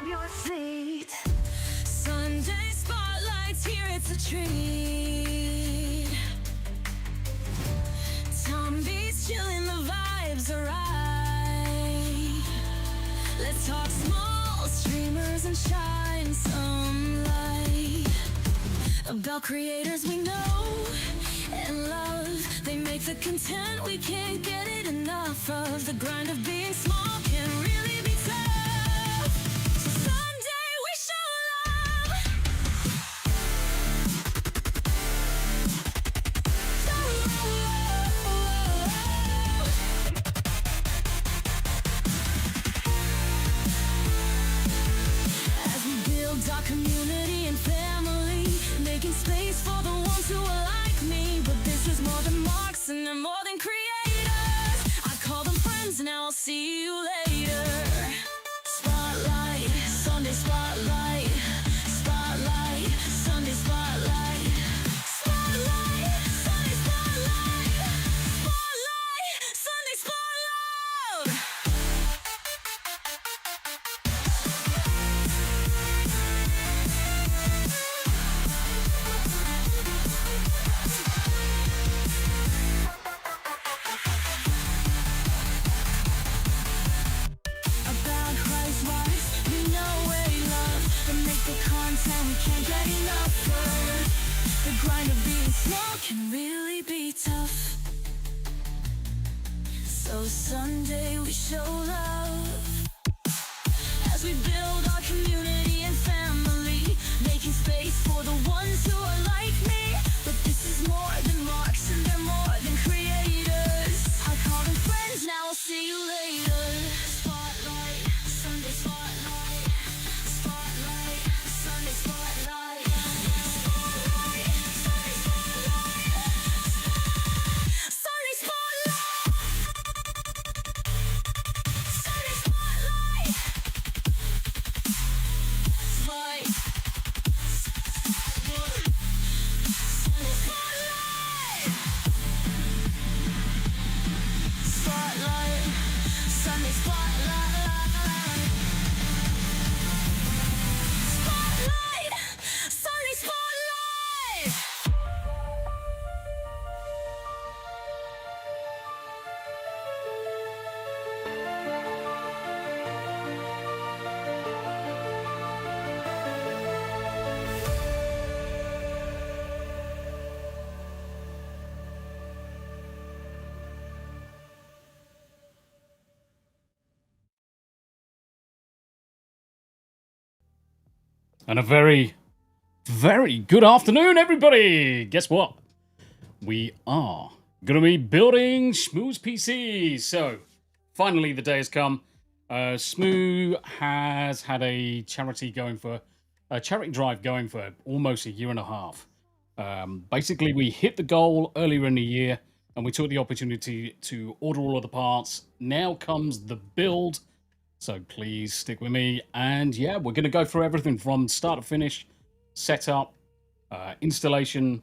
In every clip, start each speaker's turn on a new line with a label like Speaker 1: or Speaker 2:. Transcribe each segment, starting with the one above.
Speaker 1: your seat. Sunday spotlights, here it's a treat. Tombi's chilling, the vibes are right. Let's talk small streamers and shine some light about creators we know and love. They make the content we can't get it enough of. The grind of being small can really be tough. So Sunday we show love. As we build our community and family, making space for the ones who are like me. But this is more than marks and they're more than creators. I call them friends, now I'll see you later. Spotlight, Sunday spotlight. Spotlight, Sunday spotlight. Spotlight, Sunday spotlight. Spotlight, Sunday spotlight. About Christ's rise, we know we love, but make the content we can't get enough of. The grind of being small can really be tough. So Sunday we show love as we build our community and family, making space for the ones who are like me. But this is more than marks and they're more than creators. I call them friends, now I'll see you later. Spotlight, Sunday spotlight. Spotlight, Sunday spotlight. Spotlight, Sunday spotlight. Sunday spotlight. Sunday spotlight. Spotlight. Sunday spotlight. Spotlight. Sunday spotlight. Spotlight. Sunday spotlight.
Speaker 2: And a very, very good afternoon, everybody! Guess what? We are going to be building Smu's PC. So, finally the day has come. Smu has had a charity drive going for almost a year and a half. Basically, we hit the goal earlier in the year, and we took the opportunity to order all of the parts. Now comes the build. So please stick with me. And yeah, we're going to go through everything from start to finish, setup, installation,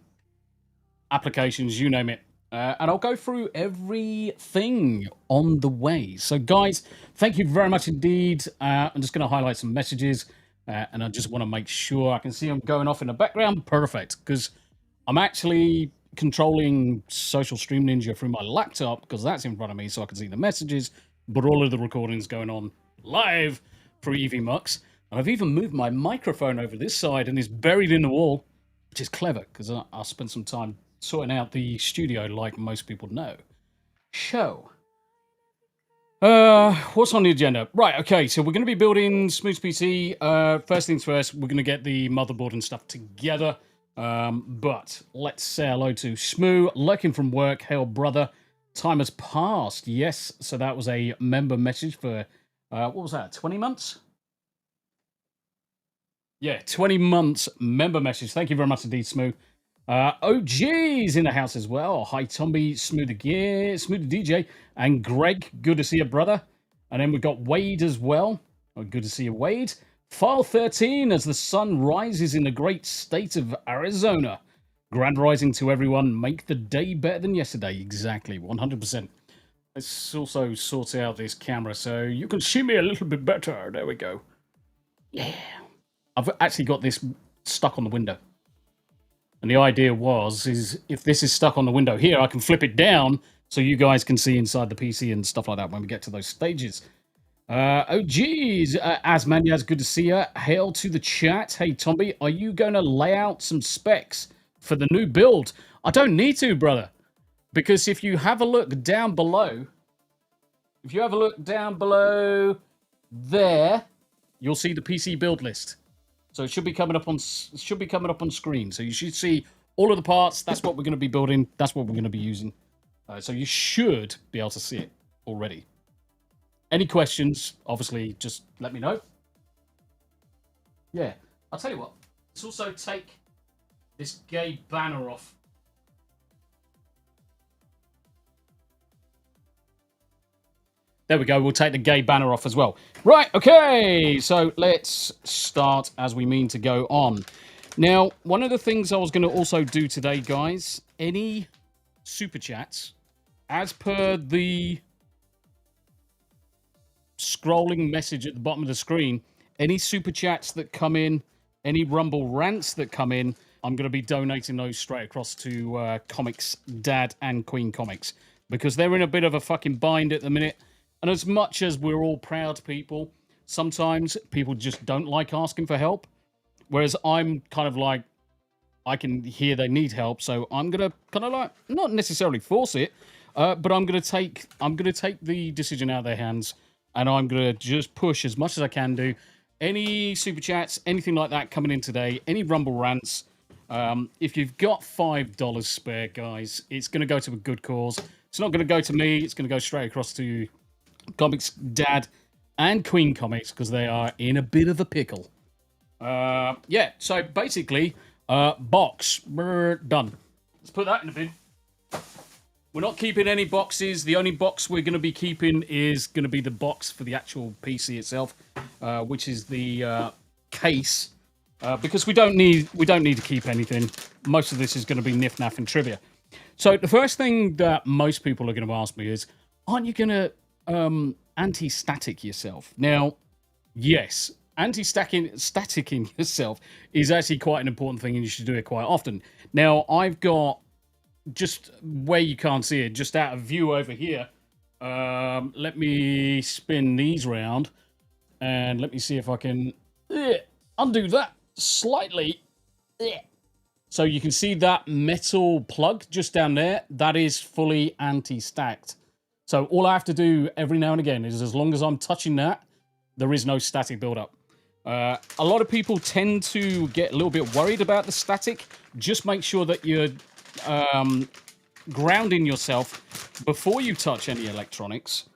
Speaker 2: applications, you name it. And I'll go through everything on the way. So guys, thank you very much indeed. I'm just going to highlight some messages. And I just want to make sure I can see them going off in the background. Perfect. Because I'm actually controlling Social Stream Ninja through my laptop because that's in front of me so I can see the messages. But all of the recordings going on live through EVMux. And I've even moved my microphone over this side and it's buried in the wall, which is clever because I spent some time sorting out the studio like most people know. So, what's on the agenda? Right, okay, so we're going to be building Smu's PC. First things first, we're going to get the motherboard and stuff together. But let's say hello to Smu, lurking from work. Hail, brother. Time has passed. Yes, so that was a member message for, what was that, 20 months? Yeah, 20 months member message. Thank you very much indeed, Smu. OG's in the house as well. Hi, Tombi, Smu the DJ, and Greg. Good to see you, brother. And then we've got Wade as well. Oh, good to see you, Wade. File 13 as the sun rises in the great state of Arizona. Grand rising to everyone. Make the day better than yesterday. Exactly, 100%. Let's also sort out this camera so you can see me a little bit better. There we go. Yeah. I've actually got this stuck on the window. And the idea is if this is stuck on the window here, I can flip it down so you guys can see inside the PC and stuff like that when we get to those stages. Oh, geez. Asmaniaz, good to see you. Hail to the chat. Hey, Tombi, are you going to lay out some specs for the new build? I don't need to, brother. Because if you have a look down below, there, you'll see the PC build list. So it should be coming up on screen. So you should see all of the parts. That's what we're going to be building. That's what we're going to be using. So you should be able to see it already. Any questions, obviously, just let me know. Yeah, I'll tell you what. Let's also take this gay banner off. There we go. We'll take the gay banner off as well. Right, okay. So let's start as we mean to go on. Now, one of the things I was going to also do today, guys, any super chats, as per the scrolling message at the bottom of the screen, any super chats that come in, any Rumble rants that come in, I'm going to be donating those straight across to Comics Dad and Queen Comics, because they're in a bit of a fucking bind at the minute. And as much as we're all proud people, sometimes people just don't like asking for help. Whereas I'm kind of like, I can hear they need help, so I'm gonna kind of like not necessarily force it, but I'm gonna take the decision out of their hands, and I'm gonna just push as much as I can do. Any super chats, anything like that coming in today, any Rumble rants. If you've got $5 spare, guys, it's gonna go to a good cause. It's not gonna go to me. It's gonna go straight across to Comics Dad and Queen Comics, because they are in a bit of a pickle. Yeah, so basically, box, done. Let's put that in the bin. We're not keeping any boxes. The only box we're going to be keeping is going to be the box for the actual PC itself, which is the case, because we don't need to keep anything. Most of this is going to be niff-naff and trivia. So the first thing that most people are going to ask me is, aren't you going to anti-static yourself? Now, yes, anti-staticking yourself is actually quite an important thing, and you should do it quite often. Now, I've got, just where you can't see it, just out of view over here, let me spin these round, and let me see if I can undo that slightly. So you can see that metal plug just down there, that is fully anti-stacked. So all I have to do every now and again is, as long as I'm touching that, there is no static buildup. A lot of people tend to get a little bit worried about the static. Just make sure that you're grounding yourself before you touch any electronics.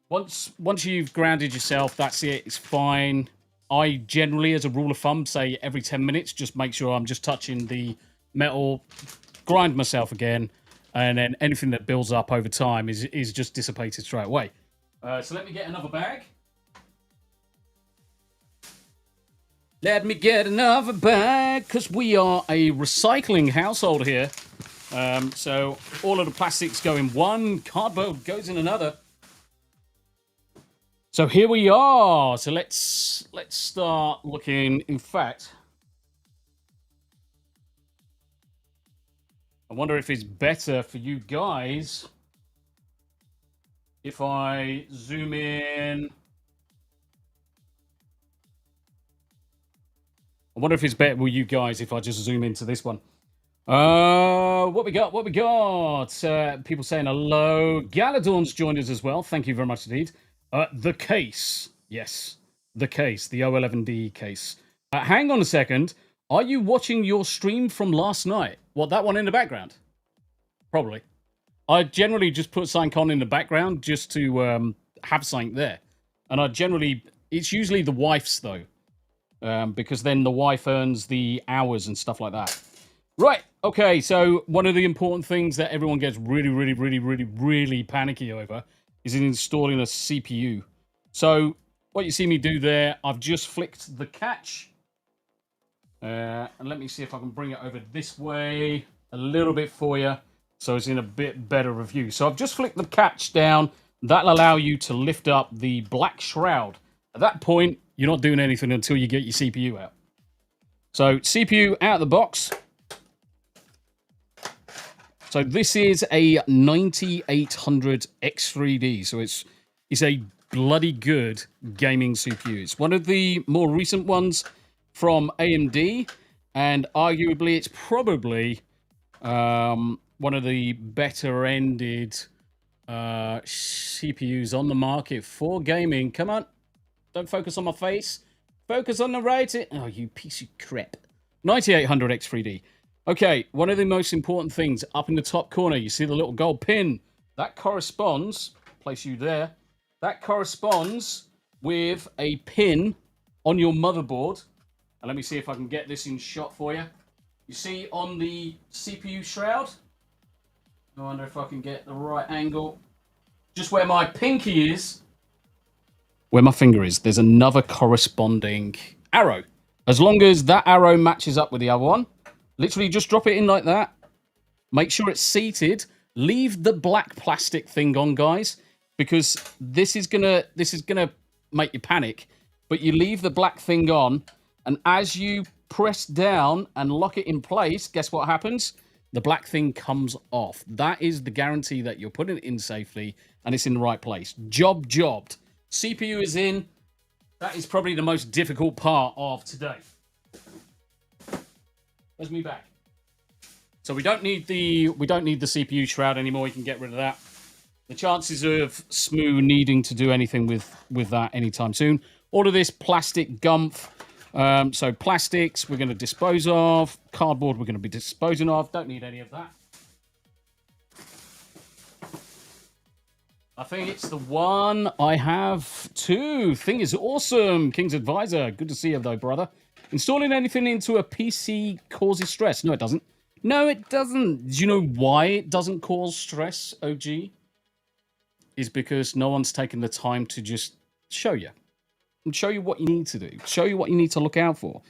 Speaker 2: Once you've grounded yourself, that's it. It's fine. I generally, as a rule of thumb, say every 10 minutes, just make sure I'm just touching the metal, grind myself again, and then anything that builds up over time is just dissipated straight away. So let me get another bag. Let me get another bag, because we are a recycling household here. So all of the plastics go in one, cardboard goes in another. So here we are. So let's start looking. In fact, I wonder if it's better for you guys if I zoom in. I wonder if it's better with you guys if I just zoom into this one. What we got? People saying hello. Galadorn's joined us as well. Thank you very much indeed. The case. Yes, the case. The O11D case. Hang on a second. Are you watching your stream from last night? What, that one in the background? Probably. I generally just put something on in the background just to have something there. And it's usually the wife's though. Because then the wife earns the hours and stuff like that. Right, okay, so one of the important things that everyone gets really panicky over is installing a CPU. So what you see me do there, I've just flicked the catch. And let me see if I can bring it over this way a little bit for you, so it's in a bit better review. So I've just flicked the catch down. That'll allow you to lift up the black shroud. At that point, you're not doing anything until you get your CPU out. So CPU out of the box. So this is a 9800 X3D. So it's a bloody good gaming CPU. It's one of the more recent ones from AMD, and arguably it's probably one of the better ended CPUs on the market for gaming. Come on, don't focus on my face. Focus on the rating. Oh, you piece of crap. 9800 X3D. Okay, one of the most important things up in the top corner, you see the little gold pin. That corresponds, place you there, that corresponds with a pin on your motherboard. And let me see if I can get this in shot for you. You see on the CPU shroud, I wonder if I can get the right angle. Just where my pinky is, where my finger is, there's another corresponding arrow. As long as that arrow matches up with the other one, literally just drop it in like that. Make sure it's seated. Leave the black plastic thing on, guys, because this is gonna make you panic. But you leave the black thing on, and as you press down and lock it in place, guess what happens? The black thing comes off. That is the guarantee that you're putting it in safely and it's in the right place. Jobbed. CPU is in. That is probably the most difficult part of today. Where's me back? So we don't need the CPU shroud anymore. You can get rid of that. The chances of Smu needing to do anything with that anytime soon. All of this plastic gumph. So plastics we're going to dispose of. Cardboard we're going to be disposing of. Don't need any of that. I think it's the one I have too. Thing is awesome. King's Advisor. Good to see you though, brother. Installing anything into a PC causes stress. No, it doesn't. No, it doesn't. Do you know why it doesn't cause stress, OG? Is because no one's taken the time to just show you. And show you what you need to do. Show you what you need to look out for.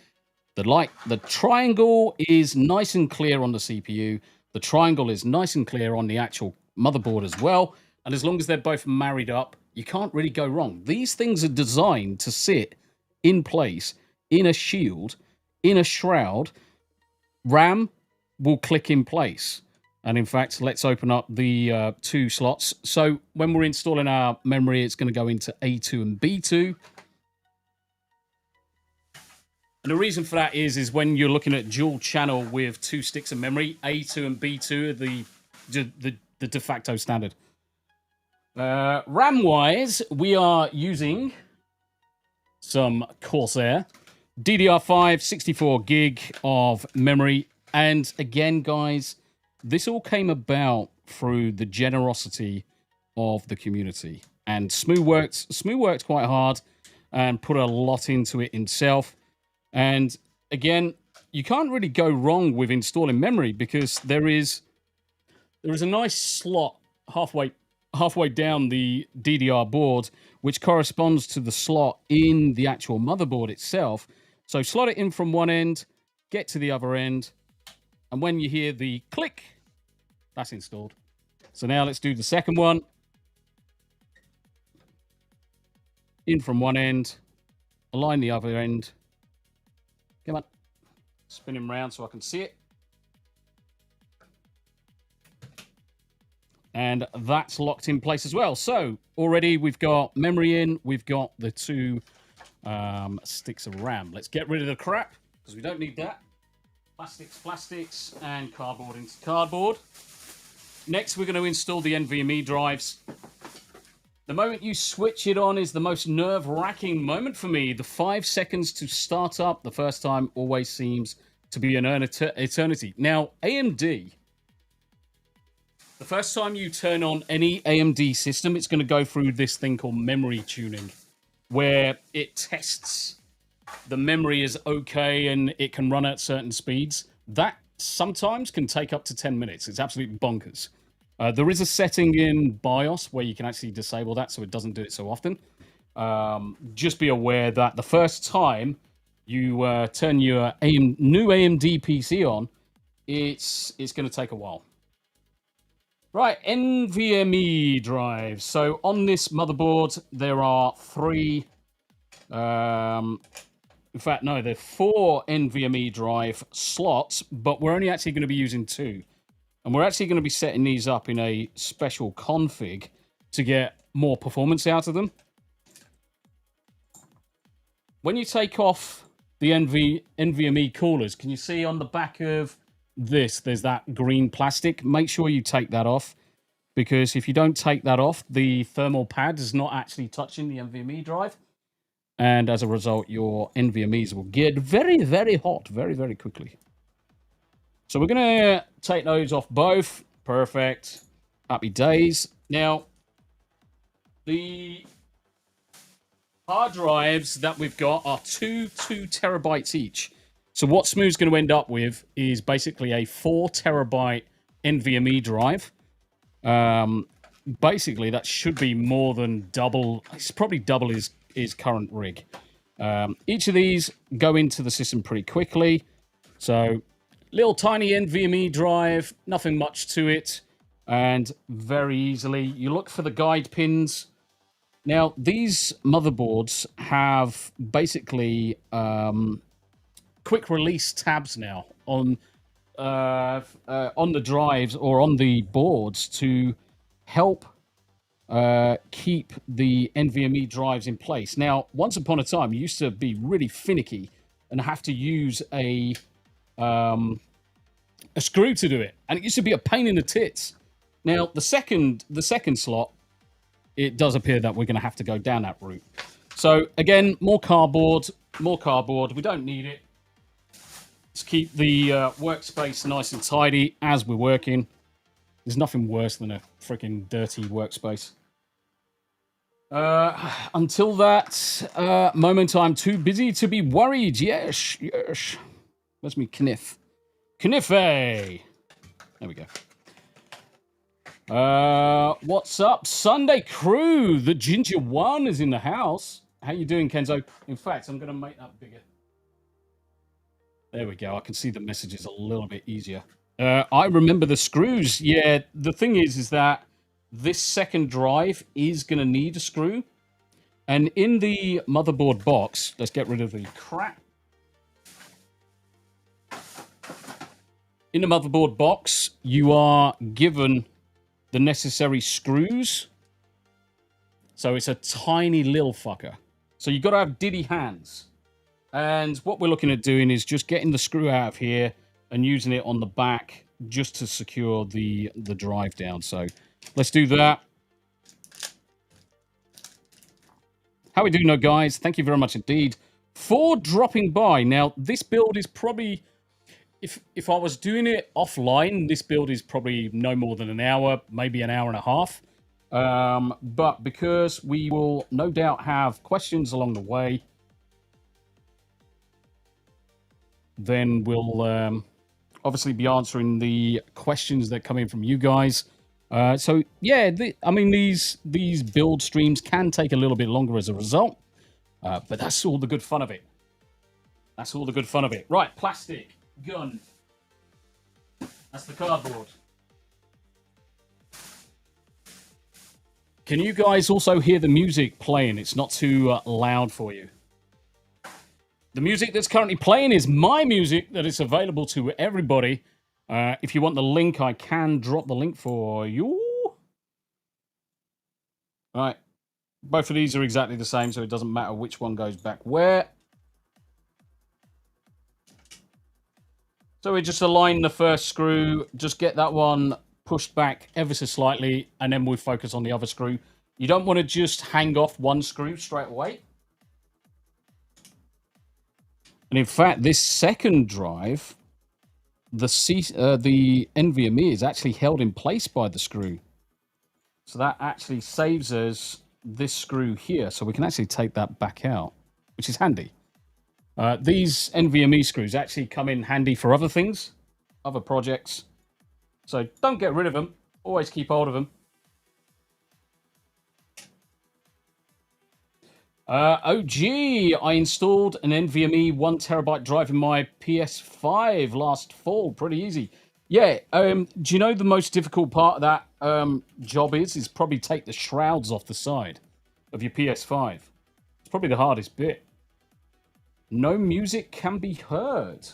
Speaker 2: The triangle is nice and clear on the CPU. The triangle is nice and clear on the actual motherboard as well. And as long as they're both married up, you can't really go wrong. These things are designed to sit in place, in a shield, in a shroud. RAM will click in place. And in fact, let's open up the two slots. So when we're installing our memory, it's going to go into A2 and B2. And the reason for that is when you're looking at dual channel with 2 sticks of memory, A2 and B2 are the de facto standard. RAM-wise, we are using some Corsair. DDR5, 64 gig of memory. And again, guys, this all came about through the generosity of the community. And Smu worked quite hard and put a lot into it himself. And again, you can't really go wrong with installing memory because there is a nice slot halfway down the DDR board, which corresponds to the slot in the actual motherboard itself. So slot it in from one end, get to the other end, and when you hear the click, that's installed. So now let's do the second one. In from one end, align the other end. Come on. Spin him around so I can see it. And that's locked in place as well. So already we've got memory in. We've got the 2 sticks of RAM. Let's get rid of the crap because we don't need that. Plastics, and cardboard into cardboard. Next, we're going to install the NVMe drives. The moment you switch it on is the most nerve-wracking moment for me. The 5 seconds to start up the first time always seems to be an eternity. Now, AMD, the first time you turn on any AMD system, it's going to go through this thing called memory tuning, where it tests the memory is okay and it can run at certain speeds. That sometimes can take up to 10 minutes. It's absolutely bonkers. There is a setting in BIOS where you can actually disable that so it doesn't do it so often. Just be aware that the first time you turn your new AMD PC on, it's going to take a while. Right, NVMe drives. So on this motherboard, there are 3 In fact, no, there are 4 NVMe drive slots, but we're only actually going to be using 2. And we're actually going to be setting these up in a special config to get more performance out of them. When you take off the NVMe coolers, can you see on the back of this, there's that green plastic? Make sure you take that off, because if you don't take that off, the thermal pad is not actually touching the NVMe drive. And as a result, your NVMEs will get very, very hot very, very quickly. So we're going to take those off both. Perfect. Happy days. Now, the hard drives that we've got are 2 terabytes each. So what Smu's going to end up with is basically a 4 terabyte NVMe drive. Basically, that should be more than double. It's probably double his current rig. Each of these go into the system pretty quickly. So, little tiny NVMe drive, nothing much to it, and very easily. You look for the guide pins. Now, these motherboards have basically quick release tabs now on the drives or on the boards to help keep the NVMe drives in place. Now, once upon a time, you used to be really finicky and have to use a screw to do it, and it used to be a pain in the tits. Now, the second slot, it does appear that we're going to have to go down that route. So again, more cardboard. We don't need it. Let's keep the workspace nice and tidy as we're working. There's nothing worse than a freaking dirty workspace. Until that moment, I'm too busy to be worried. Yes. Where's me kniff? Kniffe! There we go. What's up, Sunday crew? The Ginger One is in the house. How you doing, Kenzo? In fact, I'm going to make that bigger. There we go. I can see the messages a little bit easier. I remember the screws. Yeah, the thing is that this second drive is going to need a screw. And in the motherboard box, let's get rid of the crap. In the motherboard box, you are given the necessary screws. So it's a tiny little fucker. So you've got to have diddy hands. And what we're looking at doing is just getting the screw out of here and using it on the back just to secure the drive down. So let's do that. How we doing, guys? Thank you very much indeed for dropping by. Now, this build is probably... If I was doing it offline, this build is probably no more than an hour, maybe an hour and a half. But because we will no doubt have questions along the way, then we'll obviously be answering the questions that come in from you guys. So yeah, I mean these build streams can take a little bit longer as a result, but that's all the good fun of it. That's all the good fun of it. Right, plastic. Gun. That's the cardboard. Can you guys also hear the music playing? It's not too loud for you. The music that's currently playing is my music that is available to everybody. If you want the link, I can drop the link for you. All right. Both of these are exactly the same, so it doesn't matter which one goes back where. So we just align the first screw, just get that one pushed back ever so slightly, and then we'll focus on the other screw. You don't want to just hang off one screw straight away. And in fact, this second drive, the NVMe is actually held in place by the screw. So that actually saves us this screw here. So we can actually take that back out, which is handy. These NVMe screws actually come in handy for other things, other projects. So don't get rid of them. Always keep hold of them. OG, I installed an NVMe 1 terabyte drive in my PS5 last fall. Pretty easy. Yeah, do you know the most difficult part of that job is probably take the shrouds off the side of your PS5. It's probably the hardest bit. No music can be heard.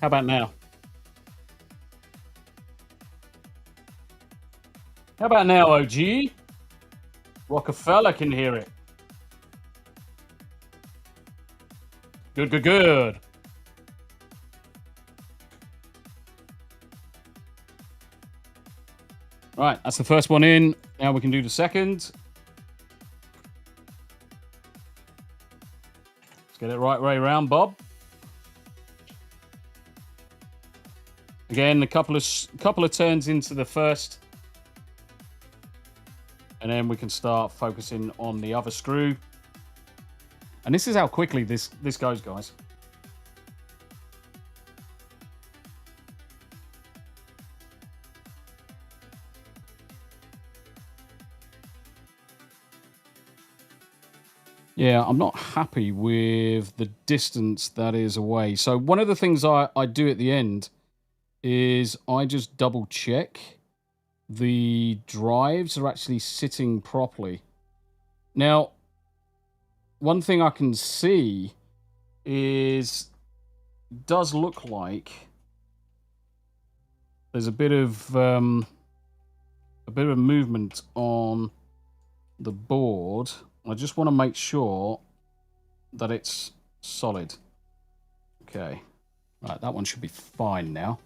Speaker 2: How about now? How about now, OG? Rockefeller can hear it. Good, good, good. Right, that's the first one in. Now we can do the second. Let's get it right way around, Bob. Again, a couple of turns into the first. And then we can start focusing on the other screw. And this is how quickly this goes, guys. Yeah, I'm not happy with the distance that is away. So one of the things I do at the end is I just double check the drives are actually sitting properly. Now, one thing I can see is does look like there's a bit of movement on the board. I just want to make sure that it's solid. Okay, right, that one should be fine now.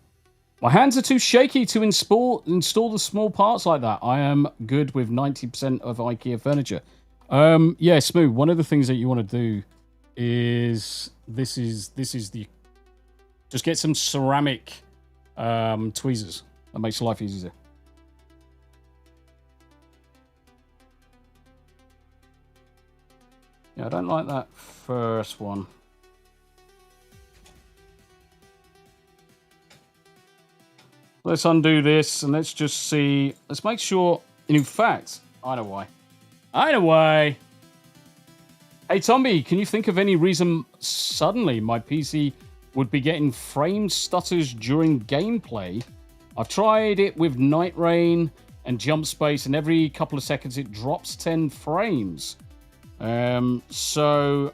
Speaker 2: My hands are too shaky to install the small parts like that. I am good with 90% of IKEA furniture. Yeah, Smu, one of the things that you want to do is this is the just get some ceramic tweezers. That makes life easier. Yeah, I don't like that first one. Let's undo this and let's just see. Let's make sure. In fact, I know why. I know why. Hey, Tombi, can you think of any reason suddenly my PC would be getting frame stutters during gameplay? I've tried it with Night Rain and Jump Space, and every couple of seconds it drops 10 frames. So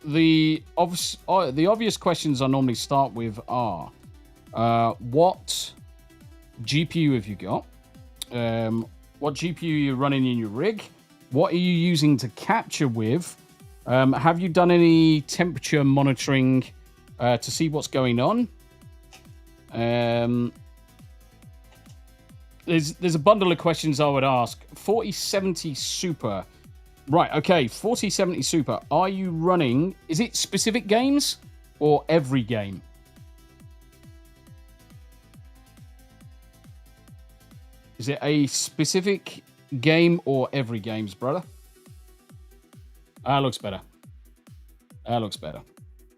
Speaker 2: the obvious questions I normally start with are, what GPU have you got? What GPU are you running in your rig? What are you using to capture with? Have you done any temperature monitoring to see what's going on? There's a bundle of questions I would ask. 4070 Super. Right, okay, 4070 Super. Are you running... Is it specific games or every game? Is it a specific game or every games, brother? That looks better. That looks better.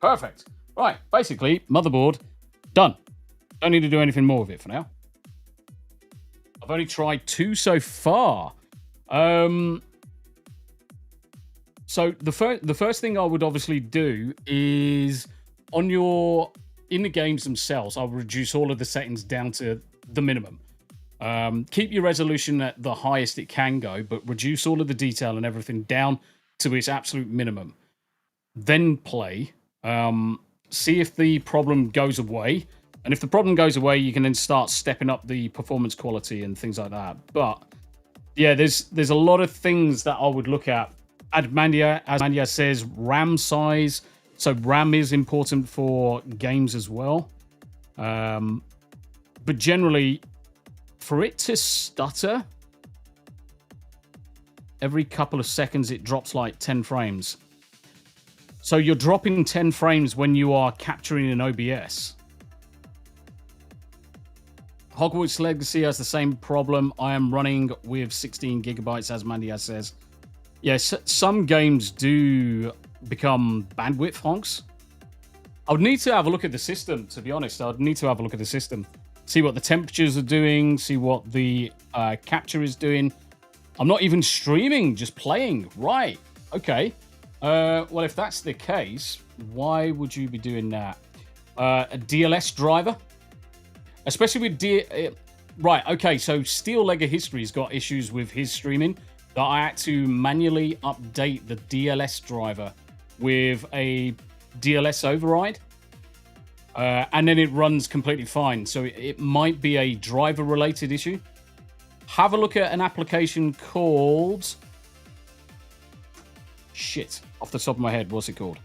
Speaker 2: Perfect. Right, basically, motherboard, done. Don't need to do anything more with it for now. I've only tried 2 so far. So the first thing I would obviously do is in the games themselves, I'll reduce all of the settings down to the minimum. Keep your resolution at the highest it can go, but reduce all of the detail and everything down to its absolute minimum. Then play. See if the problem goes away. And if the problem goes away, you can then start stepping up the performance quality and things like that. But yeah, there's a lot of things that I would look at. As Mandia says, RAM size. So RAM is important for games as well. But generally, for it to stutter, every couple of seconds it drops like 10 frames. So you're dropping 10 frames when you are capturing in OBS. Hogwarts Legacy has the same problem. I am running with 16 gigabytes, as Mandia says. Yes, some games do become bandwidth honks. I would need to have a look at the system, to be honest. I'd need to have a look at the system. See what the temperatures are doing, see what the capture is doing. I'm not even streaming, just playing. Right. Okay. Well, if that's the case, why would you be doing that? A DLS driver? Especially with right, okay, so Steel Legger History's got issues with his streaming that I had to manually update the DLS driver with a DLS override. And then it runs completely fine. So it might be a driver-related issue. Have a look at an application called... Shit, off the top of my head, what's it called?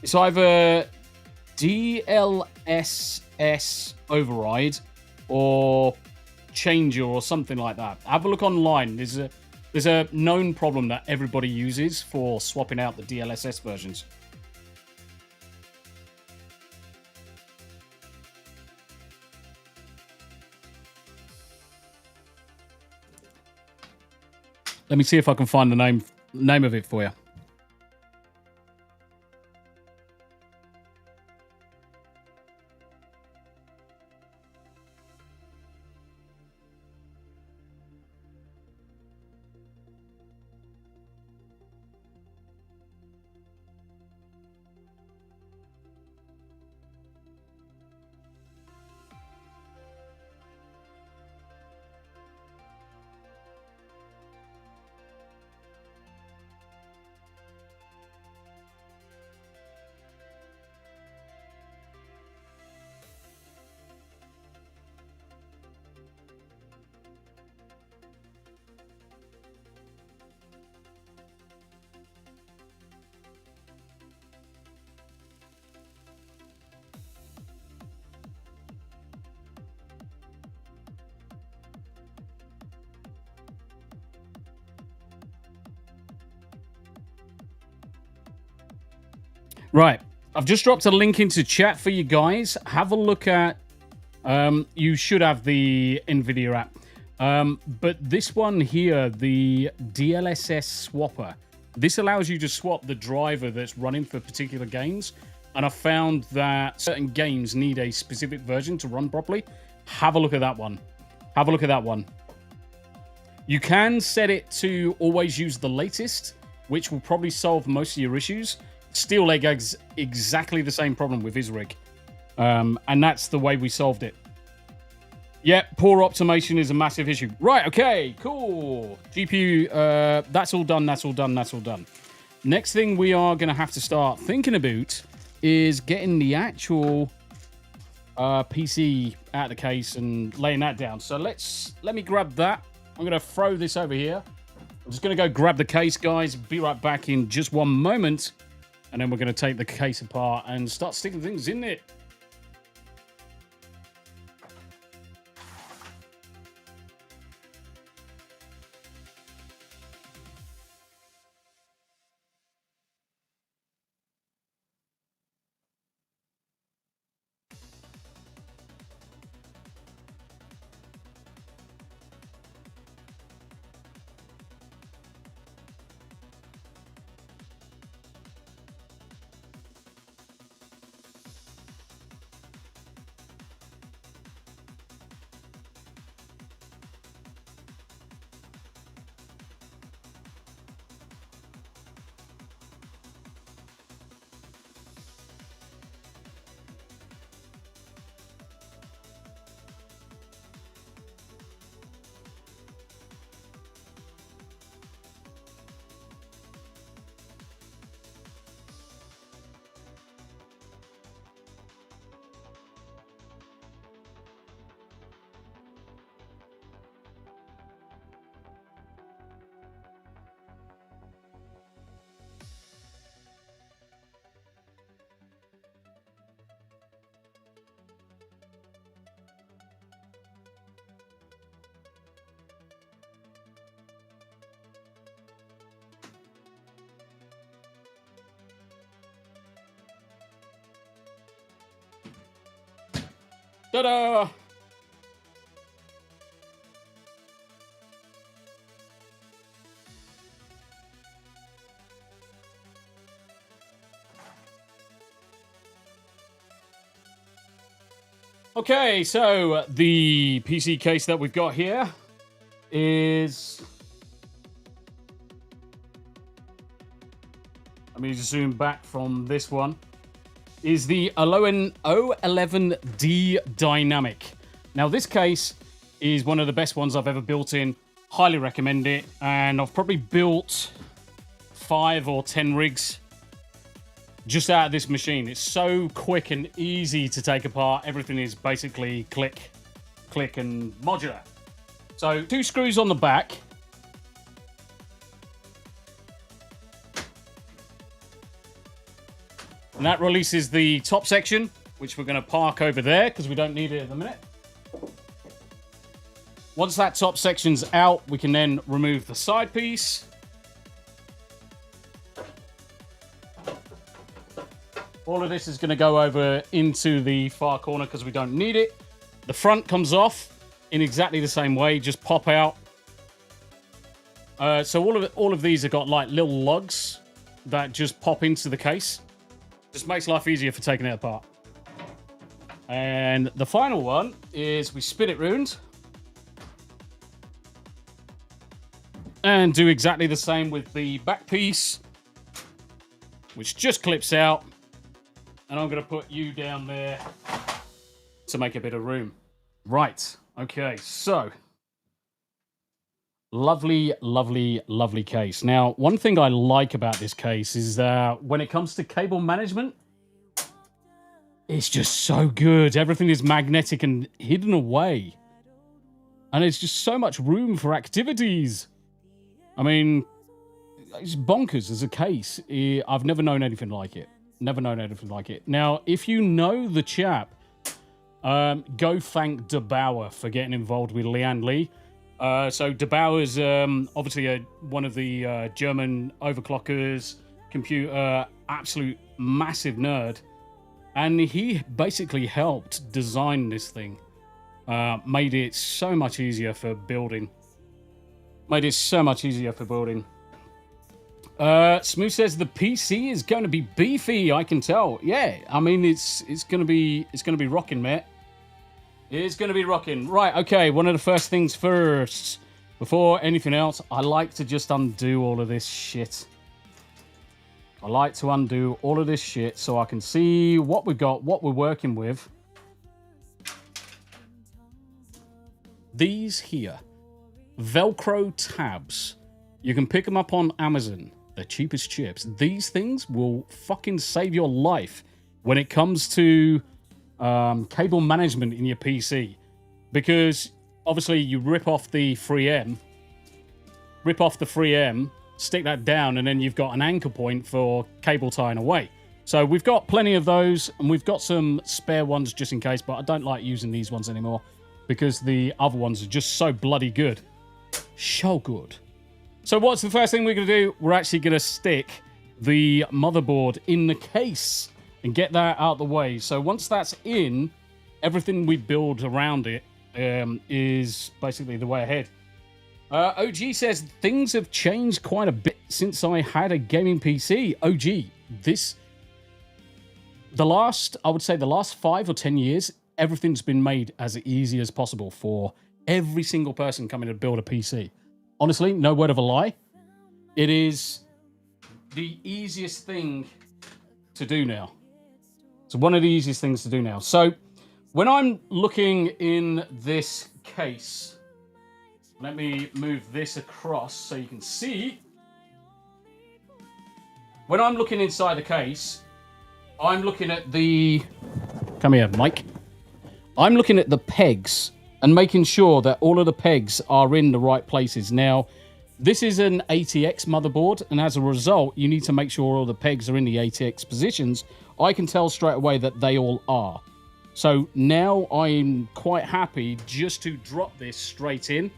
Speaker 2: It's either DLSS override or changer or something like that. Have a look online. There's a known problem that everybody uses for swapping out the DLSS versions. Let me see if I can find the name of it for you. Right. I've just dropped a link into chat for you guys. Have a look at... you should have the NVIDIA app. But this one here, the DLSS swapper, this allows you to swap the driver that's running for particular games. And I found that certain games need a specific version to run properly. Have a look at that one. Have a look at that one. You can set it to always use the latest, which will probably solve most of your issues. Steel Leg has exactly the same problem with his rig. And that's the way we solved it. Yep, poor optimization is a massive issue. Right, okay, cool. GPU, that's all done, that's all done, that's all done. Next thing we are going to have to start thinking about is getting the actual PC out of the case and laying that down. So let me grab that. I'm going to throw this over here. I'm just going to go grab the case, guys. Be right back in just one moment. And then we're going to take the case apart and start sticking things in it. Ta-da! Okay, so the PC case that we've got here is... Let me zoom back from this one. Is the Aloen O11D Dynamic. Now, this case is one of the best ones I've ever built in. Highly recommend it. And I've probably built 5 or 10 rigs just out of this machine. It's so quick and easy to take apart. Everything is basically click, click, and modular. So 2 screws on the back. And that releases the top section, which we're going to park over there because we don't need it at the minute. Once that top section's out, we can then remove the side piece. All of this is going to go over into the far corner because we don't need it. The front comes off in exactly the same way, just pop out. So all of these have got like little lugs that just pop into the case. Just makes life easier for taking it apart. And the final one is we spin it round. And do exactly the same with the back piece, which just clips out. And I'm going to put you down there to make a bit of room. Right. Okay. So, lovely, lovely, lovely case. Now, one thing I like about this case is that when it comes to cable management, it's just so good. Everything is magnetic and hidden away. And there's just so much room for activities. I mean, it's bonkers as a case. I've never known anything like it. Never known anything like it. Now, if you know the chap, go thank De Bauer for getting involved with Lian Li. So De Bauer's obviously one of the German overclockers, computer, absolute massive nerd. And he basically helped design this thing. Made it so much easier for building. Smu says the PC is going to be beefy. I can tell. Yeah, I mean it's going to be rocking, mate. It's going to be rocking. Right. Okay. One of the first things first, before anything else, I like to just undo all of this shit. I like to undo all of this shit so I can see what we've got, what we're working with. These here, Velcro tabs. You can pick them up on Amazon. They're cheap as chips. These things will fucking save your life when it comes to cable management in your PC. Because obviously you rip off the 3M, stick that down, and then you've got an anchor point for cable tying away. So we've got plenty of those, and we've got some spare ones just in case, but I don't like using these ones anymore because the other ones are just so bloody good. So good. So what's the first thing we're going to do? We're actually going to stick the motherboard in the case and get that out of the way. So once that's in, everything we build around it is basically the way ahead. OG says things have changed quite a bit since I had a gaming PC. OG, I would say the last 5 or 10 years, everything's been made as easy as possible for every single person coming to build a PC. Honestly, no word of a lie. It is the easiest thing to do now. It's one of the easiest things to do now. So when I'm looking in this case, let me move this across so you can see. When I'm looking inside the case, I'm looking at the... Come here, Mike. I'm looking at the pegs and making sure that all of the pegs are in the right places. Now, this is an ATX motherboard, and as a result, you need to make sure all the pegs are in the ATX positions. I can tell straight away that they all are. So now I'm quite happy just to drop this straight in.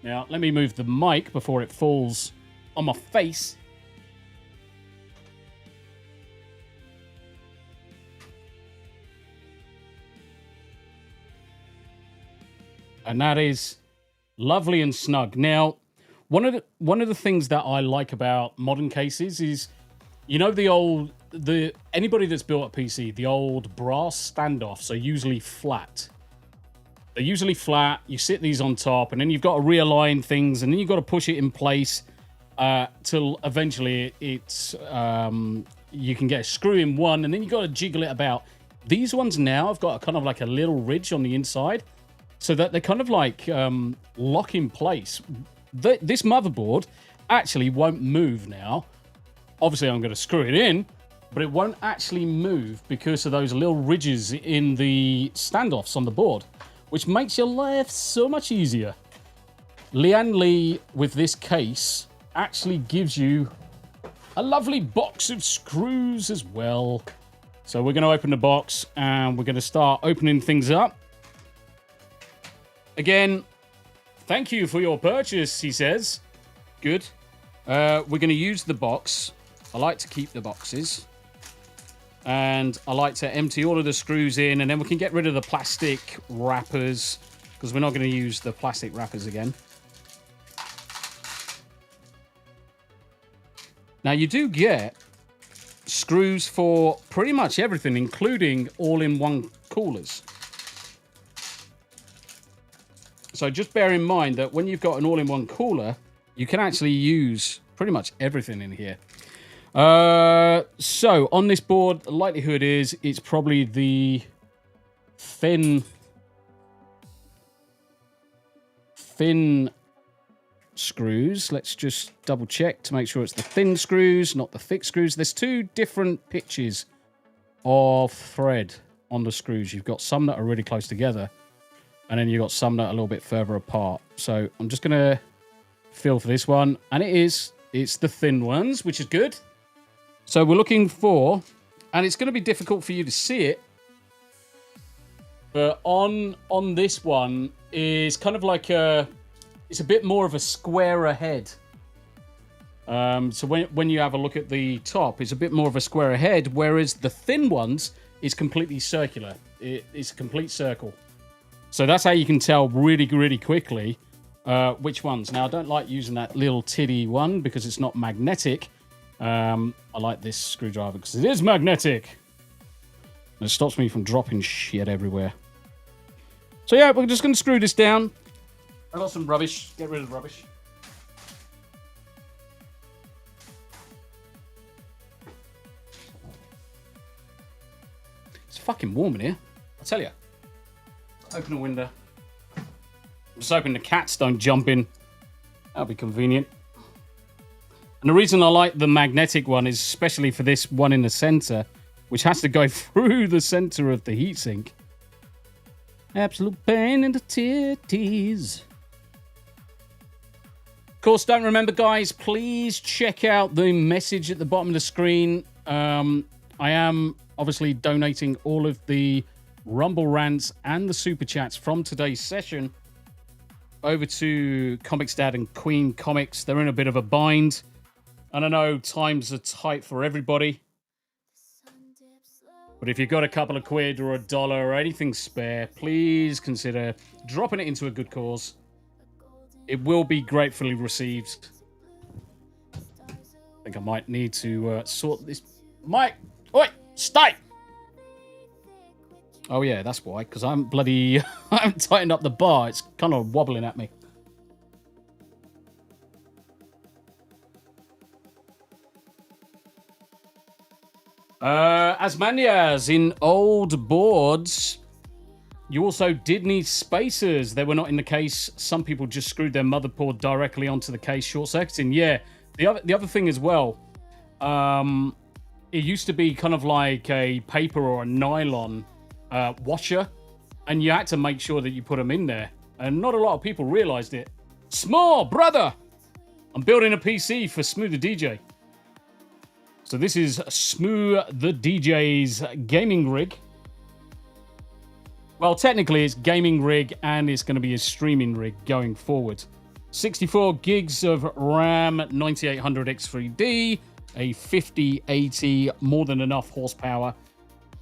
Speaker 2: Now, let me move the mic before it falls on my face. And that is lovely and snug. Now, one of the things that I like about modern cases is, you know, anybody that's built a PC, the old brass standoffs are usually flat. They're usually flat. You sit these on top, and then you've got to realign things, and then you've got to push it in place till eventually it's you can get a screw in one, and then you've got to jiggle it about. These ones now have got kind of like a little ridge on the inside, so that they kind of like lock in place. This motherboard actually won't move now. Obviously, I'm going to screw it in, but it won't actually move because of those little ridges in the standoffs on the board, which makes your life so much easier. Lian Li, with this case, actually gives you a lovely box of screws as well. So we're going to open the box, and we're going to start opening things up. Again, thank you for your purchase, he says. Good. We're going to use the box. I like to keep the boxes. And I like to empty all of the screws in, and then we can get rid of the plastic wrappers, because we're not going to use the plastic wrappers again. Now, you do get screws for pretty much everything, including all-in-one coolers. So just bear in mind that when you've got an all-in-one cooler, you can actually use pretty much everything in here. So on this board, the likelihood is it's probably the thin screws. Let's just double check to make sure it's the thin screws, not the thick screws. There's two different pitches of thread on the screws. You've got some that are really close together, and then you've got some that are a little bit further apart. So I'm just going to feel for this one, and it's the thin ones, which is good. So we're looking for, and it's going to be difficult for you to see it, but on this one is kind of like it's a bit more of a squarer head. So when you have a look at the top, it's a bit more of a squarer head, whereas the thin ones is completely circular. It's a complete circle. So that's how you can tell really, really quickly which ones. Now, I don't like using that little tiddy one because it's not magnetic. I like this screwdriver because it is magnetic. And it stops me from dropping shit everywhere. So yeah, we're just going to screw this down. I got some rubbish. Get rid of the rubbish. It's fucking warm in here. I tell you. Open a window. I'm just hoping the cats don't jump in. That'll be convenient. And the reason I like the magnetic one is especially for this one in the center, which has to go through the center of the heatsink. Absolute pain in the titties. Of course, don't remember, guys, please check out the message at the bottom of the screen. I am obviously donating all of the Rumble rants and the super chats from today's session over to Comics Dad and Queen Comics. They're in a bit of a bind. And I know times are tight for everybody. But if you've got a couple of quid or $1 or anything spare, please consider dropping it into a good cause. It will be gratefully received. I think I might need to sort this. Mike! Oi! Stay! Oh yeah, that's why. Because I'm bloody... I haven't tightened up the bar. It's kind of wobbling at me. As many as in old boards, you also did need spacers. They were not in the case. Some people just screwed their motherboard directly onto the case, short-circuiting. Yeah, the other thing as well, it used to be kind of like a paper or a nylon washer, and you had to make sure that you put them in there. And not a lot of people realized it. Small brother! I'm building a PC for Smu the DJ. So this is Smu the DJ's gaming rig. Well, technically it's gaming rig and it's going to be a streaming rig going forward. 64 gigs of RAM, 9800X3D, a 5080, more than enough horsepower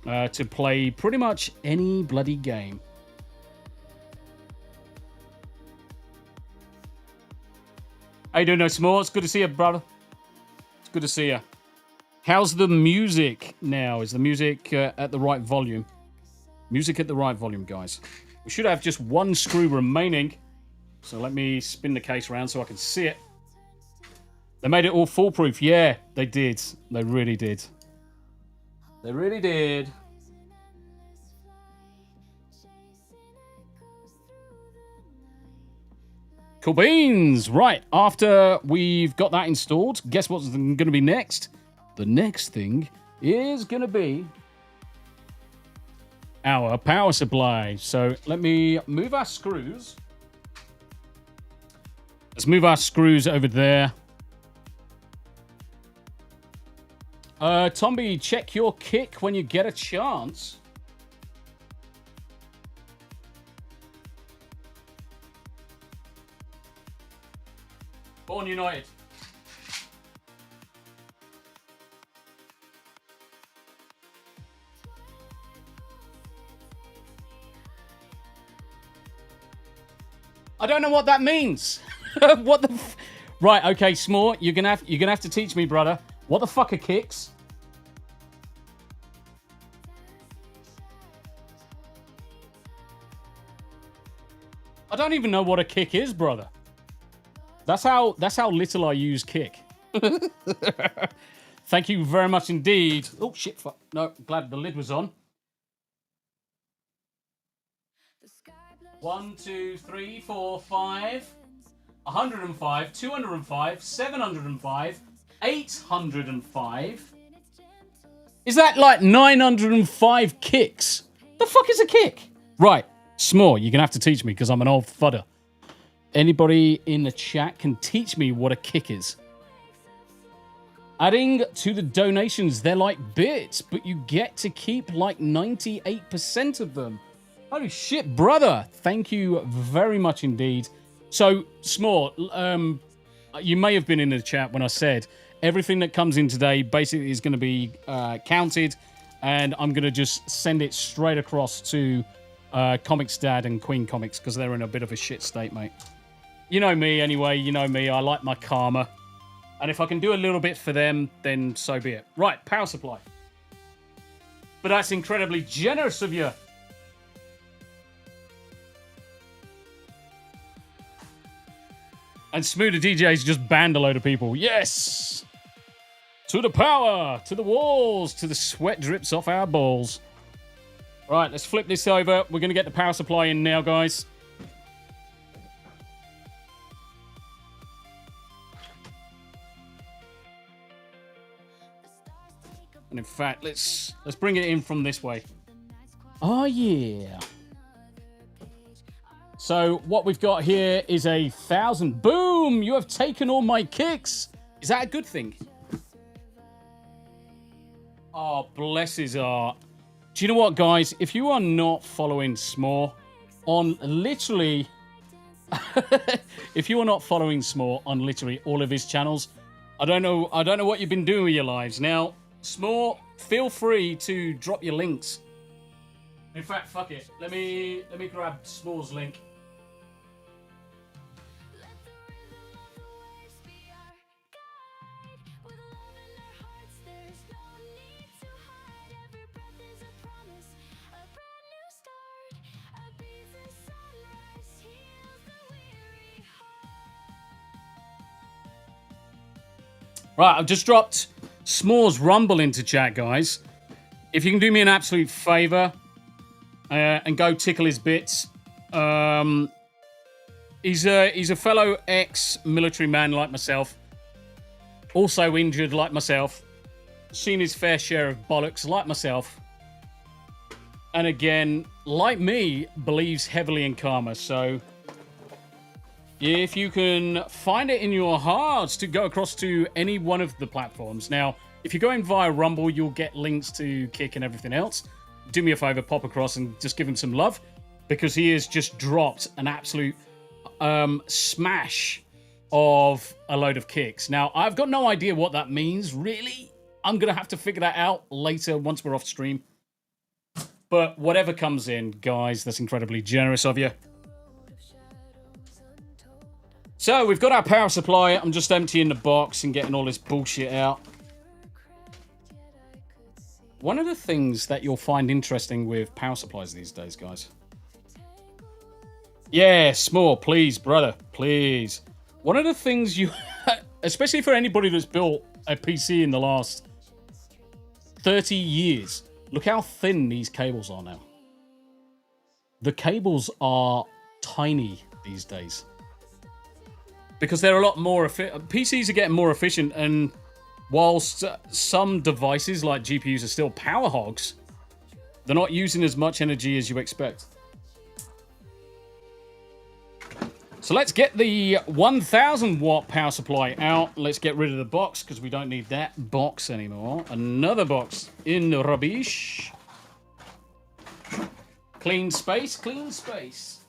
Speaker 2: to play pretty much any bloody game. How you doing, No Small? It's good to see you, brother. It's good to see you. How's the music now? Is the music at the right volume? Music at the right volume, guys. We should have just one screw remaining. So let me spin the case around so I can see it. They made it all foolproof. Yeah, they did. They really did. They really did. Cool beans. Right, after we've got that installed, guess what's going to be next? The next thing is going to be our power supply. So let me move our screws. Let's move our screws over there. Tombi, check your kick when you get a chance. Born United. I don't know what that means. What the? Right, okay, Small, you're gonna have to teach me, brother. What the fuck are kicks? I don't even know what a kick is, brother. That's how little I use kick. Thank you very much indeed. Oh shit! Fuck. No, glad the lid was on. 1, 2, 3, 4, 5. 105, 205, 705, 805. Is that like 905 kicks? The fuck is a kick? Right, Small, you're gonna have to teach me because I'm an old fudder. Anybody in the chat can teach me what a kick is. Adding to the donations, they're like bits, but you get to keep like 98% of them. Holy shit, brother. Thank you very much indeed. So, Small, you may have been in the chat when I said everything that comes in today basically is going to be counted, and I'm going to just send it straight across to Comics Dad and Queen Comics because they're in a bit of a shit state, mate. You know me anyway, you know me. I like my karma. And if I can do a little bit for them, then so be it. Right, power supply. But that's incredibly generous of you. And Smu the DJ's just banned a load of people. Yes! To the power, to the walls, to the sweat drips off our balls. Right, let's flip this over. We're going to get the power supply in now, guys. And in fact, let's bring it in from this way. Oh, yeah. So what we've got here is 1,000. Boom! You have taken all my kicks. Is that a good thing? Oh, bless his heart. Do you know what, guys? If you are not following Small on literally... if you are not following Small on literally all of his channels, I don't know what you've been doing with your lives. Now, Small, feel free to drop your links. In fact, fuck it. Let me grab Small's link. Right, I've just dropped S'mores Rumble into chat, guys. If you can do me an absolute favour and go tickle his bits. He's a fellow ex-military man like myself. Also injured like myself. Seen his fair share of bollocks like myself. And again, like me, believes heavily in karma. So if you can find it in your hearts to go across to any one of the platforms. Now, if you're going via Rumble, you'll get links to Kick and everything else. Do me a favor, pop across and just give him some love, because he has just dropped an absolute smash of a load of kicks. Now, I've got no idea what that means, really. I'm going to have to figure that out later once we're off stream. But whatever comes in, guys, that's incredibly generous of you. So, we've got our power supply. I'm just emptying the box and getting all this bullshit out. One of the things that you'll find interesting with power supplies these days, guys, Yes, more, please, brother. Please. One of the things you, especially for anybody that's built a PC in the last 30 years, look how thin these cables are now. The cables are tiny these days. Because they're a lot more efficient. PCs are getting more efficient, and whilst some devices like GPUs are still power hogs, they're not using as much energy as you expect. So let's get the 1000 watt power supply out. Let's get rid of the box because we don't need that box anymore. Another box in the rubbish. Clean space, clean space.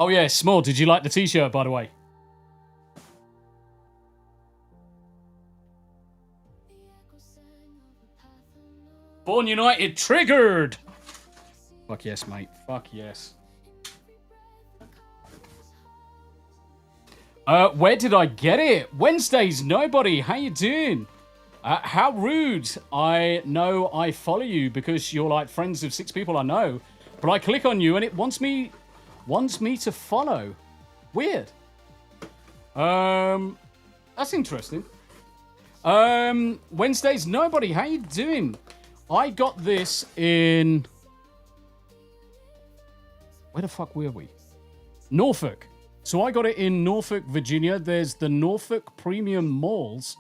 Speaker 2: Oh yeah, Small, did you like the t-shirt, by the way? Born United triggered! Fuck yes, mate. Fuck yes. Where did I get it? Wednesdays, nobody. How you doing? How rude. I know I follow you because you're like friends of 6 people I know. But I click on you and it wants me to follow. Weird. That's interesting. Wednesdays, nobody. How you doing? I got this in... Where the fuck were we? Norfolk. So I got it in Norfolk, Virginia. There's the Norfolk Premium Malls.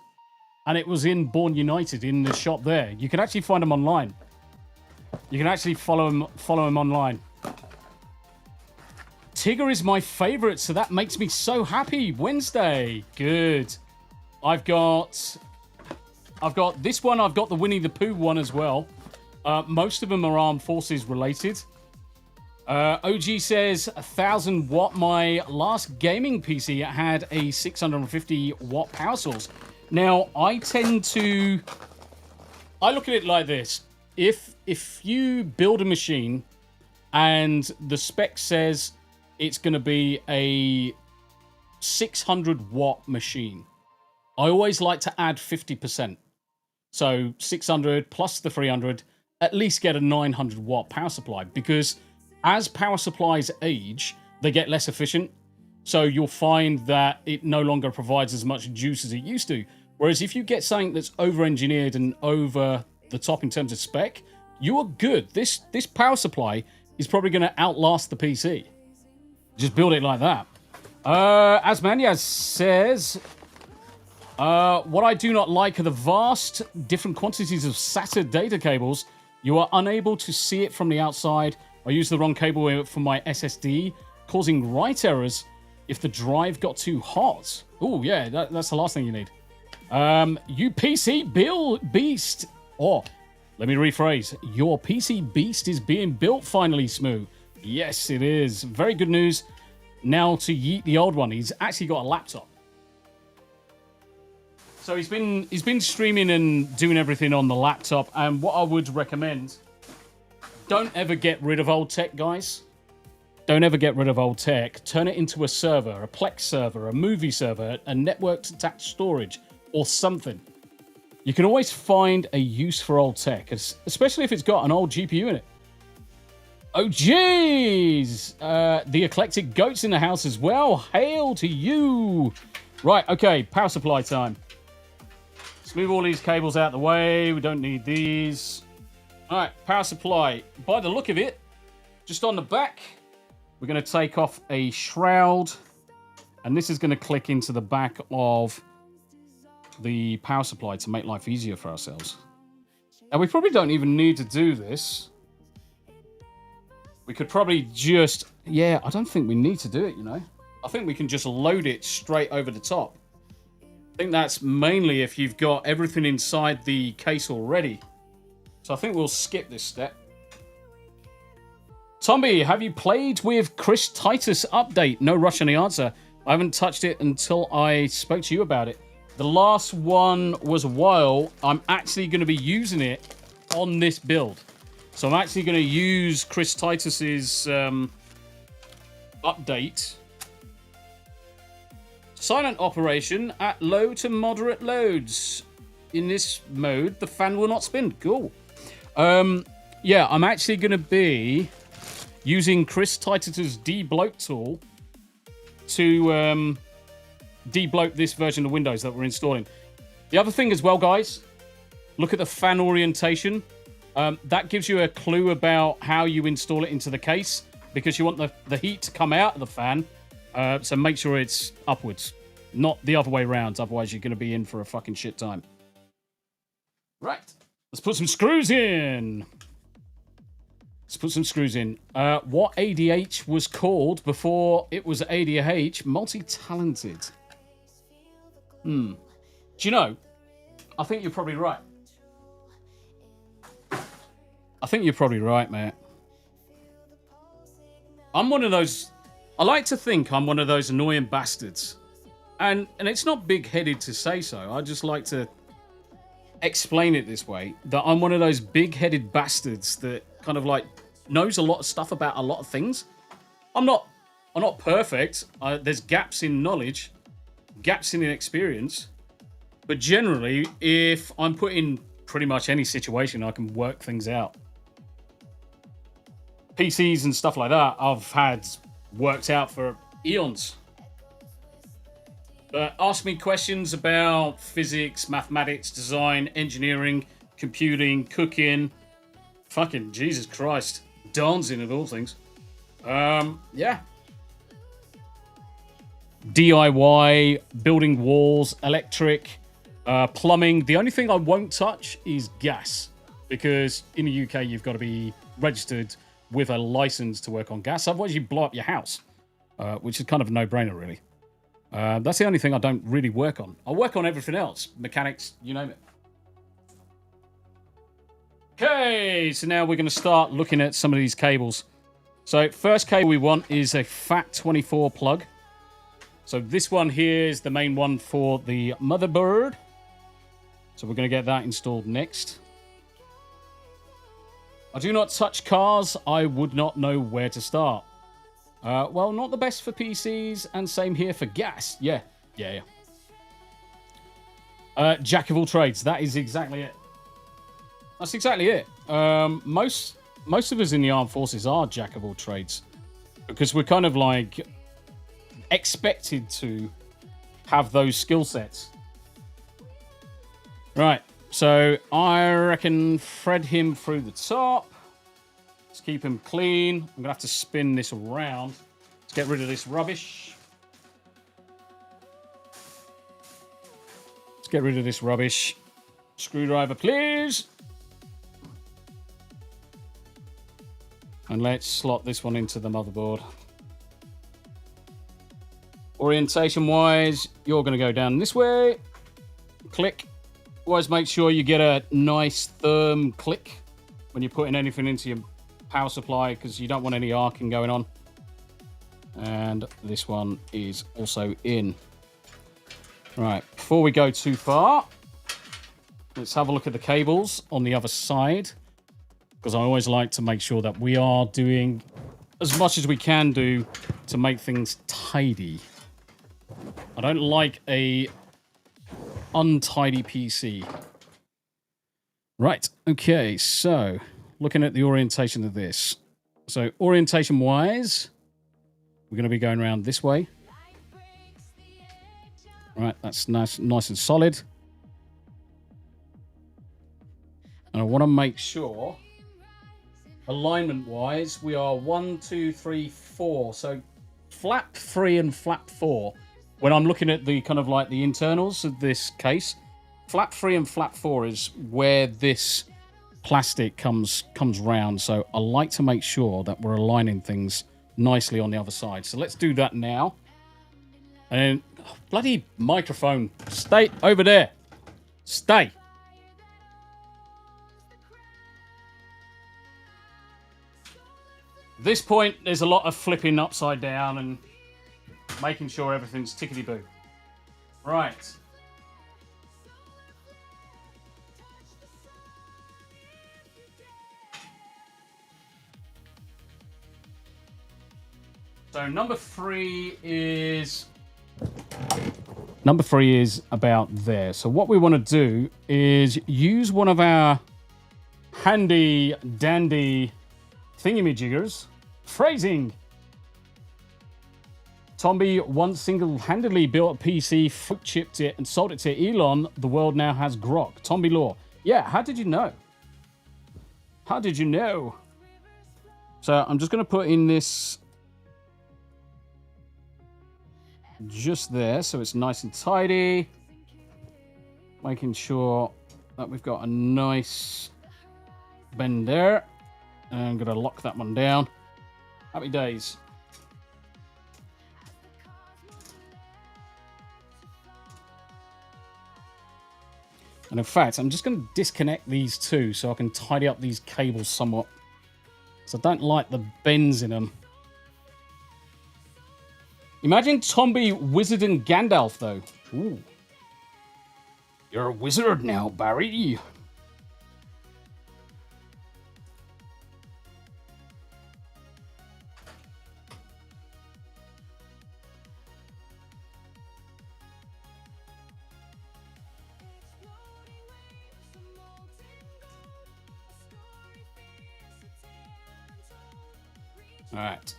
Speaker 2: And it was in Born United, in the shop there. You can actually find them online. You can actually follow them online. Tigger is my favorite, so that makes me so happy. Wednesday. Good. I've got this one. I've got the Winnie the Pooh one as well. Most of them are Armed Forces related. OG says 1000 watt. My last gaming PC had a 650 watt power source. Now, I look at it like this. If you build a machine and the spec says it's going to be a 600 watt machine, I always like to add 50%. So 600 plus the 300, at least get a 900 watt power supply, because as power supplies age, they get less efficient. So you'll find that it no longer provides as much juice as it used to. Whereas if you get something that's over-engineered and over the top in terms of spec, you are good. This power supply is probably going to outlast the PC. Just build it like that. Asmanias says, what I do not like are the vast different quantities of SATA data cables. You are unable to see it from the outside. I used the wrong cable for my SSD, causing write errors if the drive got too hot. Oh, yeah, that's the last thing you need. You PC beast. Or, let me rephrase. Your PC beast is being built finally, Smu. Yes, it is. Very good news. Now to yeet the old one. He's actually got a laptop. So he's been streaming and doing everything on the laptop. And what I would recommend, don't ever get rid of old tech, guys. Don't ever get rid of old tech. Turn it into a server, a Plex server, a movie server, a networked attached storage, or something. You can always find a use for old tech, especially if it's got an old GPU in it. Oh, jeez! The eclectic goat's in the house as well. Hail to you! Right, okay, power supply time. Let's move all these cables out of the way. We don't need these. All right, power supply. By the look of it, just on the back, we're going to take off a shroud. And this is going to click into the back of the power supply to make life easier for ourselves. And we probably don't even need to do this. We could probably just... Yeah, I don't think we need to do it, you know. I think we can just load it straight over the top. I think that's mainly if you've got everything inside the case already. So I think we'll skip this step. Tombi, have you played with Chris Titus update? No rush on the answer. I haven't touched it until I spoke to you about it. The last one was a while. I'm actually going to be using it on this build. So I'm actually going to use Chris Titus's update. Silent operation at low to moderate loads. In this mode, the fan will not spin. Cool. Yeah, I'm actually going to be using Chris Titus's debloat tool to debloat this version of Windows that we're installing. The other thing as well, guys, look at the fan orientation. That gives you a clue about how you install it into the case, because you want the heat to come out of the fan. So make sure it's upwards, not the other way around. Otherwise, you're going to be in for a fucking shit time. Right. Let's put some screws in. What ADH was called before it was ADH? Multi-talented. Do you know? I think you're probably right. Mate. I'm one of those... I like to think I'm one of those annoying bastards. And it's not big-headed to say so. I just like to explain it this way. That I'm one of those big-headed bastards that kind of like knows a lot of stuff about a lot of things. I'm not perfect. There's gaps in knowledge, gaps in experience. But generally, if I'm put in pretty much any situation, I can work things out. PCs and stuff like that, I've had worked out for eons. But ask me questions about physics, mathematics, design, engineering, computing, cooking, fucking Jesus Christ, dancing and all things. Yeah. DIY, building walls, electric, plumbing. The only thing I won't touch is gas, because in the UK you've got to be registered with a license to work on gas. Otherwise you blow up your house, which is kind of a no-brainer, really. That's the only thing I don't really work on. I work on everything else. Mechanics, you name it. Okay, so now we're going to start looking at some of these cables. So first cable we want is a FAT24 plug. So this one here is the main one for the motherboard. So we're going to get that installed next. I do not touch cars. I would not know where to start. Well, not the best for PCs, and same here for gas. Yeah. Jack of all trades. That is exactly it. That's exactly it. Most of us in the armed forces are jack of all trades, because we're kind of like expected to have those skill sets. Right. So I reckon thread him through the top. Let's keep him clean. I'm going to have to spin this around to get rid of this rubbish. Screwdriver, please. And let's slot this one into the motherboard. Orientation-wise, you're going to go down this way. Click. Always make sure you get a nice firm click when you're putting anything into your power supply, because you don't want any arcing going on. And this one is also in. Right, before we go too far, let's have a look at the cables on the other side, because I always like to make sure that we are doing as much as we can do to make things tidy. I don't like a untidy PC. Right, okay, so looking at the orientation of this. So orientation wise, we're going to be going around this way. Right, that's nice and solid. And I want to make sure, alignment wise, we are 1, 2, 3, 4. So flap 3 and flap 4. When I'm looking at the kind of like the internals of this case, flap 3 and flap 4 is where this plastic comes round. So I like to make sure that we're aligning things nicely on the other side. So let's do that now. And bloody microphone, stay over there. Stay. At this point, there's a lot of flipping upside down and making sure everything's tickety-boo. Right. So number three is about there. So what we want to do is use one of our handy dandy thingamajiggers. Phrasing. Tombi once single-handedly built a PC, fruit chipped it, and sold it to Elon. The world now has grok. Tombi Law. Yeah, how did you know? How did you know? So I'm just going to put in this just there so it's nice and tidy. Making sure that we've got a nice bend there. And I'm going to lock that one down. Happy days. And in fact, I'm just going to disconnect these two so I can tidy up these cables somewhat. So I don't like the bends in them. Imagine Tombi Wizard and Gandalf, though. Ooh. You're a wizard now, Barry. All right.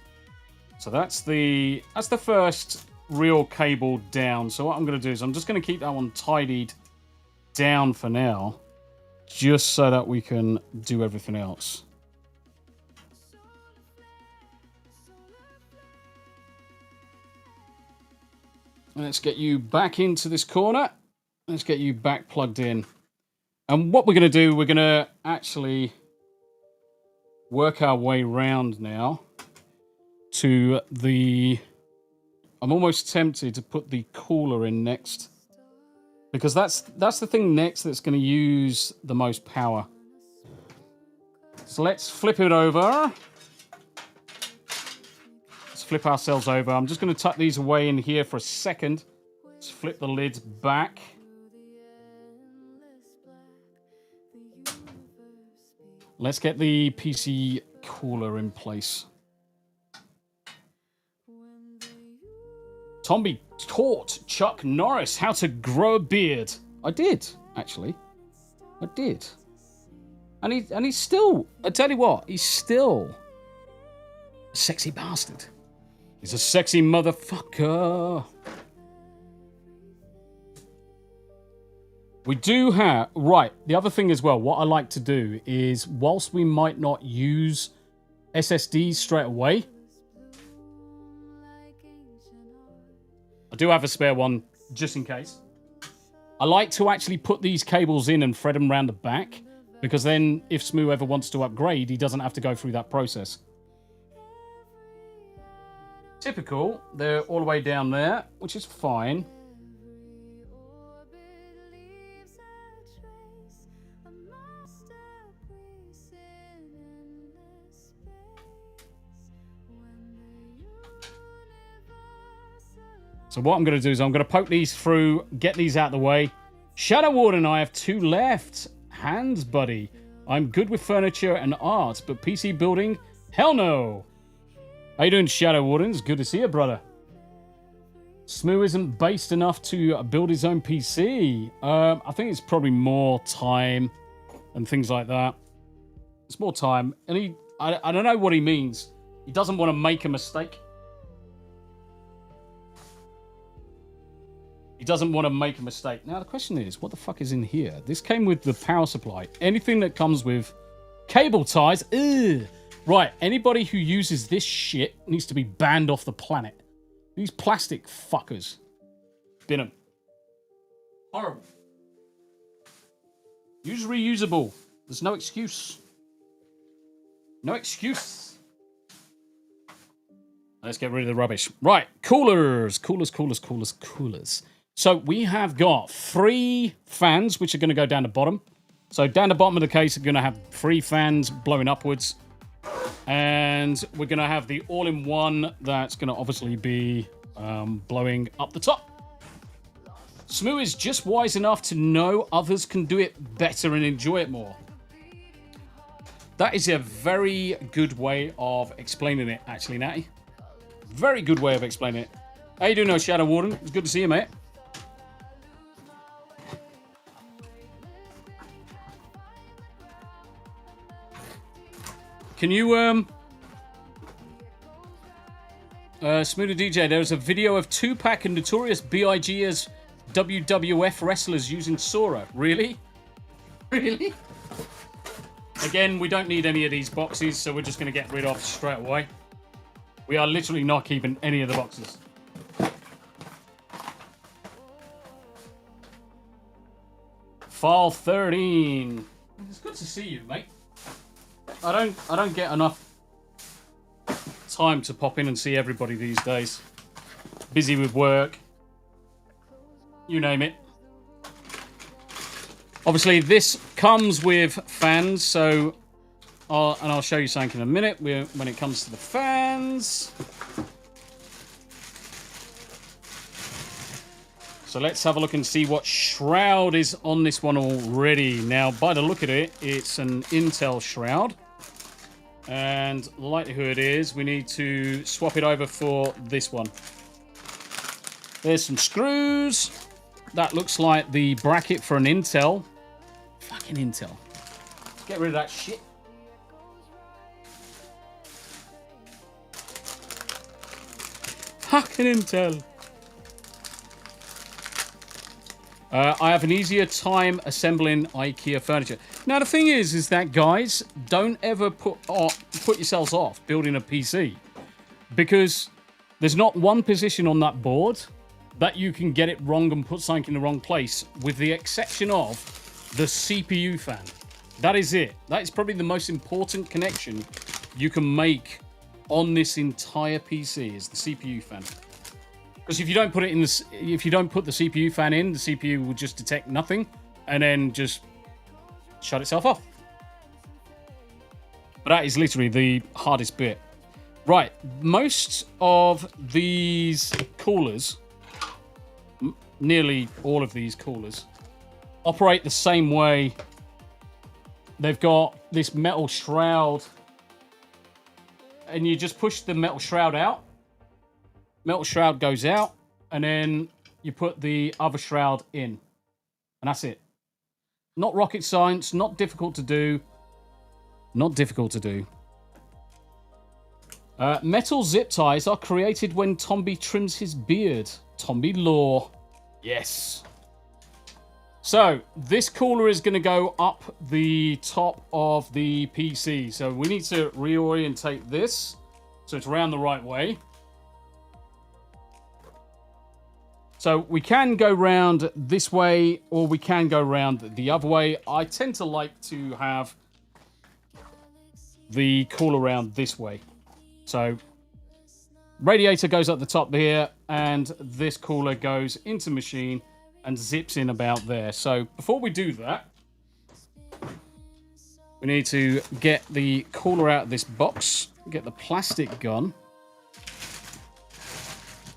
Speaker 2: So that's the first real cable down. So what I'm going to do is I'm just going to keep that one tidied down for now, just so that we can do everything else. Let's get you back into this corner. Let's get you back plugged in. And what we're going to do, we're going to actually work our way round now to the... I'm almost tempted to put the cooler in next, because that's the thing next that's going to use the most power. So let's flip it over. Let's flip ourselves over. I'm just going to tuck these away in here for a second. Let's flip the lids back. Let's get the PC cooler in place. Tombi taught Chuck Norris how to grow a beard. I did, actually. I did. And he's still, I tell you what, he's still a sexy bastard. He's a sexy motherfucker. We do have, right, the other thing as well, what I like to do is, whilst we might not use SSDs straight away, I do have a spare one, just in case. I like to actually put these cables in and thread them around the back, because then if Smu ever wants to upgrade, he doesn't have to go through that process. Typical, they're all the way down there, which is fine. So what I'm going to do is I'm going to poke these through, get these out of the way. Shadow Warden, I have 2 left. Hands, buddy. I'm good with furniture and art, but PC building? Hell no. How you doing, Shadow Wardens? Good to see you, brother. Smu isn't based enough to build his own PC. I think it's probably more time and things like that. It's more time. And I don't know what he means. He doesn't want to make a mistake. He doesn't want to make a mistake. Now, the question is, what the fuck is in here? This came with the power supply. Anything that comes with cable ties. Ugh. Right, anybody who uses this shit needs to be banned off the planet. These plastic fuckers. Bin 'em. Horrible. Use reusable. There's no excuse. No excuse. Let's get rid of the rubbish. Right, coolers. Coolers. So we have got 3 fans, which are going to go down the bottom. So down the bottom of the case, we're going to have 3 fans blowing upwards. And we're going to have the all-in-one that's going to obviously be blowing up the top. Smu is just wise enough to know others can do it better and enjoy it more. That is a very good way of explaining it, actually, Natty. Very good way of explaining it. How you doing, Shadow Warden? It's good to see you, mate. Can you, Smu the DJ, there was a video of Tupac and Notorious B.I.G. as WWF wrestlers using Sora. Really? Really? Again, we don't need any of these boxes, so we're just going to get rid of straight away. We are literally not keeping any of the boxes. File 13. It's good to see you, mate. I don't get enough time to pop in and see everybody these days. Busy with work. You name it. Obviously, this comes with fans, so... and I'll show you something in a minute when it comes to the fans. So let's have a look and see what shroud is on this one already. Now, by the look of it, it's an Intel shroud. And the likelihood is we need to swap it over for this one. There's some screws. That looks like the bracket for an Intel. Fucking Intel. Get rid of that shit. Fucking Intel. I have an easier time assembling IKEA furniture. Now, the thing is that, guys, don't ever put yourselves off building a PC. Because there's not one position on that board that you can get it wrong and put something in the wrong place, with the exception of the CPU fan. That is it. That is probably the most important connection you can make on this entire PC, is the CPU fan. Because if you don't put it in the, if you don't put the CPU fan in, the CPU will just detect nothing and then just shut itself off. But that is literally the hardest bit. Right, most of these coolers, nearly all of these coolers, operate the same way. They've got this metal shroud, and you just push the metal shroud out. Metal shroud goes out, and then you put the other shroud in. And that's it. Not rocket science, not difficult to do. Not difficult to do. Metal zip ties are created when Tombi trims his beard. Tombi lore. Yes. So, this cooler is going to go up the top of the PC. So, we need to reorientate this so it's around the right way. So, we can go round this way, or we can go round the other way. I tend to like to have the cooler around this way. So, radiator goes up the top here, and this cooler goes into machine and zips in about there. So, before we do that, we need to get the cooler out of this box, get the plastic gun.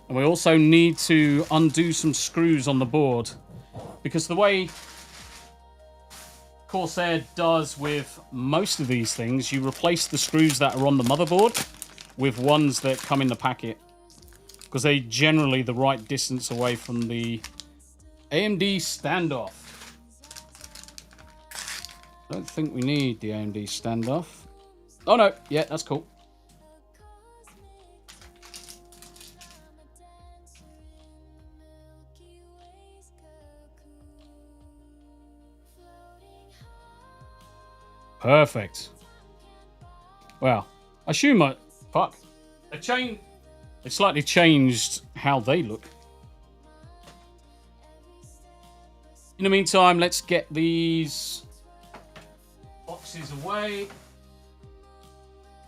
Speaker 2: And we also need to undo some screws on the board, because the way Corsair does with most of these things, you replace the screws that are on the motherboard with ones that come in the packet, because they're generally the right distance away from the AMD standoff. I don't think we need the AMD standoff. Oh no, yeah, that's cool. Perfect. Well, I assume fuck. They slightly changed how they look. In the meantime, let's get these boxes away.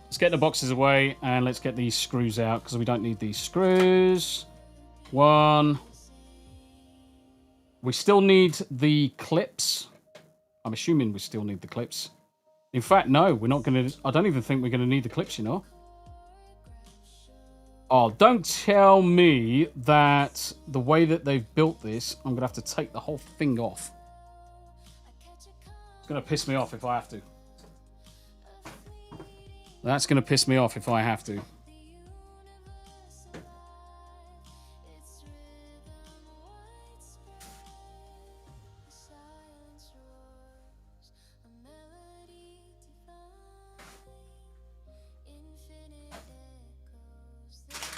Speaker 2: Let's get the boxes away, and let's get these screws out, because we don't need these screws. One. We still need the clips. I'm assuming we still need the clips. In fact, no, we're not going to... I don't even think we're going to need the clips, you know? Oh, don't tell me that the way that they've built this, I'm going to have to take the whole thing off. It's going to piss me off if I have to. That's going to piss me off if I have to.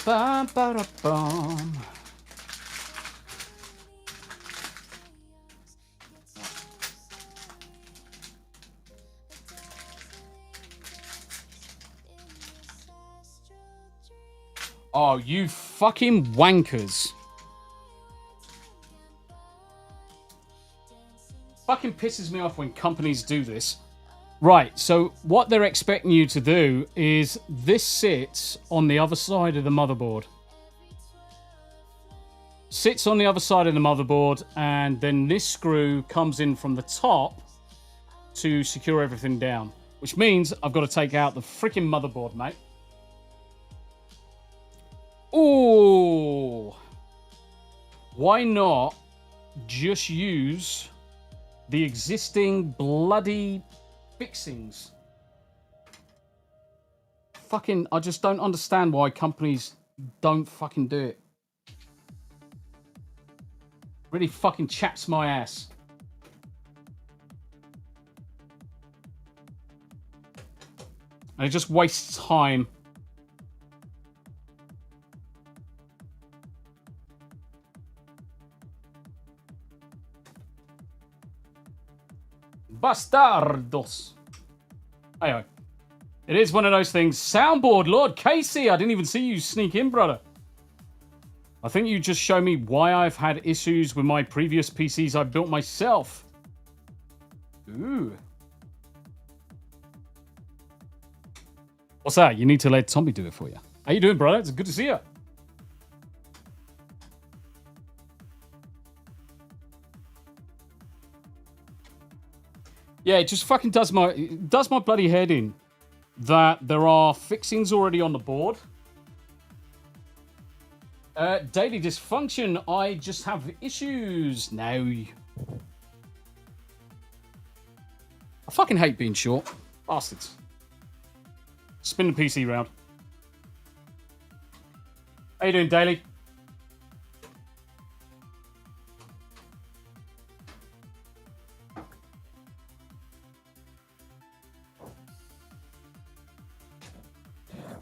Speaker 2: Bum, ba, bum. Oh, you fucking wankers. Fucking pisses me off when companies do this. Right, so what they're expecting you to do is this sits on the other side of the motherboard. Sits on the other side of the motherboard, and then this screw comes in from the top to secure everything down. Which means I've got to take out the freaking motherboard, mate. Ooh. Why not just use the existing bloody fixings? Fucking, I just don't understand why companies don't fucking do it. Really fucking chaps my ass. And it just wastes time. Bastardos. Anyway, it is one of those things. Soundboard, Lord Casey, I didn't even see you sneak in, brother. I think you just show me why I've had issues with my previous PCs I built myself. Ooh. What's that? You need to let Tombi do it for you. How you doing, brother? It's good to see you. Yeah, it just fucking does my bloody head in that there are fixings already on the board. Daily dysfunction. I just have issues now. I fucking hate being short. Bastards. Spin the PC round. How you doing, Daily?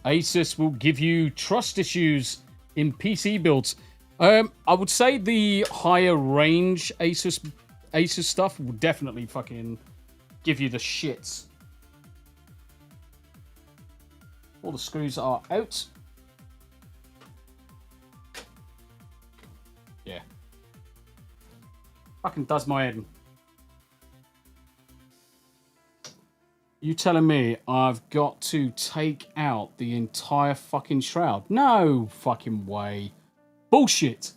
Speaker 2: Asus will give you trust issues in PC builds. I would say the higher range Asus stuff will definitely fucking give you the shits. All the screws are out. Yeah. Fucking does my head in. You telling me I've got to take out the entire fucking shroud? No fucking way. Bullshit.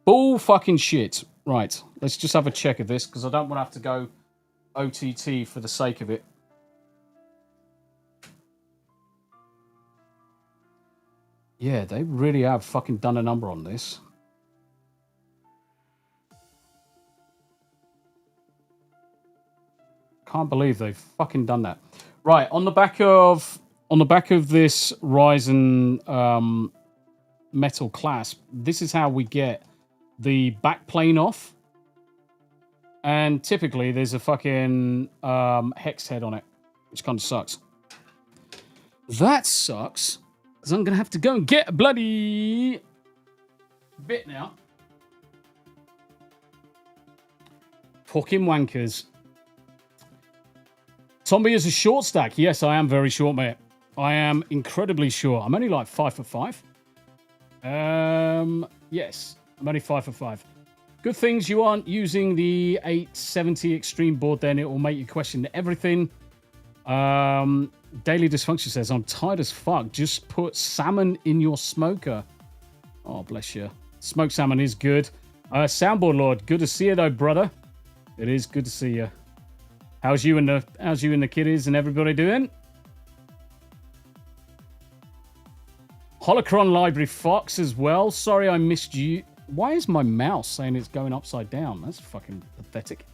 Speaker 2: Bull fucking shit. Right, let's just have a check of this because I don't want to have to go OTT for the sake of it. Yeah, they really have fucking done a number on this. Can't believe they've fucking done that. Right, on the back of this Ryzen metal clasp, this is how we get the back plane off. And typically there's a fucking hex head on it, which kind of sucks. That sucks, because I'm going to have to go and get a bloody bit now. Fucking wankers. Tombi is a short stack. Yes, I am very short, mate. I am incredibly short. I'm only like 5'5". Yes, I'm only 5'5". Good things you aren't using the 870 Extreme board, then it will make you question everything. Daily Dysfunction says, I'm tired as fuck. Just put salmon in your smoker. Oh, bless you. Smoked salmon is good. Soundboard Lord, good to see you though, brother. It is good to see you. How's you and the kiddies and everybody doing? Holocron Library Fox as well. Sorry I missed you. Why is my mouse saying it's going upside down? That's fucking pathetic.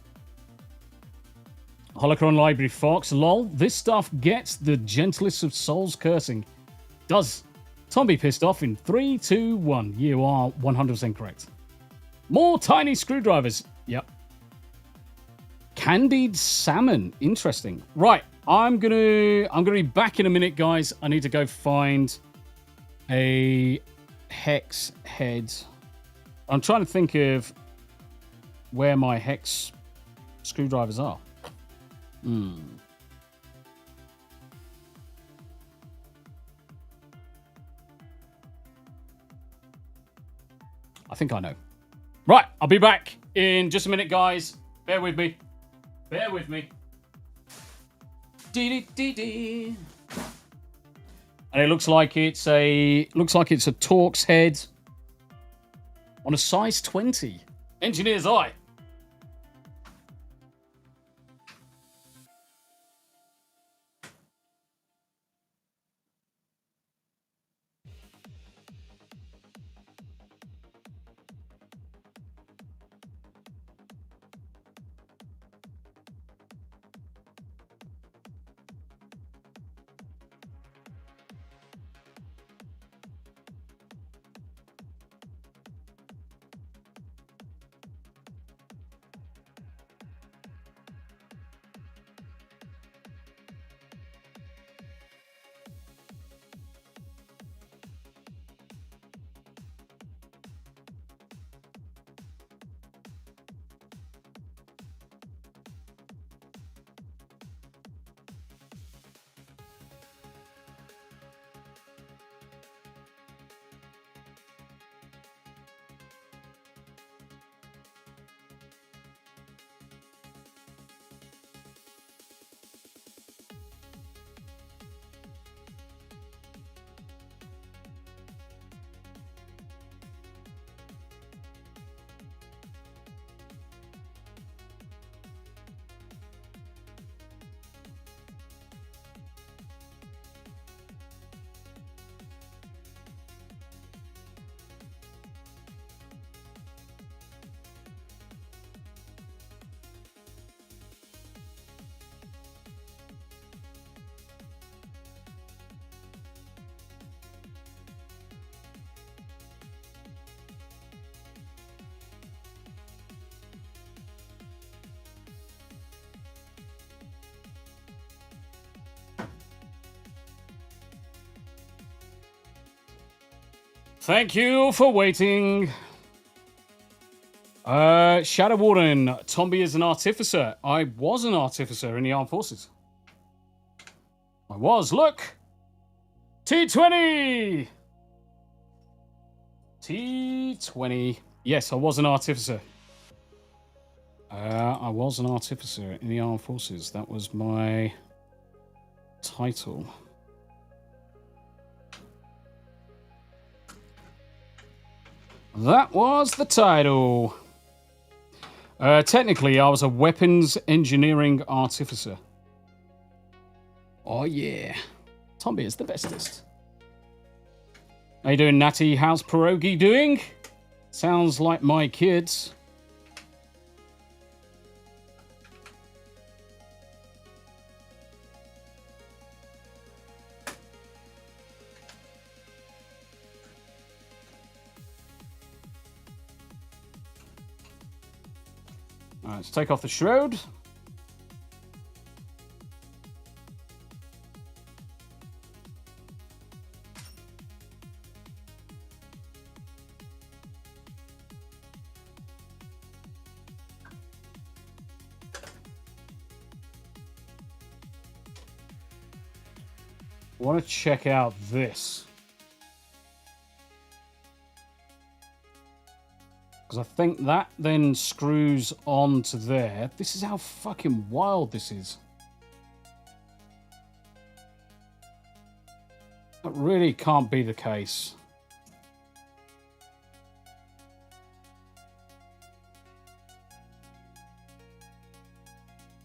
Speaker 2: Holocron Library Fox. Lol. This stuff gets the gentlest of souls cursing. Does. Tombi pissed off in 3, 2, 1. You are 100% correct. More tiny screwdrivers. Yep. Candied salmon. Interesting. Right. I'm gonna be back in a minute, guys. I need to go find a hex head. I'm trying to think of where my hex screwdrivers are. I think I know. Right, I'll be back in just a minute, guys. Bear with me. Bear with me. Dee-dee-dee-dee. And it looks like it's a Torx head on a size 20. Engineer's eye. Thank you for waiting. Shadow Warden, Tombi is an artificer. I was an artificer in the armed forces. I was, look! T20! T20. Yes, I was an artificer. I was an artificer in the armed forces. That was my title. That was the title. Technically, I was a weapons engineering artificer. Oh, yeah. Tombi is the bestest. How you doing, Natty? How's Pierogi doing? Sounds like my kids. All right, let's take off the shroud. I want to check out this. Because I think that then screws on to there. This is how fucking wild this is. That really can't be the case.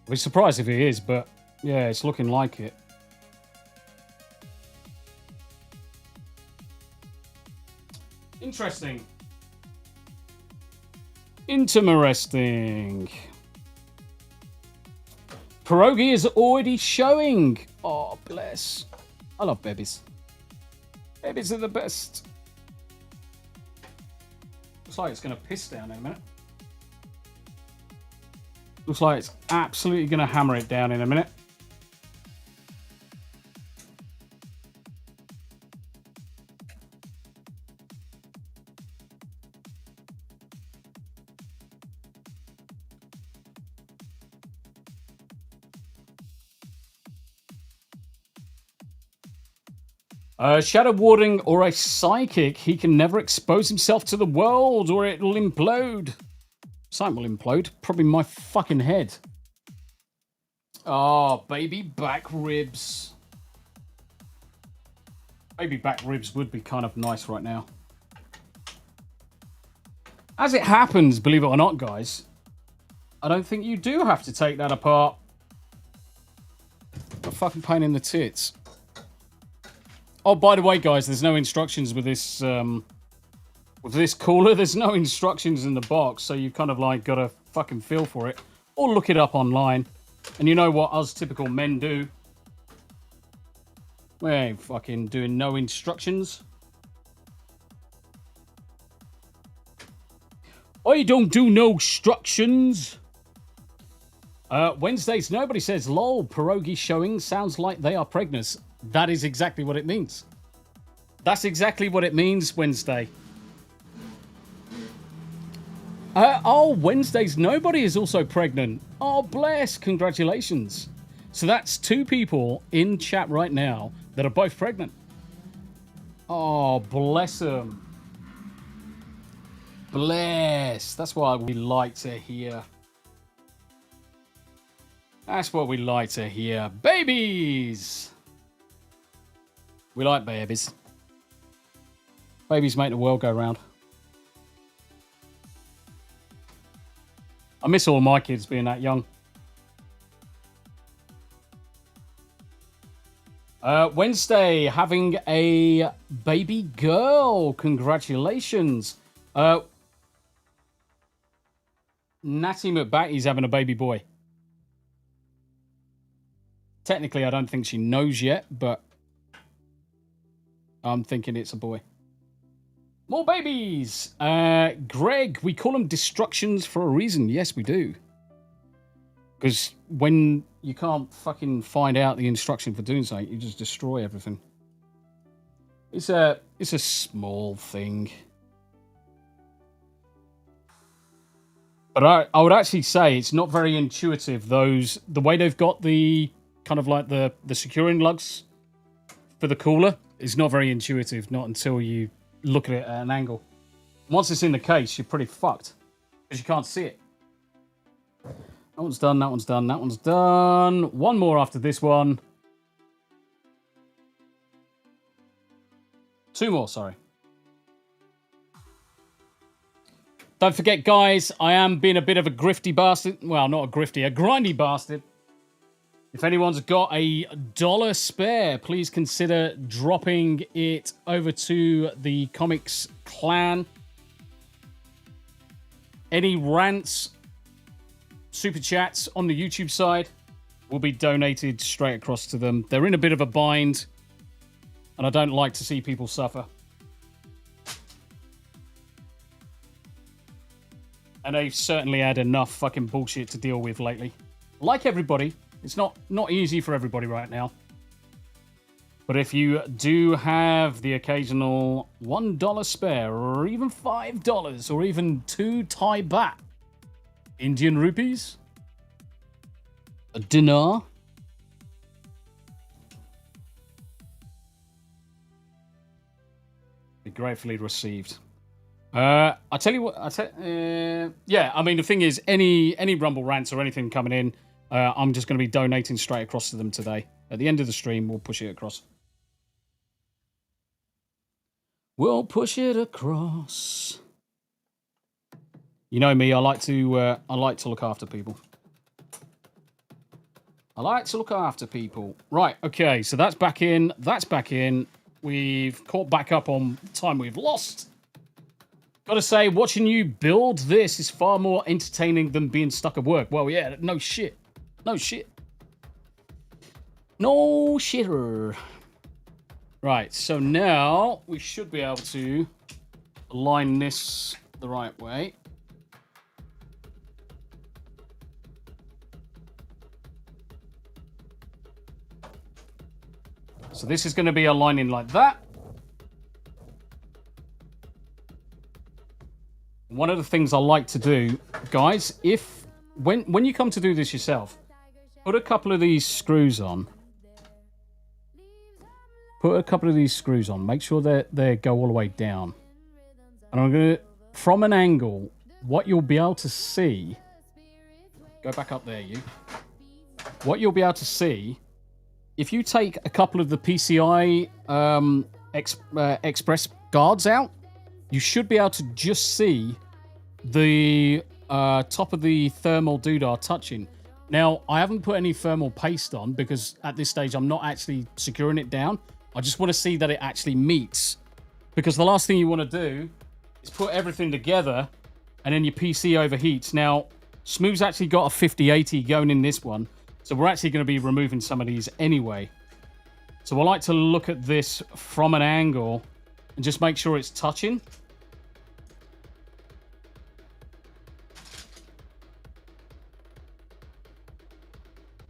Speaker 2: I'd be surprised if it is, but yeah, it's looking like it. Interesting. Interesting. Pierogi is already showing. Oh, bless. I love babies. Babies are the best. Looks like it's going to piss down in a minute. Looks like it's absolutely going to hammer it down in a minute. Shadow warding or a psychic, he can never expose himself to the world or it'll implode. Something will implode. Probably my fucking head. Oh, baby back ribs. Baby back ribs would be kind of nice right now. As it happens, believe it or not, guys, I don't think you do have to take that apart. A fucking pain in the tits. Oh, by the way, guys, there's no instructions with this cooler. There's no instructions in the box, so you've kind of like got to fucking feel for it or look it up online. And you know what us typical men do? We ain't fucking doing no instructions. I don't do no instructions. Wednesdays, nobody says, lol, pierogi showing sounds like they are pregnant. That is exactly what it means. That's exactly what it means, Wednesday. Oh, Wednesdays, nobody is also pregnant. Oh, bless, congratulations. So that's 2 people in chat right now that are both pregnant. Oh, bless them. Bless. That's what we like to hear. That's what we like to hear. Babies! We like babies. Babies make the world go round. I miss all my kids being that young. Wednesday, having a baby girl. Congratulations. Natty McBatty's having a baby boy. Technically, I don't think she knows yet, but I'm thinking it's a boy. More babies! Greg, we call them destructions for a reason. Yes, we do. Because when you can't fucking find out the instruction for doing something, you just destroy everything. It's a small thing. But I would actually say it's not very intuitive, the way they've got the kind of like the securing lugs for the cooler is not very intuitive, not until you look at it at an angle. Once it's in the case, you're pretty fucked because you can't see it. That one's done, that one's done, that one's done. One more after this one. 2 more, sorry. Don't forget, guys, I am being a bit of a grifty bastard. Well, not a grifty, a grindy bastard. If anyone's got $1 spare, please consider dropping it over to the Comics Clan. Any rants, super chats on the YouTube side will be donated straight across to them. They're in a bit of a bind, and I don't like to see people suffer. And they've certainly had enough fucking bullshit to deal with lately. Like everybody. It's not easy for everybody right now. But if you do have the occasional $1 spare, or even $5, or even 2 Thai baht, Indian rupees, a dinar, be gratefully received. I tell you what, yeah, I mean, the thing is, any Rumble rants or anything coming in, I'm just going to be donating straight across to them today. At the end of the stream, we'll push it across. We'll push it across. You know me, I like to look after people. I like to look after people. Right, okay, so that's back in. That's back in. We've caught back up on time we've lost. Gotta say, watching you build this is far more entertaining than being stuck at work. Well, yeah, no shit. No shit. No shitter. Right, so now we should be able to align this the right way. So this is going to be aligning like that. One of the things I like to do, guys, when you come to do this yourself, put a couple of these screws on. put a couple of these screws on. Make sure that they go all the way down. And I'm going to, from an angle, what you'll be able to see... Go back up there, you. What you'll be able to see, if you take a couple of the PCI express guards out, you should be able to just see the top of the thermal doodah touching. Now, I haven't put any thermal paste on because at this stage I'm not actually securing it down. I just want to see that it actually meets. Because the last thing you want to do is put everything together and then your PC overheats. Now, Smu's actually got a 5080 going in this one, so we're actually going to be removing some of these anyway. So I like to look at this from an angle and just make sure it's touching.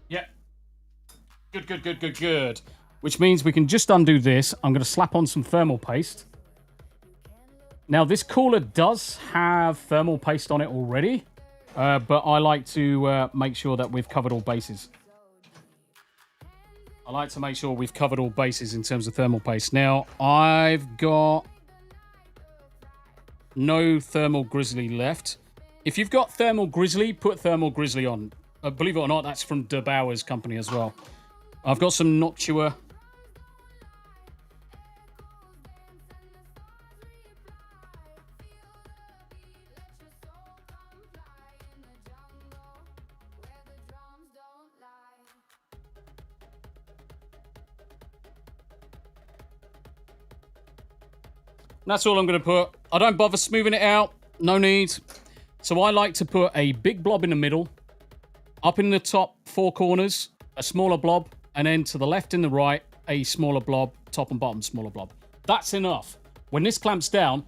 Speaker 2: Yep. Good. Which means we can just undo this. I'm going to slap on some thermal paste. Now, this cooler does have thermal paste on it already, but I like to make sure that we've covered all bases. I like to make sure we've covered all bases in terms of thermal paste. Now, I've got no thermal grizzly left. If you've got thermal grizzly, put thermal grizzly on. Believe it or not, that's from DeBauer's company as well. I've got some Noctua. That's all I'm going to put. I don't bother smoothing it out. No need. So I like to put a big blob in the middle, up in the top 4 corners, a smaller blob, and then to the left and the right, a smaller blob, top and bottom smaller blob. That's enough. When this clamps down,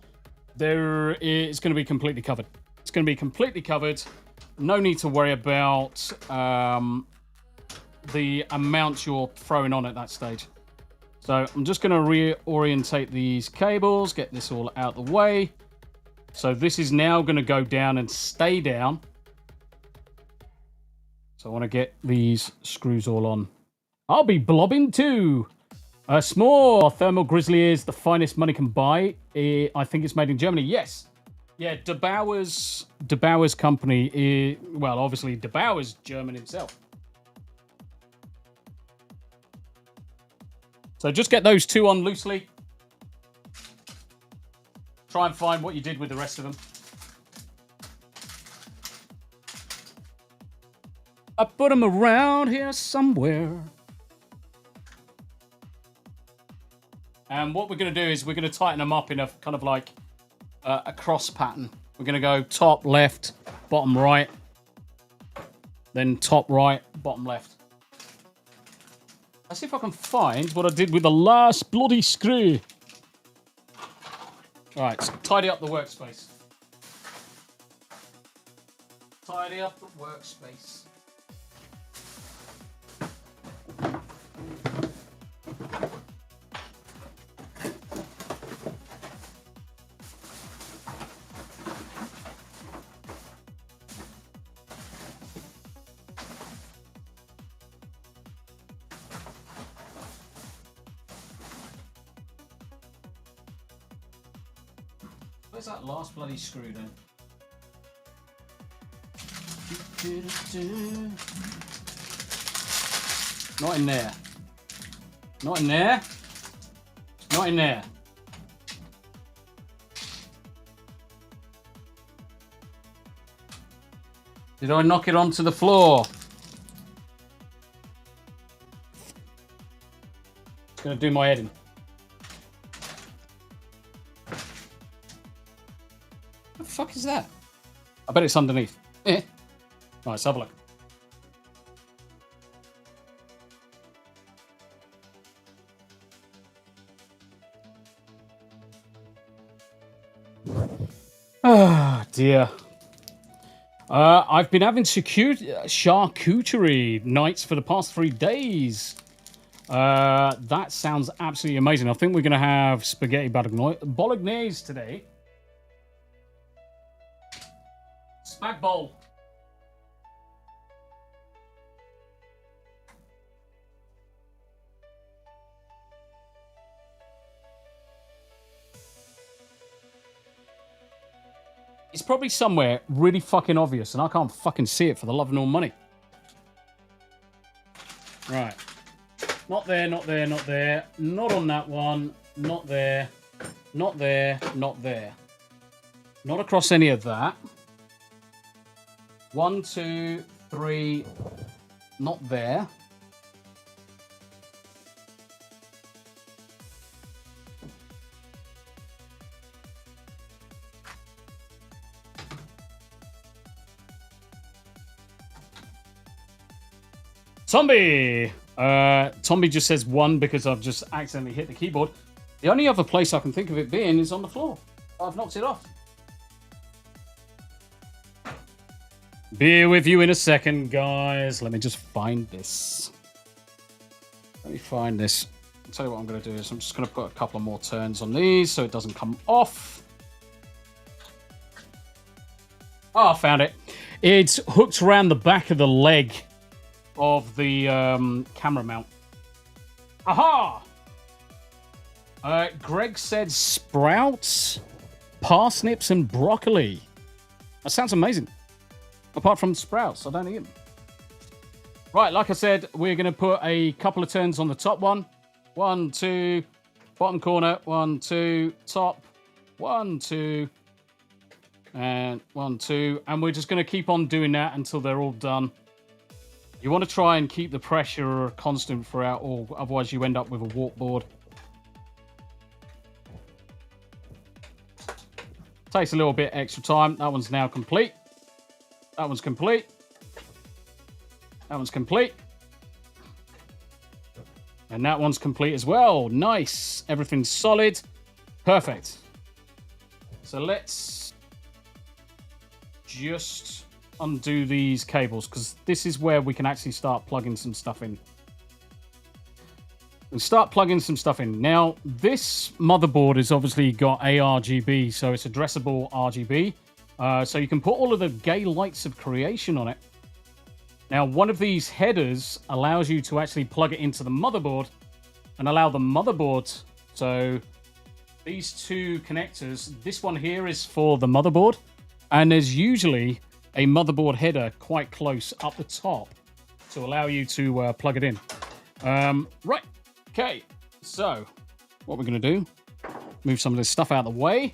Speaker 2: it's going to be completely covered. It's going to be completely covered. No need to worry about the amount you're throwing on at that stage. So I'm just going to reorientate these cables, get this all out of the way. So this is now going to go down and stay down. So I want to get these screws all on. I'll be blobbing too. S'more Thermal Grizzly is the finest money can buy. I think it's made in Germany. Yes. Yeah, DeBauer's company. Well, obviously DeBauer's German himself. So just get those 2 on loosely. Try and find what you did with the rest of them. I put them around here somewhere. And what we're going to do is we're going to tighten them up in a kind of like a cross pattern. We're going to go top, left, bottom, right. Then top, right, bottom, left. Let's see if I can find what I did with the last bloody screw. Alright, so tidy up the workspace. Tidy up the workspace. Where's that last bloody screw then? Not in there. Not in there. Not in there. Did I knock it onto the floor? It's going to do my head in. What the fuck is that? I bet it's underneath. Eh. Right, let's have a look. Oh, dear. I've been having charcuterie nights for the past 3 days. That sounds absolutely amazing. I think we're going to have spaghetti bolognese today. Spag bowl. It's probably somewhere really fucking obvious, and I can't fucking see it for the love of all money. Right. Not there, not there, not there. Not on that one. Not there. Not there, not there. Not across any of that. 1, 2, 3. Not there. Tombi! Tombi just says 1 because I've just accidentally hit the keyboard. The only other place I can think of it being is on the floor. I've knocked it off. Be with you in a second, guys. Let me just find this. Let me find this. I'll tell you what I'm going to do is I'm just going to put a couple of more turns on these so it doesn't come off. Oh, I found it. It's hooked around the back of the leg of the camera mount. Aha! Greg said sprouts, parsnips, and broccoli. That sounds amazing. Apart from sprouts, I don't eat them. Right, like I said, we're going to put a couple of turns on the top one. 1, 2, bottom corner. 1, 2, top. 1, 2, and 1, 2. And we're just going to keep on doing that until they're all done. You want to try and keep the pressure constant throughout, or otherwise you end up with a warp board. Takes a little bit extra time. That one's now complete. That one's complete. That one's complete. And that one's complete as well. Nice. Everything's solid. Perfect. So let's just undo these cables, because this is where we can actually start plugging some stuff in. And start plugging some stuff in. Now, this motherboard has obviously got ARGB, so it's addressable RGB. So you can put all of the gay lights of creation on it. Now, one of these headers allows you to actually plug it into the motherboard and allow the motherboard. So these two connectors, this one here is for the motherboard, and there's usually a motherboard header quite close up the top to allow you to plug it in. Right. Okay. So what we're going to do, move some of this stuff out of the way.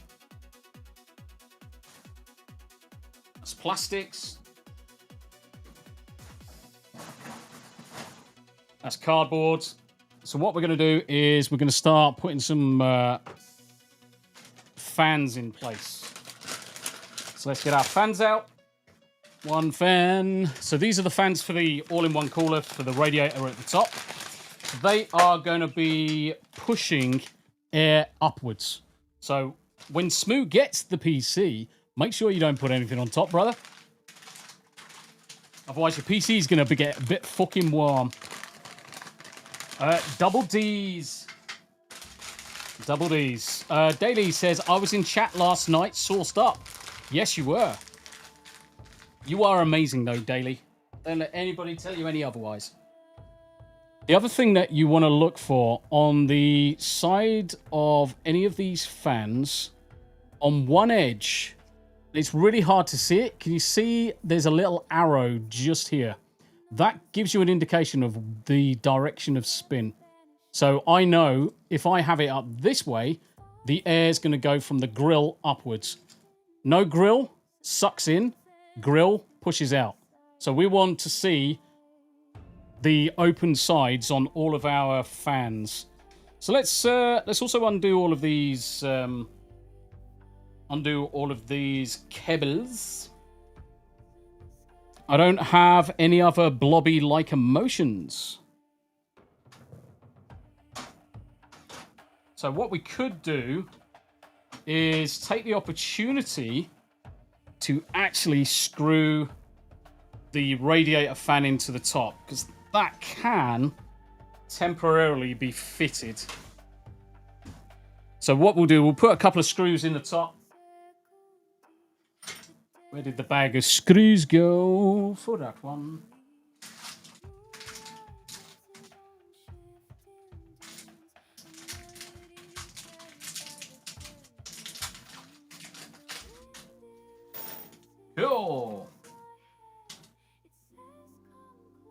Speaker 2: That's plastics. That's cardboard. So what we're going to do is we're going to start putting some fans in place. So let's get our fans out. One fan. So these are the fans for the all-in-one cooler for the radiator at the top. They are going to be pushing air upwards. So when Smu gets the PC, make sure you don't put anything on top, brother. Otherwise your PC is going to get a bit fucking warm. Double D's. Double D's. Daily says, I was in chat last night, sourced up. Yes, you were. You are amazing, though, Daily. Don't let anybody tell you any otherwise. The other thing that you want to look for on the side of any of these fans, on one edge, it's really hard to see it. Can you see there's a little arrow just here? That gives you an indication of the direction of spin. So I know if I have it up this way, the air is going to go from the grill upwards. No grill sucks in, grill pushes out. So we want to see the open sides on all of our fans. So let's also undo all of these cables. I don't have any other blobby-like emotions. So what we could do is take the opportunity to actually screw the radiator fan into the top, because that can temporarily be fitted. So what we'll do, we'll put a couple of screws in the top. Where did the bag of screws go for that one? Cool.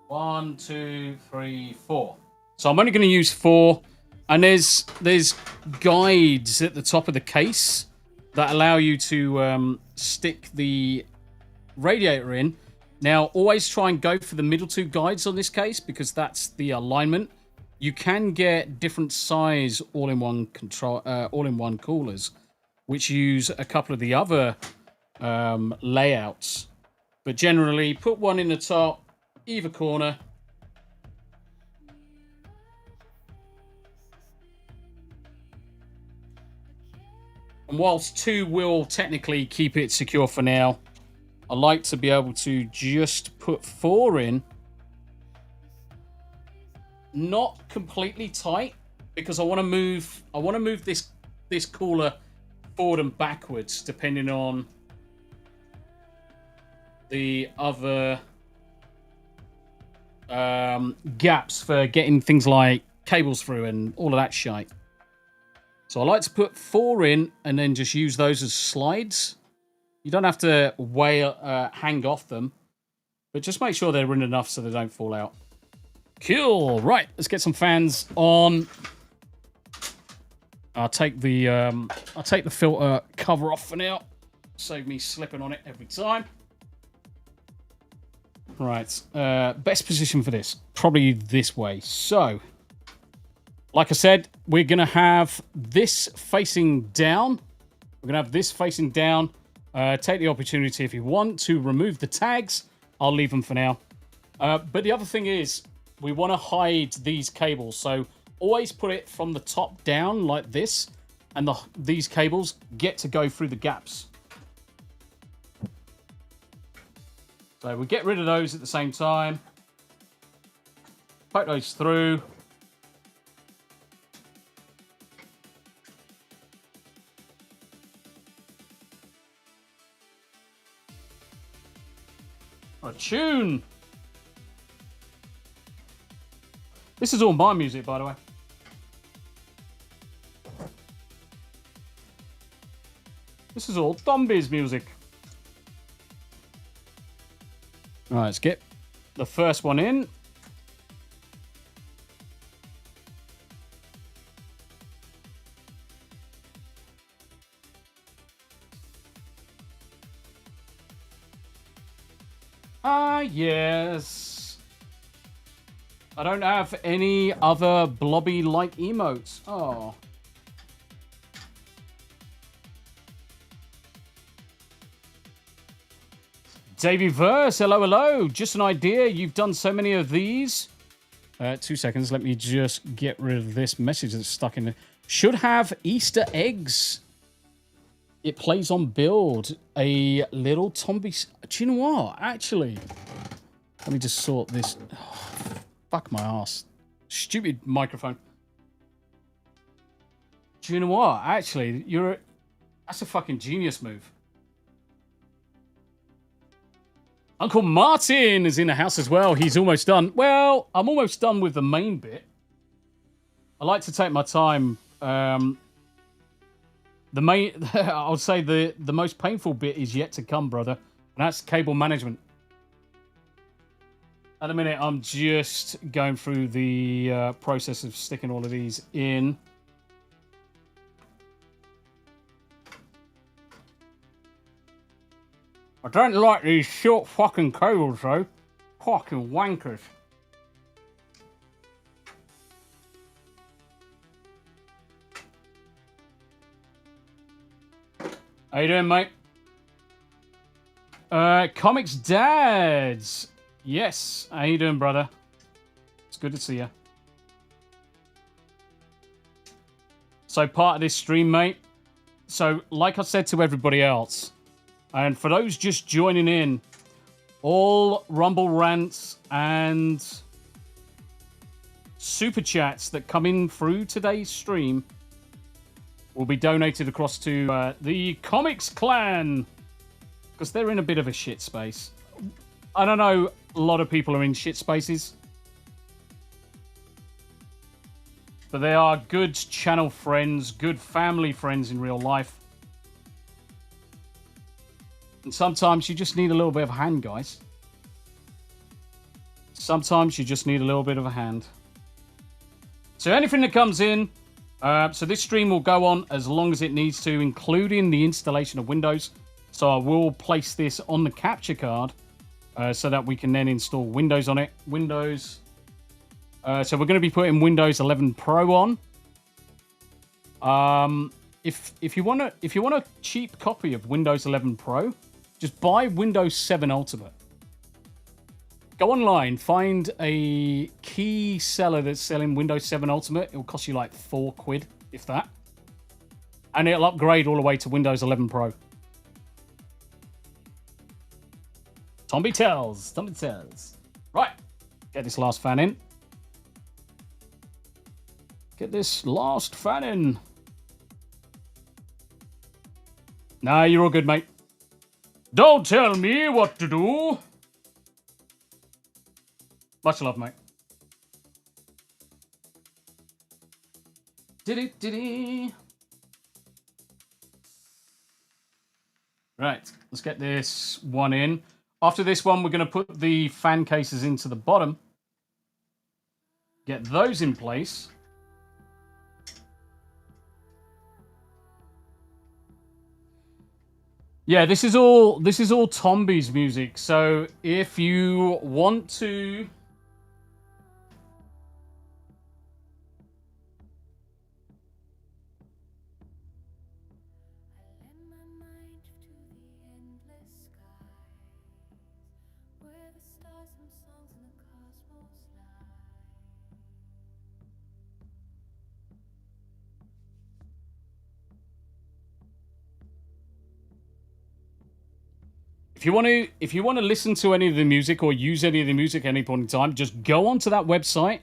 Speaker 2: 1, 2, 3, 4. So I'm only going to use 4. And there's guides at the top of the case that allow you to stick the radiator in. Now, always try and go for the middle 2 guides on this case because that's the alignment. You can get different size all-in-one coolers, which use a couple of the other layouts. But generally, put one in the top, either corner. And whilst 2 will technically keep it secure for now, I like to be able to just put 4 in. Not completely tight because I want to move this cooler forward and backwards depending on the other gaps for getting things like cables through and all of that shite. So I like to put 4 in and then just use those as slides. You don't have to hang off them, but just make sure they're in enough so they don't fall out. Cool. Right, let's get some fans on. I'll take the filter cover off for now. Save me slipping on it every time. Right, best position for this, probably this way. So, like I said, we're going to have this facing down. We're going to have this facing down. Take the opportunity if you want to remove the tags. I'll leave them for now. But the other thing is, we want to hide these cables. So always put it from the top down like this. And these cables get to go through the gaps. So we get rid of those at the same time. Poke those through. A tune. This is all my music, by the way. This is all Tombi's music. All right, let's get the first one in. Ah, yes. I don't have any other blobby-like emotes. Oh. Davey Verse, hello, hello. Just an idea. You've done so many of these. 2 seconds. Let me just get rid of this message that's stuck in there. Should have Easter eggs. It plays on build. A little Tombi. Do you know what? Actually, let me just sort this. Oh, fuck my ass. Stupid microphone. Do you know what? Actually, that's a fucking genius move. Uncle Martin is in the house as well. He's almost done. Well, I'm almost done with the main bit. I like to take my time. The main, I would say the most painful bit is yet to come, brother. And that's cable management. At the minute, I'm just going through the process of sticking all of these in. I don't like these short fucking cables, though. Fucking wankers. How you doing, mate? Comics Dads. Yes. How you doing, brother? It's good to see you. So part of this stream, mate. So, like I said to everybody else, and for those just joining in, all Rumble rants and super chats that come in through today's stream will be donated across to the Comics Clan, because they're in a bit of a shit space. I don't know, a lot of people are in shit spaces, but they are good channel friends, good family friends in real life. And sometimes you just need a little bit of a hand, guys. Sometimes you just need a little bit of a hand. So anything that comes in, so this stream will go on as long as it needs to, including the installation of Windows. So I will place this on the capture card so that we can then install Windows on it. Windows. So we're going to be putting Windows 11 Pro on. If you want a cheap copy of Windows 11 Pro, just buy Windows 7 Ultimate. Go online, find a key seller that's selling Windows 7 Ultimate. It'll cost you like £4, if that. And it'll upgrade all the way to Windows 11 Pro. Tombi tells. Tombi tells. Right. Get this last fan in. Get this last fan in. Nah, you're all good, mate. Don't tell me what to do. Much love, mate. Diddy. Right, let's get this one in. After this one, we're going to put the fan cases into the bottom. Get those in place. Yeah, this is all Tombi's music. So if you want to If you want to listen to any of the music or use any of the music at any point in time, just go onto that website.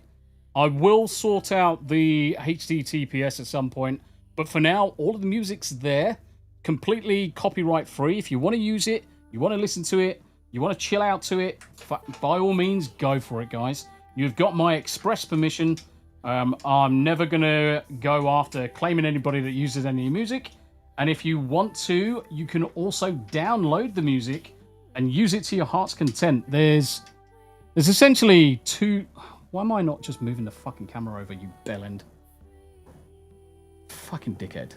Speaker 2: I will sort out the HTTPS at some point, but for now, all of the music's there, completely copyright free. If you want to use it, you want to listen to it, you want to chill out to it, by all means, go for it, guys. You've got my express permission. I'm never going to go after claiming anybody that uses any music. And if you want to, you can also download the music and use it to your heart's content. There's essentially two... Why am I not just moving the fucking camera over, you bellend? Fucking dickhead.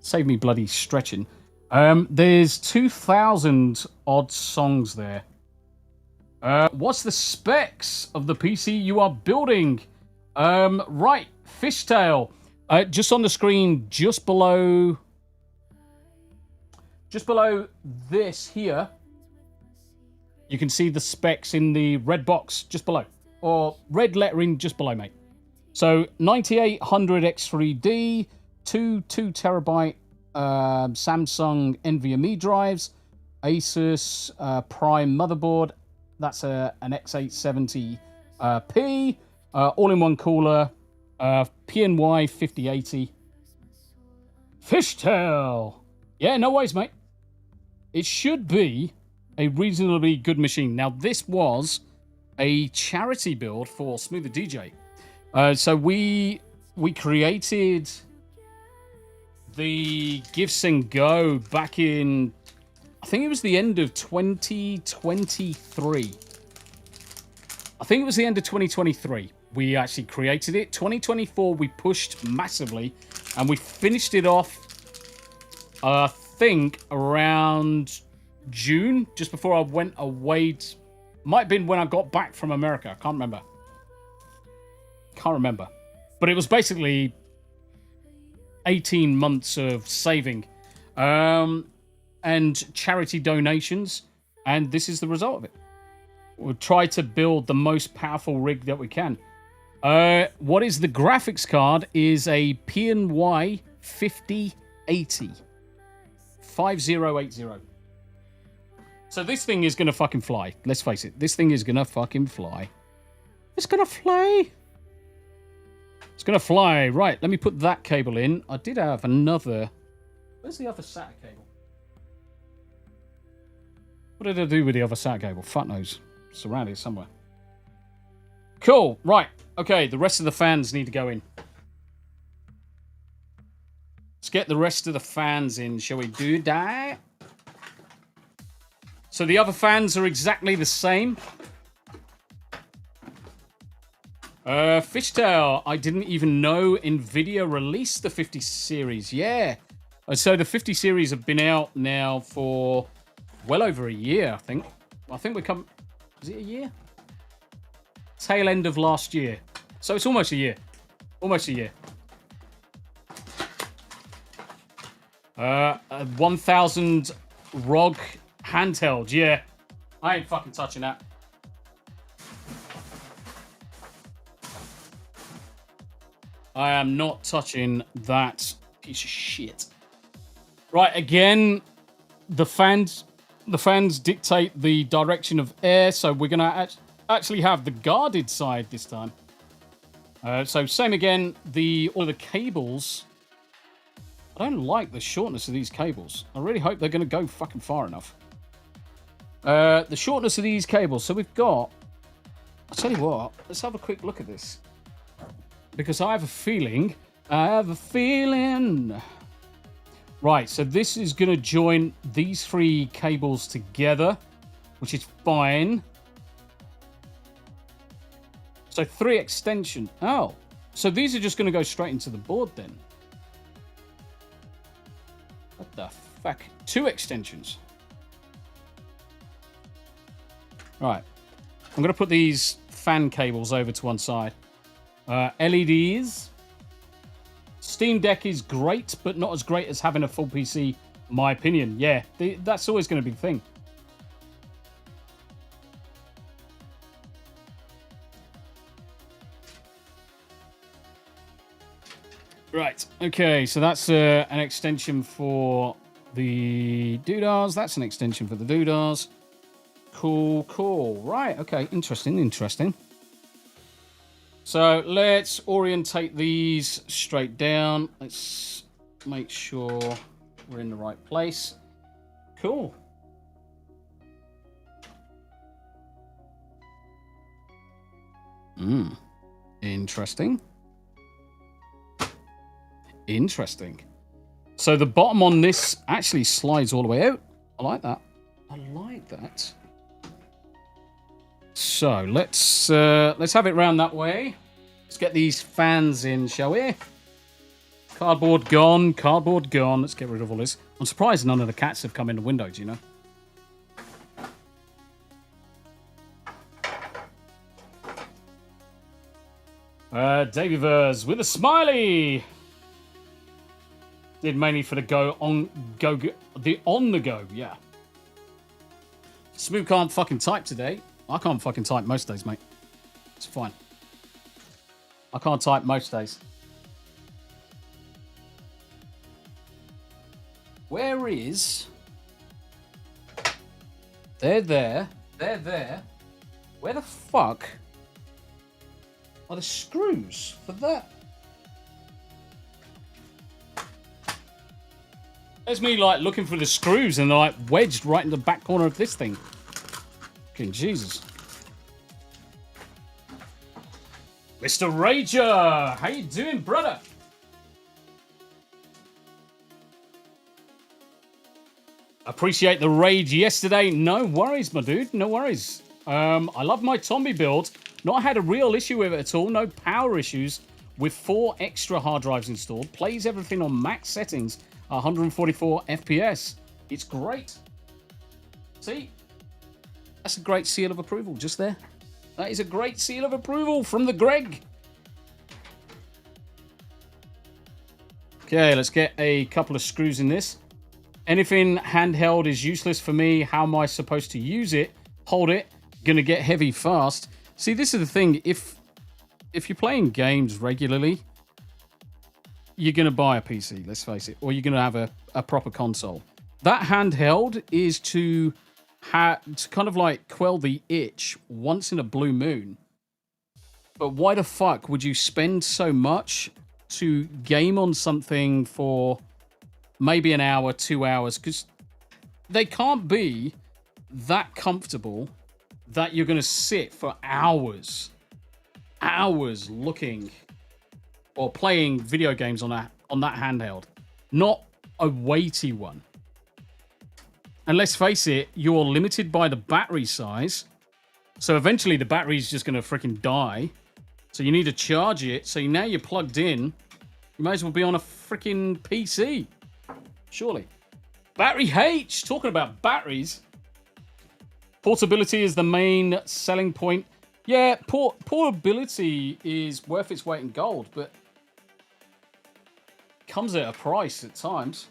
Speaker 2: Save me bloody stretching. There's 2,000 odd songs there. What's the specs of the PC you are building? Right, Fishtail. Just on the screen, just below this here, you can see the specs in the red box just below, or red lettering just below, mate. So 9800 X3D, two terabyte Samsung NVMe drives, Asus Prime motherboard. That's an X870P, all-in-one cooler, PNY 5080. Fishtail. Yeah, no worries, mate. It should be a reasonably good machine. Now, this was a charity build for Smu the DJ. So we created the Give Send Go back in, I think it was the end of 2023. I think it was the end of 2023. We actually created it. 2024, we pushed massively, and we finished it off, I think, around June, just before I went away. Might have been when I got back from America. I can't remember. But it was basically 18 months of saving and charity donations, and this is the result of it. We'll try to build the most powerful rig that we can. What is the graphics card is a PNY 5080. 5080. So this thing is going to fucking fly. Let's face it. This thing is going to fucking fly. It's going to fly. It's going to fly. Right, let me put that cable in. I did have another... Where's the other SATA cable? What did I do with the other SATA cable? Fuck knows. It's around here somewhere. Cool. Right. Okay, the rest of the fans need to go in. Let's get the rest of the fans in. Shall we do that? So the other fans are exactly the same. Fishtail, I didn't even know NVIDIA released the 50 series. Yeah. So the 50 series have been out now for well over a year, I think. I think is it a year? Tail end of last year. So it's almost a year. Almost a year. 1000 ROG handheld, yeah. I ain't fucking touching that. I am not touching that piece of shit. Right, again, the fans dictate the direction of air, so we're going to actually have the guarded side this time. So same again, all of the cables. I don't like the shortness of these cables. I really hope they're going to go fucking far enough. The shortness of these cables. So we've got... I'll tell you what, let's have a quick look at this. Because I have a feeling... Right, so this is going to join these three cables together, which is fine. So 3 extensions. Oh, so these are just going to go straight into the board then. What the fuck? 2 extensions. Right. I'm going to put these fan cables over to one side. LEDs. Steam Deck is great, but not as great as having a full PC, in my opinion. Yeah, that's always going to be the thing. Right, okay, so that's an extension for the doodahs. That's an extension for the doodahs. Cool. Right, okay, interesting. So let's orientate these straight down. Let's make sure we're in the right place. Cool. Interesting. So the bottom on this actually slides all the way out. I like that. So let's have it round that way. Let's get these fans in, shall we? Cardboard gone. Let's get rid of all this. I'm surprised none of the cats have come in the windows, you know. Davy Vers with a smiley. Did mainly for the on the go, yeah. Smu can't fucking type today. I can't fucking type most days, mate. It's fine. I can't type most days. Where is... They're there. Where the fuck are the screws for that? There's me, like, looking for the screws and they're, like, wedged right in the back corner of this thing. Fucking Jesus. Mr. Rager! How you doing, brother? Appreciate the rage yesterday. No worries, my dude. No worries. I love my Tombi build. Not had a real issue with it at all. No power issues. With 4 extra hard drives installed. Plays everything on max settings. 144 FPS. It's great. See? That's a great seal of approval just there. That is a great seal of approval from the Greg. Okay, let's get a couple of screws in this. Anything handheld is useless for me. How am I supposed to use it? Hold it. Gonna get heavy fast. See, this is the thing. If you're playing games regularly, you're going to buy a PC, let's face it, or you're going to have a proper console. That handheld is to kind of like quell the itch once in a blue moon. But why the fuck would you spend so much to game on something for maybe an hour, 2 hours? Because they can't be that comfortable that you're going to sit for hours looking or playing video games on that handheld. Not a weighty one. And let's face it, you're limited by the battery size. So eventually the battery's just going to freaking die. So you need to charge it. So now you're plugged in. You might as well be on a freaking PC. Surely. Battery H. Talking about batteries. Portability is the main selling point. Yeah, portability is worth its weight in gold, but comes at a price at times.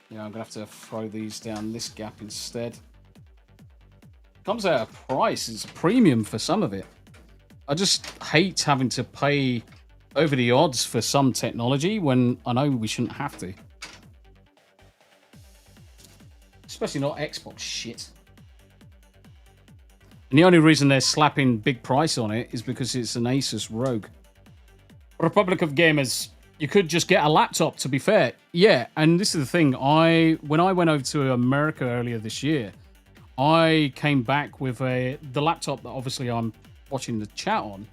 Speaker 2: Yeah, I'm going to have to throw these down this gap instead. Comes at a price. It's a premium for some of it. I just hate having to pay over the odds for some technology when I know we shouldn't have to. Especially not Xbox shit. And the only reason they're slapping big price on it is because it's an Asus ROG. Republic of Gamers. You could just get a laptop, to be fair. Yeah, and this is the thing. When I went over to America earlier this year, I came back with the laptop that obviously I'm watching the chat on.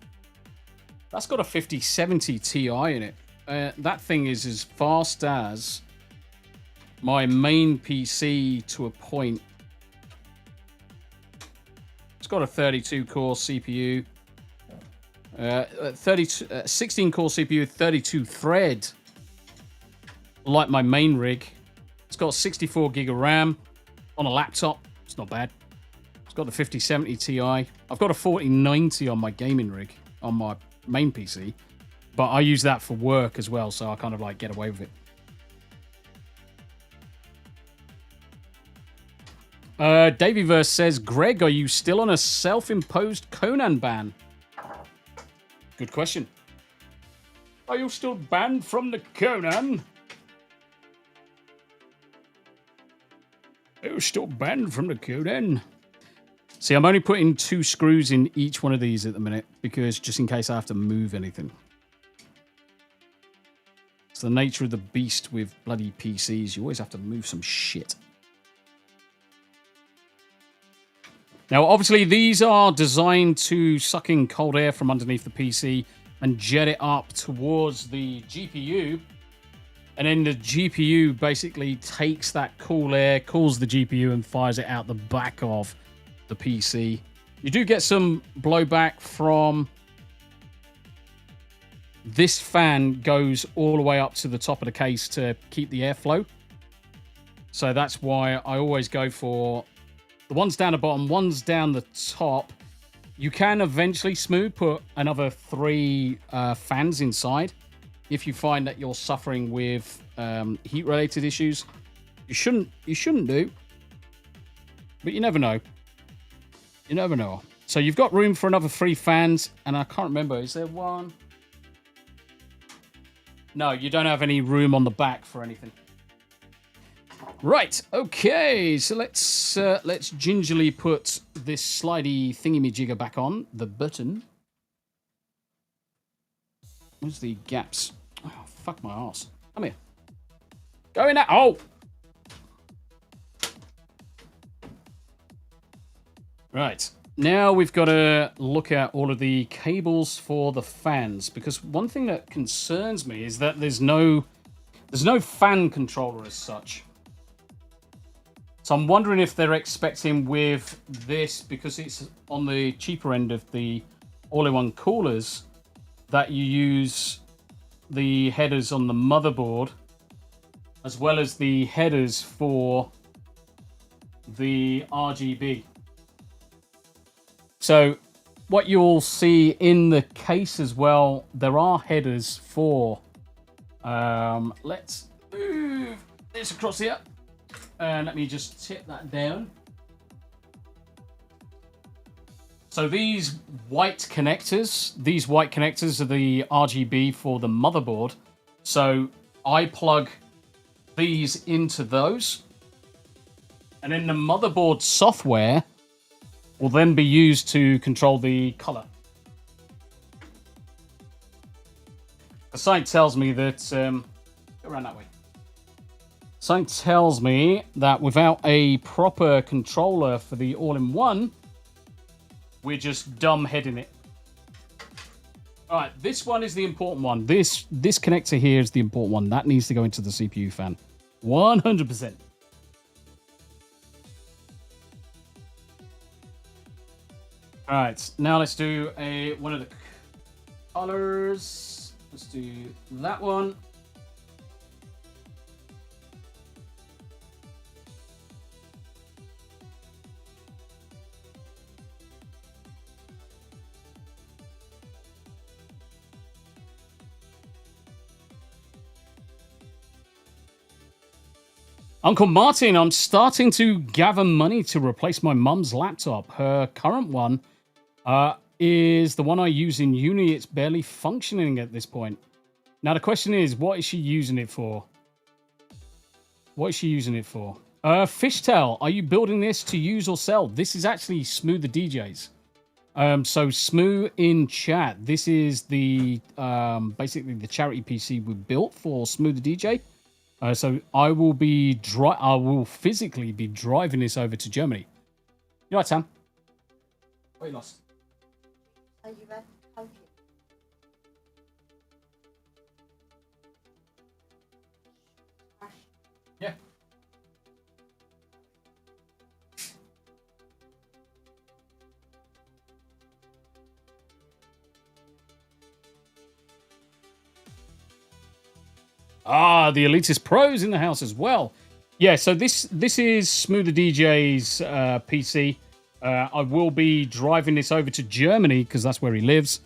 Speaker 2: That's got a 5070 Ti in it. That thing is as fast as my main PC to a point. It's got a 32-core CPU. 16-core CPU, 32-thread, like my main rig. It's got 64 gig of RAM on a laptop. It's not bad. It's got the 5070 Ti. I've got a 4090 on my gaming rig on my main PC, but I use that for work as well, so I kind of like get away with it. Davyverse says, Greg, are you still on a self-imposed Conan ban? Good question. Are you still banned from the Conan? Are you still banned from the Conan? See, I'm only putting 2 screws in each one of these at the minute, because just in case I have to move anything. It's the nature of the beast with bloody PCs. You always have to move some shit. Now, obviously, these are designed to suck in cold air from underneath the PC and jet it up towards the GPU. And then the GPU basically takes that cool air, cools the GPU, and fires it out the back of the PC. You do get some blowback from this fan goes all the way up to the top of the case to keep the airflow. So that's why I always go for the ones down the bottom, ones down the top. You can eventually, Smu, put another 3 fans inside if you find that you're suffering with heat-related issues. You shouldn't do, but you never know. You never know. So you've got room for another 3 fans, and I can't remember. Is there one? No, you don't have any room on the back for anything. Right, okay, so let's gingerly put this slidey thingy-majigger back on, the button. Where's the gaps? Oh, fuck my arse. Come here. Go in there. Oh! Right, now we've got to look at all of the cables for the fans, because one thing that concerns me is that there's no fan controller as such. So I'm wondering if they're expecting with this, because it's on the cheaper end of the all-in-one coolers, that you use the headers on the motherboard as well as the headers for the RGB. So what you'll see in the case as well, there are headers for... let's move this across here. And let me just tip that down. So these white connectors are the RGB for the motherboard. So I plug these into those. And then the motherboard software will then be used to control the color. The site tells me that... go around that way. Something tells me that without a proper controller for the all-in-one, we're just dumb heading it. All right, this one is the important one. This connector here is the important one. That needs to go into the CPU fan. 100%. All right, now let's do one of the colors. Let's do that one. Uncle Martin, I'm starting to gather money to replace my mum's laptop. Her current one is the one I use in uni. It's barely functioning at this point. Now, the question is, what is she using it for? What is she using it for? Fishtail, are you building this to use or sell? This is actually Smu the DJ's. So Smu in chat, this is the basically the charity PC we built for Smu the DJ. So I will physically be driving this over to Germany. You right, Sam? What you lost?
Speaker 3: Are you ready?
Speaker 2: Yeah. Ah, the Elitist Pros in the house as well. Yeah, so this is Smu the DJ's PC. I will be driving this over to Germany because that's where he lives.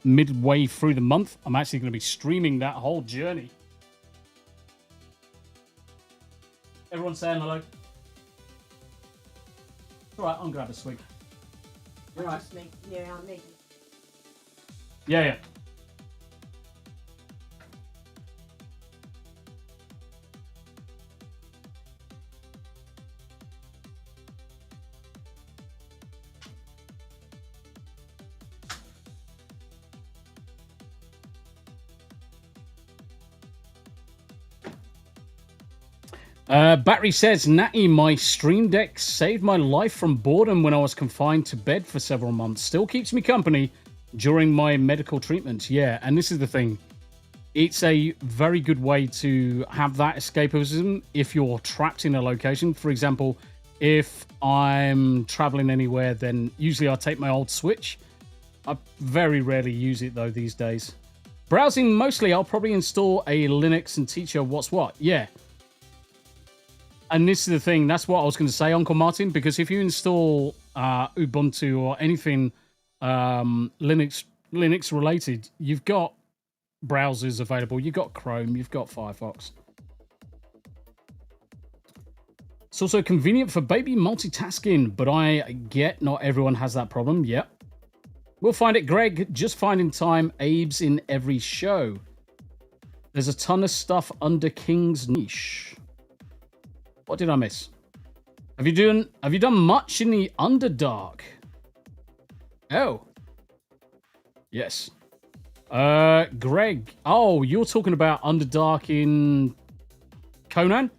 Speaker 2: Midway through the month, I'm actually going to be streaming that whole journey. Everyone saying hello? All right, I'll grab a swig.
Speaker 3: All right.
Speaker 2: Yeah. Battery says, Natty, my Stream Deck saved my life from boredom when I was confined to bed for several months. Still keeps me company during my medical treatment. Yeah, and this is the thing. It's a very good way to have that escapism if you're trapped in a location. For example, if I'm traveling anywhere, then usually I take my old Switch. I very rarely use it, though, these days. Browsing mostly, I'll probably install a Linux and teach her what's what. Yeah. And this is the thing, that's what I was going to say, Uncle Martin, because if you install Ubuntu or anything Linux related, you've got browsers available. You've got Chrome, you've got Firefox. It's also convenient for baby multitasking, but I get not everyone has that problem. Yep. We'll find it, Greg. Just finding time. Abe's in every show. There's a ton of stuff under King's niche. What did I miss? Have you done much in the Underdark? Oh. Yes. Greg. Oh, you're talking about Underdark in Conan?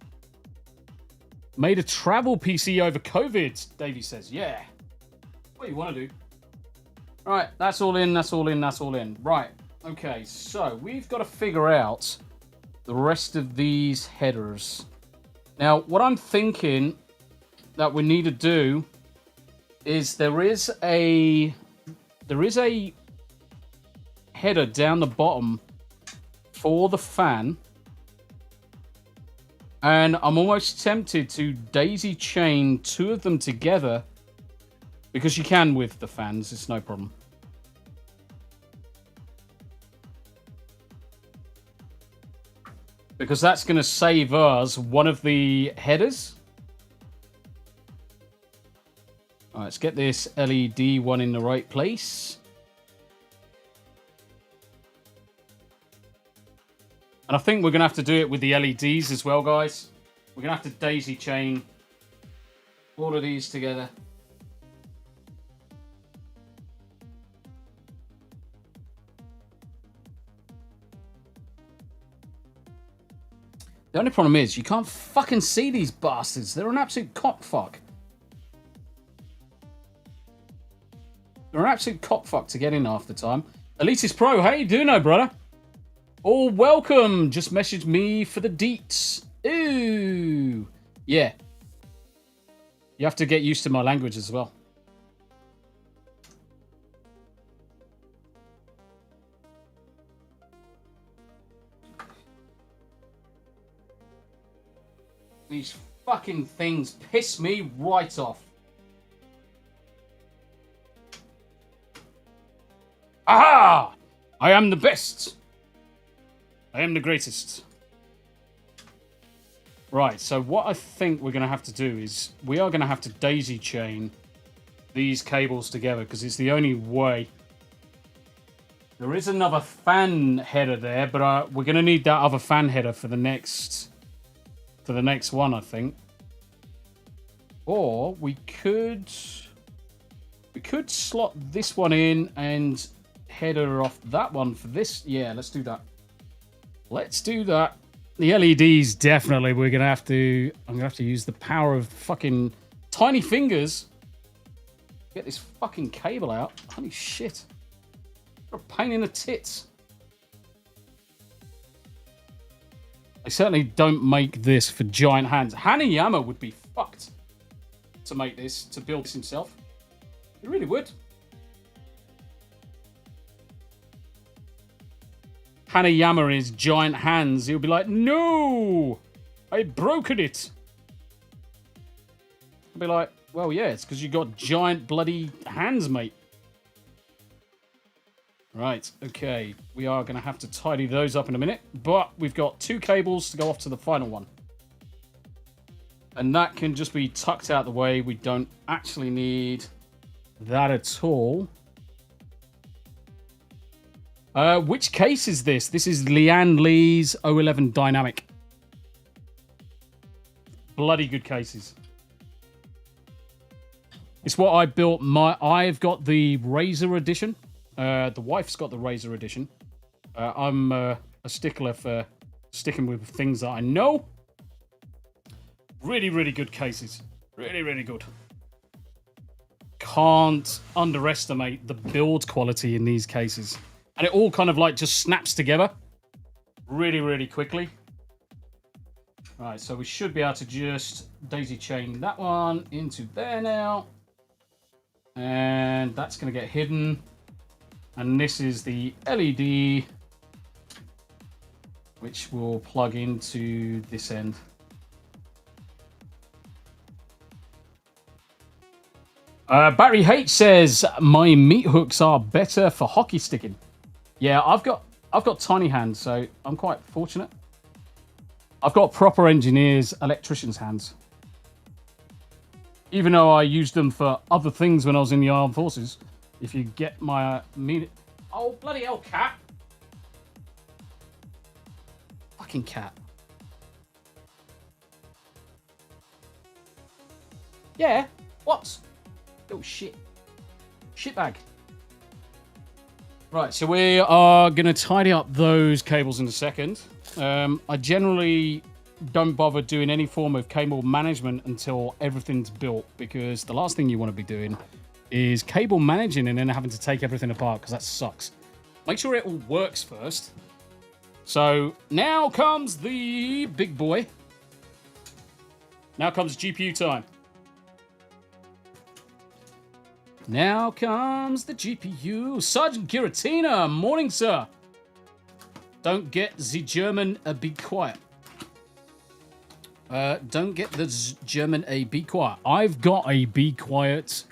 Speaker 2: Made a travel PC over COVID, Davey says. Yeah. What do you want to do? All right, that's all in, that's all in, that's all in. Right, okay, so we've got to figure out the rest of these headers. Now, what I'm thinking that we need to do is there is a header down the bottom for the fan, and I'm almost tempted to daisy chain two of them together because you can with the fans, it's no problem. Because that's going to save us one of the headers. All right, let's get this LED one in the right place. And I think we're going to have to do it with the LEDs as well, guys. We're going to have to daisy chain all of these together. The only problem is you can't fucking see these bastards. They're an absolute cockfuck. They're an absolute cockfuck to get in half the time. Elitist Pro, how you doing, brother? Oh, welcome. Just message me for the deets. Ooh. Yeah. You have to get used to my language as well. These fucking things piss me right off. Aha! I am the best. I am the greatest. Right, so what I think we're going to have to do is we are going to have to daisy chain these cables together because it's the only way. There is another fan header there, but we're going to need that other fan header for the next one, I think. Or we could slot this one in and header off that one for this. Yeah, let's do that. Let's do that. The LEDs, definitely, I'm going to have to use the power of fucking tiny fingers. Get this fucking cable out. Holy shit. What a pain in the tits. They certainly don't make this for giant hands. Hanayama would be fucked to make this, to build this himself. He really would. Hanayama is giant hands. He'll be like, no, I've broken it. I'll be like, well, yeah, it's because you got giant bloody hands, mate. Right, okay. We are going to have to tidy those up in a minute, but we've got 2 cables to go off to the final one. And that can just be tucked out the way. We don't actually need that at all. Which case is this? This is Lian Lee's 011 Dynamic. Bloody good cases. It's what I built. I've got the Razor edition. The wife's got the Razor edition. I'm a stickler for sticking with things that I know. Really, really good cases. Really, really good. Can't underestimate the build quality in these cases. And it all kind of like just snaps together really, really quickly. Right, so we should be able to just daisy chain that one into there now. And that's going to get hidden. And this is the LED, which will plug into this end. Barry H says, my meat hooks are better for hockey sticking. Yeah, I've got tiny hands, so I'm quite fortunate. I've got proper engineers, electricians' hands. Even though I used them for other things when I was in the armed forces. If you get my meat... Oh, bloody hell, cat. Fucking cat. Yeah, what? Oh, shit. Shitbag. Right, so we are going to tidy up those cables in a second. I generally don't bother doing any form of cable management until everything's built, because the last thing you want to be doing is cable managing and then having to take everything apart, because that sucks. Make sure it all works first. So now comes the big boy. Now comes GPU time. Now comes the GPU. Sergeant Giratina, morning, sir. Don't get the German a be quiet. Don't get the German a be quiet. I've got a be quiet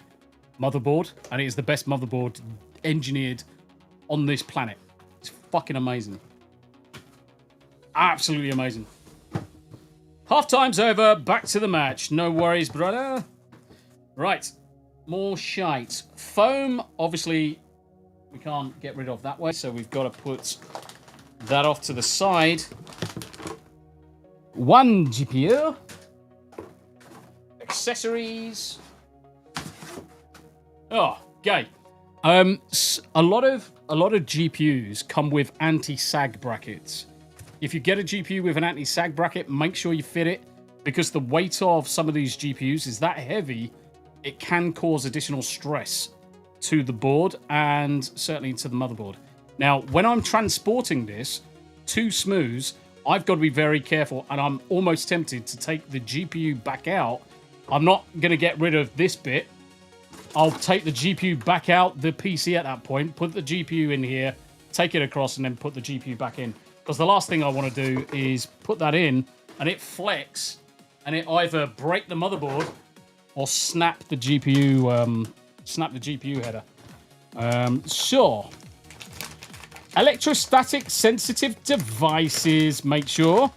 Speaker 2: motherboard, and it is the best motherboard engineered on this planet. It's fucking amazing. Absolutely amazing. Half time's over. Back to the match. No worries, brother. Right. More shite. Foam, obviously, we can't get rid of that way, so we've got to put that off to the side. One GPU. Accessories. Oh, gay. A lot of GPUs come with anti-sag brackets. If you get a GPU with an anti-sag bracket, make sure you fit it, because the weight of some of these GPUs is that heavy, it can cause additional stress to the board and certainly to the motherboard. Now, when I'm transporting this to Smu's, I've got to be very careful, and I'm almost tempted to take the GPU back out. I'm not going to get rid of this bit. I'll take the GPU back out the PC at that point, put the GPU in here, take it across, and then put the GPU back in. Because the last thing I want to do is put that in, and it flex, and it either break the motherboard or snap the GPU header. Sure. Electrostatic sensitive devices. Make sure.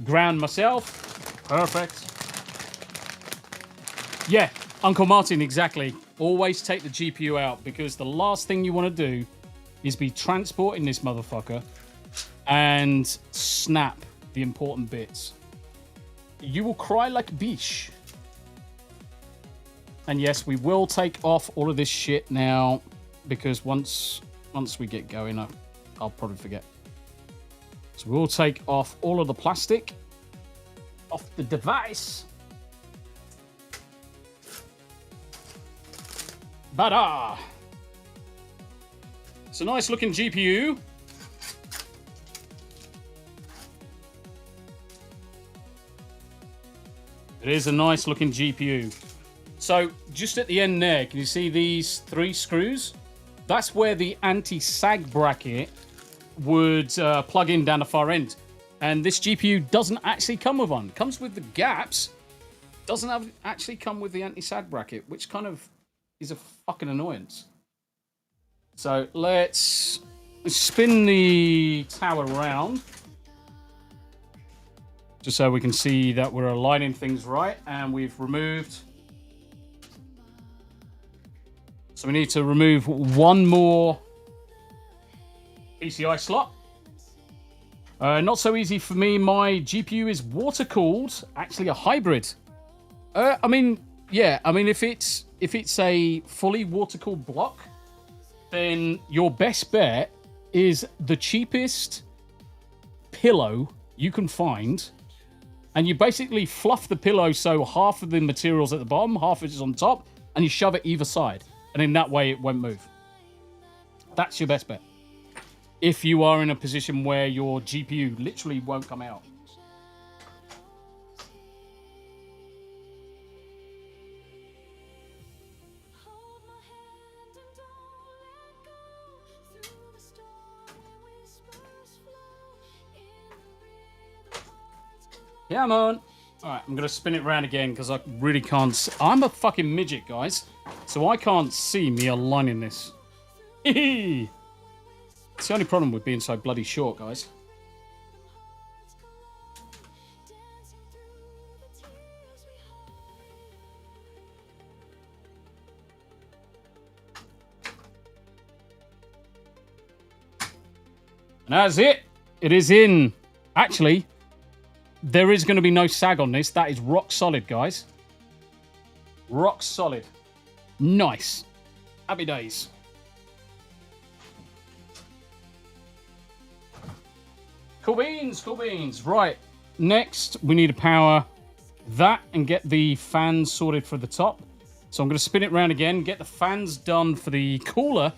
Speaker 2: Ground myself. Perfect. Yeah, Uncle Martin, exactly. Always take the GPU out, because the last thing you want to do is be transporting this motherfucker and snap the important bits. You will cry like a bitch. And yes, we will take off all of this shit now, because once we get going, I'll probably forget. So we'll take off all of the plastic off the device. Bada! It's a nice looking GPU. It is a nice looking GPU. So just at the end there, can you see these 3 screws? That's where the anti-sag bracket would plug in down the far end. And this GPU doesn't actually come with one. It comes with the gaps. Doesn't actually come with the anti-sag bracket, which kind of is a fucking annoyance. So let's spin the tower around, just so we can see that we're aligning things right. And we've removed... So we need to remove one more PCI slot. Not so easy for me. My GPU is water-cooled, actually a hybrid. I mean, if it's a fully water-cooled block, then your best bet is the cheapest pillow you can find, and you basically fluff the pillow so half of the material's at the bottom, half is on top, and you shove it either side. And in that way, it won't move. That's your best bet. If you are in a position where your GPU literally won't come out. Yeah, man. All right, I'm going to spin it around again because I really can't see. I'm a fucking midget, guys. So I can't see me aligning this. It's the only problem with being so bloody short, guys. And that's it. It is in. Actually, there is going to be no sag on this. That is rock solid, guys. Rock solid. Nice. Happy days. Cool beans, cool beans. Right. Next, we need to power that and get the fans sorted for the top. So I'm going to spin it around again, get the fans done for the cooler.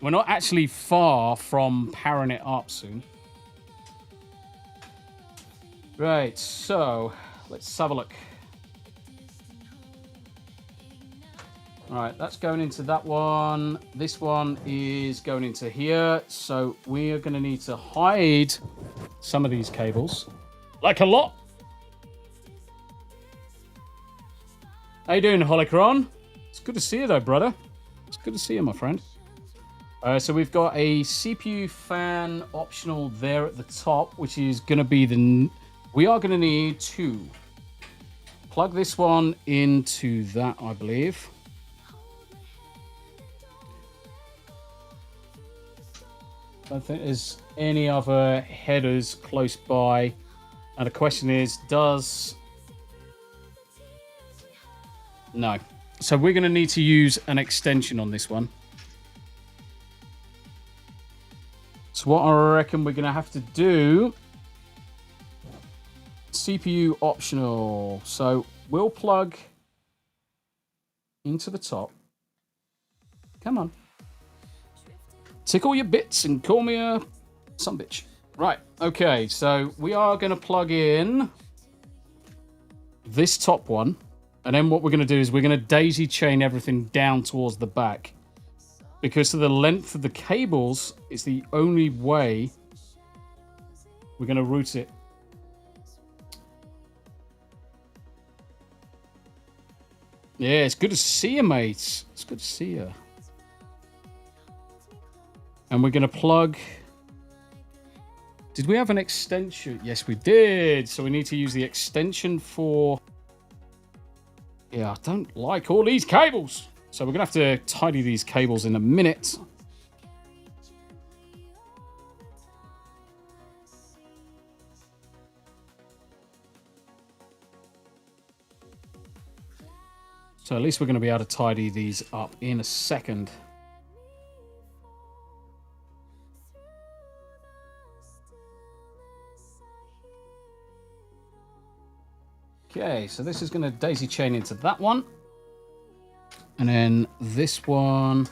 Speaker 2: We're not actually far from powering it up soon. Right, so let's have a look. All right, that's going into that one. This one is going into here. So we are going to need to hide some of these cables. Like a lot. How you doing, Holocron? It's good to see you, though, brother. It's good to see you, my friend. So we've got a CPU fan optional there at the top, which is going to be the... We are going to need 2. Plug this one into that, I believe. I don't think there's any other headers close by. And the question is, does... No. So we're going to need to use an extension on this one. So what I reckon we're going to have to do... CPU optional. So we'll plug into the top. Come on. tickle your bits and call me a some bitch. Right, okay, so we are going to plug in this top one. And then what we're going to do is we're going to daisy chain everything down towards the back. Because of the length of the cables, it's the only way we're going to route it. Yeah, it's good to see you, mates. It's good to see you. And we're going to plug... Did we have an extension? Yes, we did. So we need to use the extension for... Yeah, I don't like all these cables. So we're going to have to tidy these cables in a minute. So at least we're going to be able to tidy these up in a second. Okay, so this is going to daisy chain into that one. And then this one.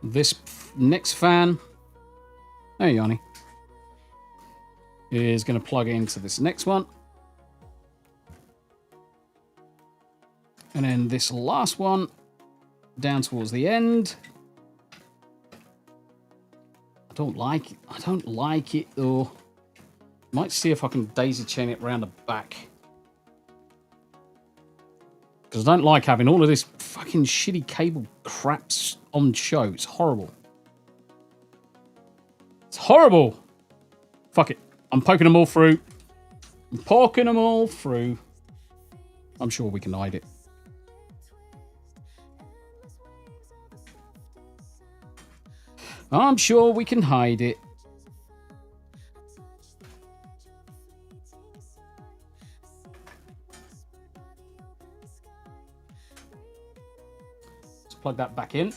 Speaker 2: This next fan. Hey, Yanni. Is going to plug into this next one. And then this last one down towards the end. I don't like it. I don't like it though. Might see if I can daisy chain it around the back. Because I don't like having all of this fucking shitty cable craps on show. It's horrible. It's horrible. Fuck it. I'm poking them all through. I'm poking them all through. I'm sure we can hide it. I'm sure we can hide it. Let's plug that back in.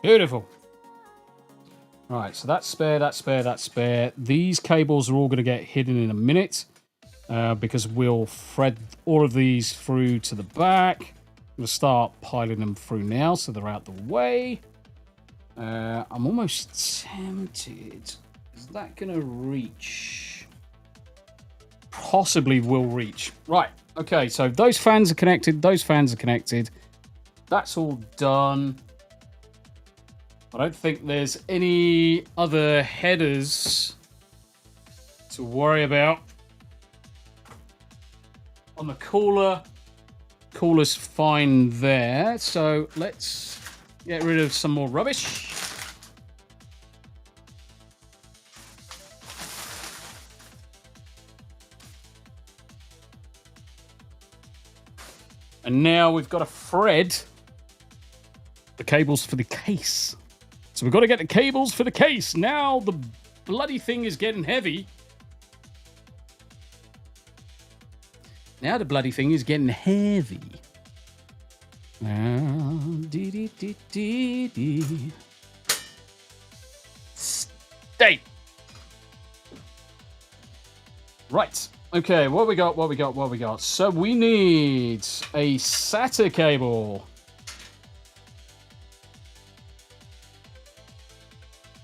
Speaker 2: Beautiful. Right, so that's spare, that's spare, that's spare. These cables are all going to get hidden in a minute because we'll thread all of these through to the back. I'm going to start piling them through now so they're out the way. I'm almost tempted. Is that going to reach? Possibly will reach. Right, okay, so those fans are connected. Those fans are connected. That's all done. I don't think there's any other headers to worry about. On the cooler, cooler's fine there. So let's get rid of some more rubbish. And now we've got to thread the cables for the case. So we've got to get the cables for the case. Now the bloody thing is getting heavy. Now the bloody thing is getting heavy. Stay. Right. Okay, what we got, what we got, what we got. So we need a SATA cable.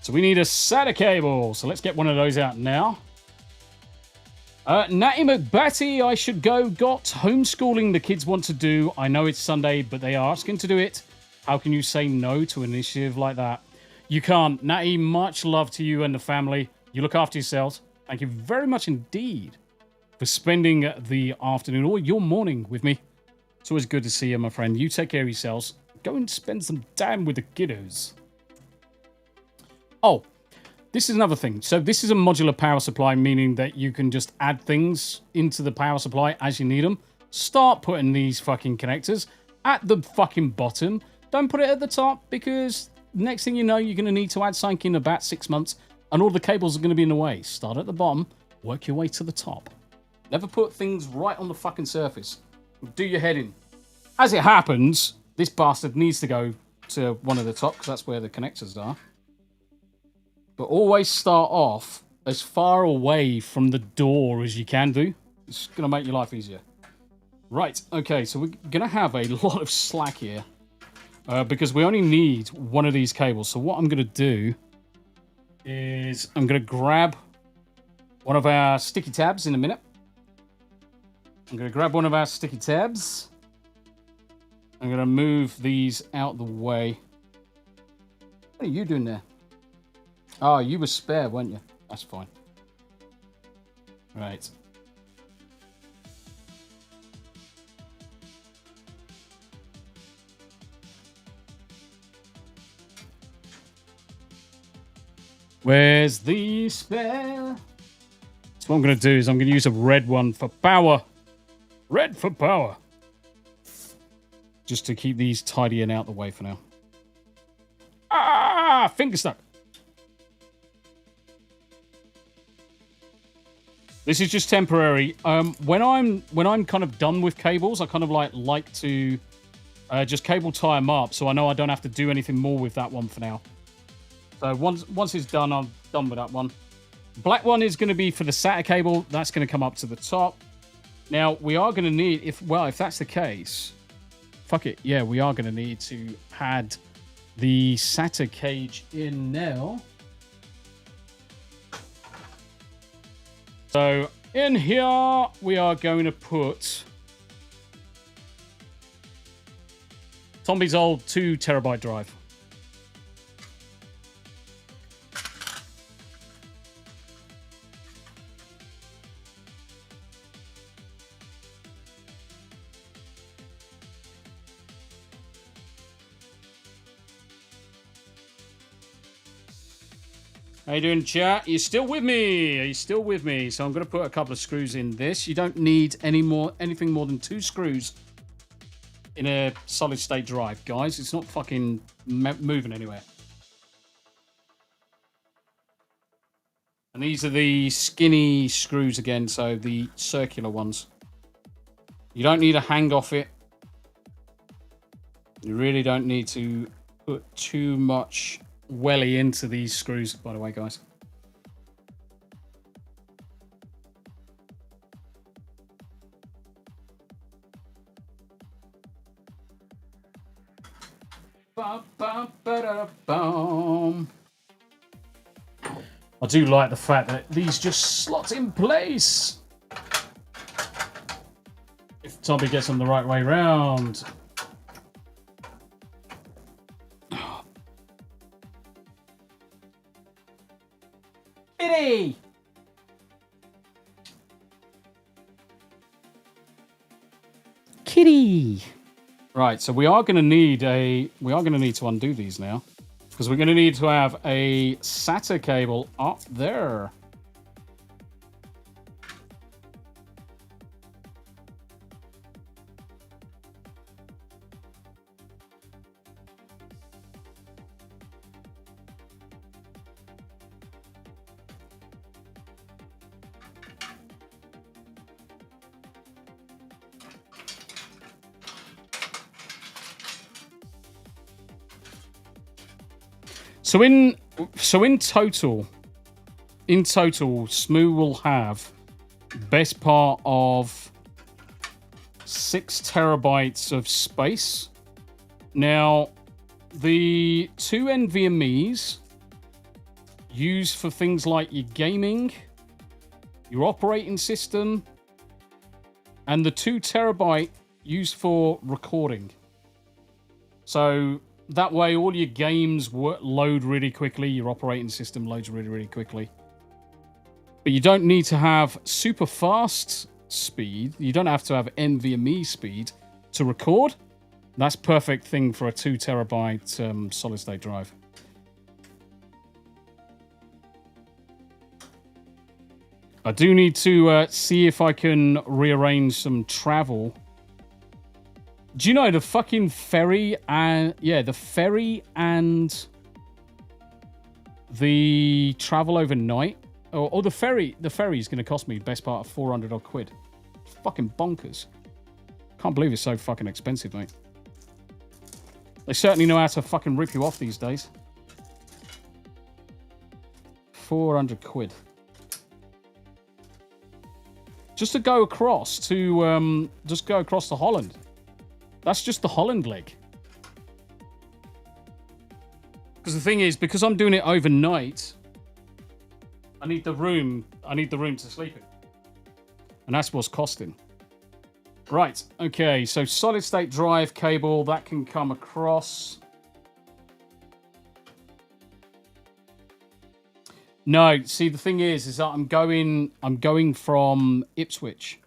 Speaker 2: So we need a SATA cable. So let's get one of those out now. Natty McBatty, I should go. Got homeschooling the kids want to do. I know it's Sunday, but they are asking to do it. How can you say no to an initiative like that? You can't. Natty, much love to you and the family. You look after yourselves. Thank you very much indeed for spending the afternoon or your morning with me. It's always good to see you, my friend. You take care of yourselves. Go and spend some time with the kiddos. Oh, this is another thing. So this is a modular power supply, meaning that you can just add things into the power supply as you need them. Start putting these fucking connectors at the fucking bottom. Don't put it at the top because next thing you know, you're going to need to add something in about 6 months, and all the cables are going to be in the way. Start at the bottom, work your way to the top. Never put things right on the fucking surface. Do your head in. As it happens, this bastard needs to go to one of the top, because that's where the connectors are. But always start off as far away from the door as you can do. It's going to make your life easier. Right, okay, so we're going to have a lot of slack here. Because we only need one of these cables. So what I'm going to do is I'm going to grab one of our sticky tabs in a minute. I'm going to grab one of our sticky tabs. I'm going to move these out the way. What are you doing there? Oh, you were spare, weren't you? That's fine. Right. Where's the spare? So what I'm going to do is I'm going to use a red one for power. Red for power. Just to keep these tidy and out the way for now. Ah! Finger stuck. This is just temporary. When I'm kind of done with cables, I kind of like to just cable tie them up, so I know I don't have to do anything more with that one for now. So once it's done, I'm done with that one. Black one is going to be for the SATA cable. That's going to come up to the top. Now, we are going to need, if that's the case, fuck it. Yeah, we are going to need to add the SATA cage in now. So in here, we are going to put Tombi's old 2 terabyte drive. How you doing, chat? Are you still with me? Are you still with me? So I'm going to put a couple of screws in this. You don't need anything more than 2 screws in a solid state drive, guys. It's not fucking moving anywhere. And these are the skinny screws again, so the circular ones. You don't need to hang off it. You really don't need to put too much welly into these screws, by the way, guys. I do like the fact that these just slot in place. If Tombi gets them the right way round. Kitty! Kitty! Right, so we are going to need to undo these now, because we're going to need to have a SATA cable up there. So in total, Smu will have best part of 6 terabytes of space. Now, the 2 NVMe's used for things like your gaming, your operating system, and the 2 terabyte used for recording. So that way, all your games load really quickly. Your operating system loads really, really quickly. But you don't need to have super fast speed. You don't have to have NVMe speed to record. That's perfect thing for a 2 terabyte solid state drive. I do need to see if I can rearrange some travel. Do you know the fucking ferry and the ferry and the travel overnight, or the ferry is going to cost me best part of 400 odd quid. It's fucking bonkers. Can't believe it's so fucking expensive, mate. They certainly know how to fucking rip you off these days. 400 quid. Just to go across to, just go across to Holland. That's just the Holland leg. Because the thing is, because I'm doing it overnight, I need the room to sleep in. And that's what's costing. Right, okay, so solid state drive cable, that can come across. No, see the thing is that I'm going from Ipswich.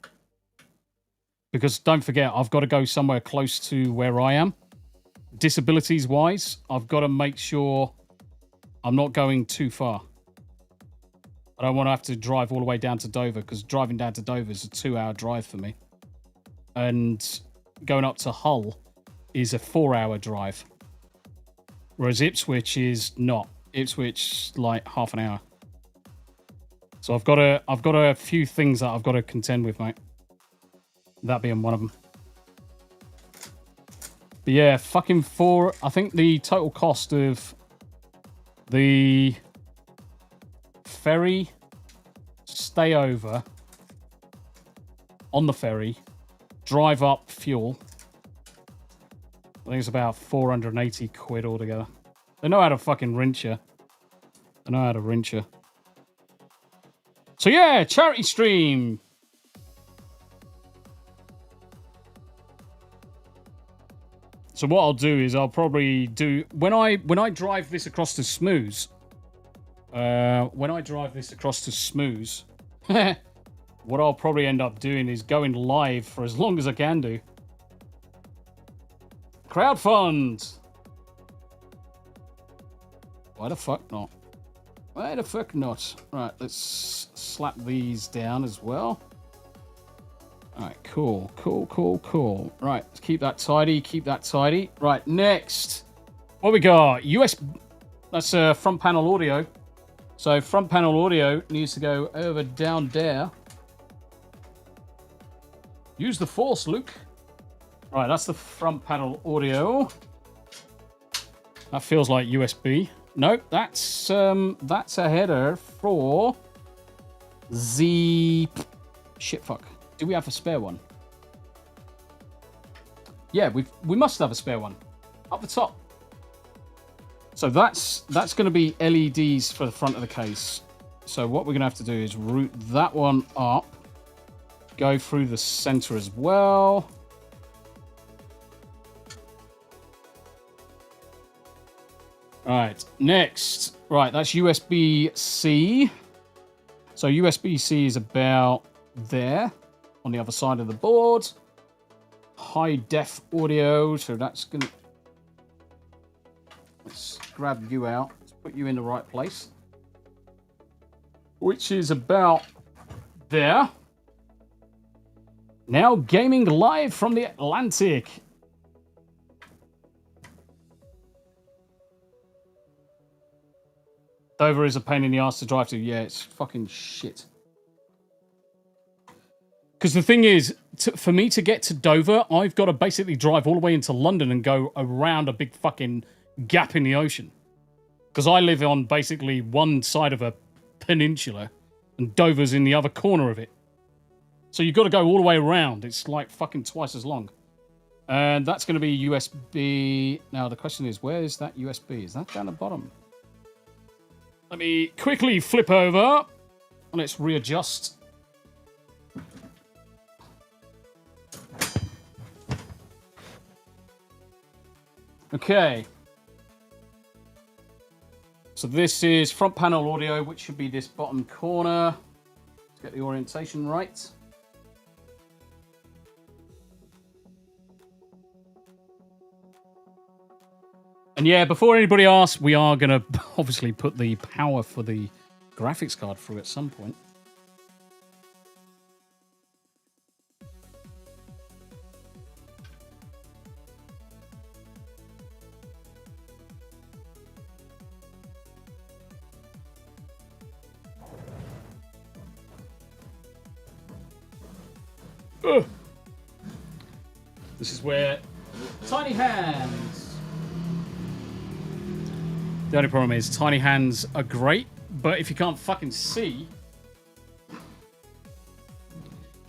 Speaker 2: Because don't forget, I've got to go somewhere close to where I am. Disabilities wise, I've got to make sure I'm not going too far. I don't want to have to drive all the way down to Dover, because driving down to Dover is a 2-hour drive for me. And going up to Hull is a 4-hour drive. Whereas Ipswich is not. Ipswich like half an hour. So I've got a few things that I've got to contend with, mate. That being one of them. But yeah, fucking I think the total cost of the ferry stay over on the ferry, drive up, fuel. I think it's about 480 quid altogether. They know how to fucking rinse you. They know how to rinse you. So yeah, charity stream. So what I'll do is I'll probably do when I drive this across to Smu. What I'll probably end up doing is going live for as long as I can do. Crowdfund. Why the fuck not? Why the fuck not? Right, let's slap these down as well. Alright, cool. Right, let's keep that tidy, Right, next. What we got? That's front panel audio. So front panel audio needs to go over down there. Use the force, Luke. Right, that's the front panel audio. That feels like USB. Nope, that's a header for the shit fuck. Do we have a spare one? Yeah, we must have a spare one. Up the top. So that's going to be LEDs for the front of the case. So what we're going to have to do is route that one up. Go through the center as well. Alright, next. Right, that's USB-C. So USB-C is about there. On the other side of the board. High def audio. So that's going to... Let's grab you out. Let's put you in the right place. Which is about there. Now gaming live from the Atlantic. Dover is a pain in the ass to drive to. Yeah, it's fucking shit. Because the thing is, for me to get to Dover, I've got to basically drive all the way into London and go around a big fucking gap in the ocean. Because I live on basically one side of a peninsula, and Dover's in the other corner of it. So you've got to go all the way around. It's like fucking twice as long. And that's going to be USB. Now, the question is, where is that USB? Is that down the bottom? Let me quickly flip over. And let's readjust. Okay. So this is front panel audio, which should be this bottom corner. Let's get the orientation right. And yeah, before anybody asks, we are going to obviously put the power for the graphics card through at some point. Ugh. This is where tiny hands. The only problem is tiny hands are great, but if you can't fucking see,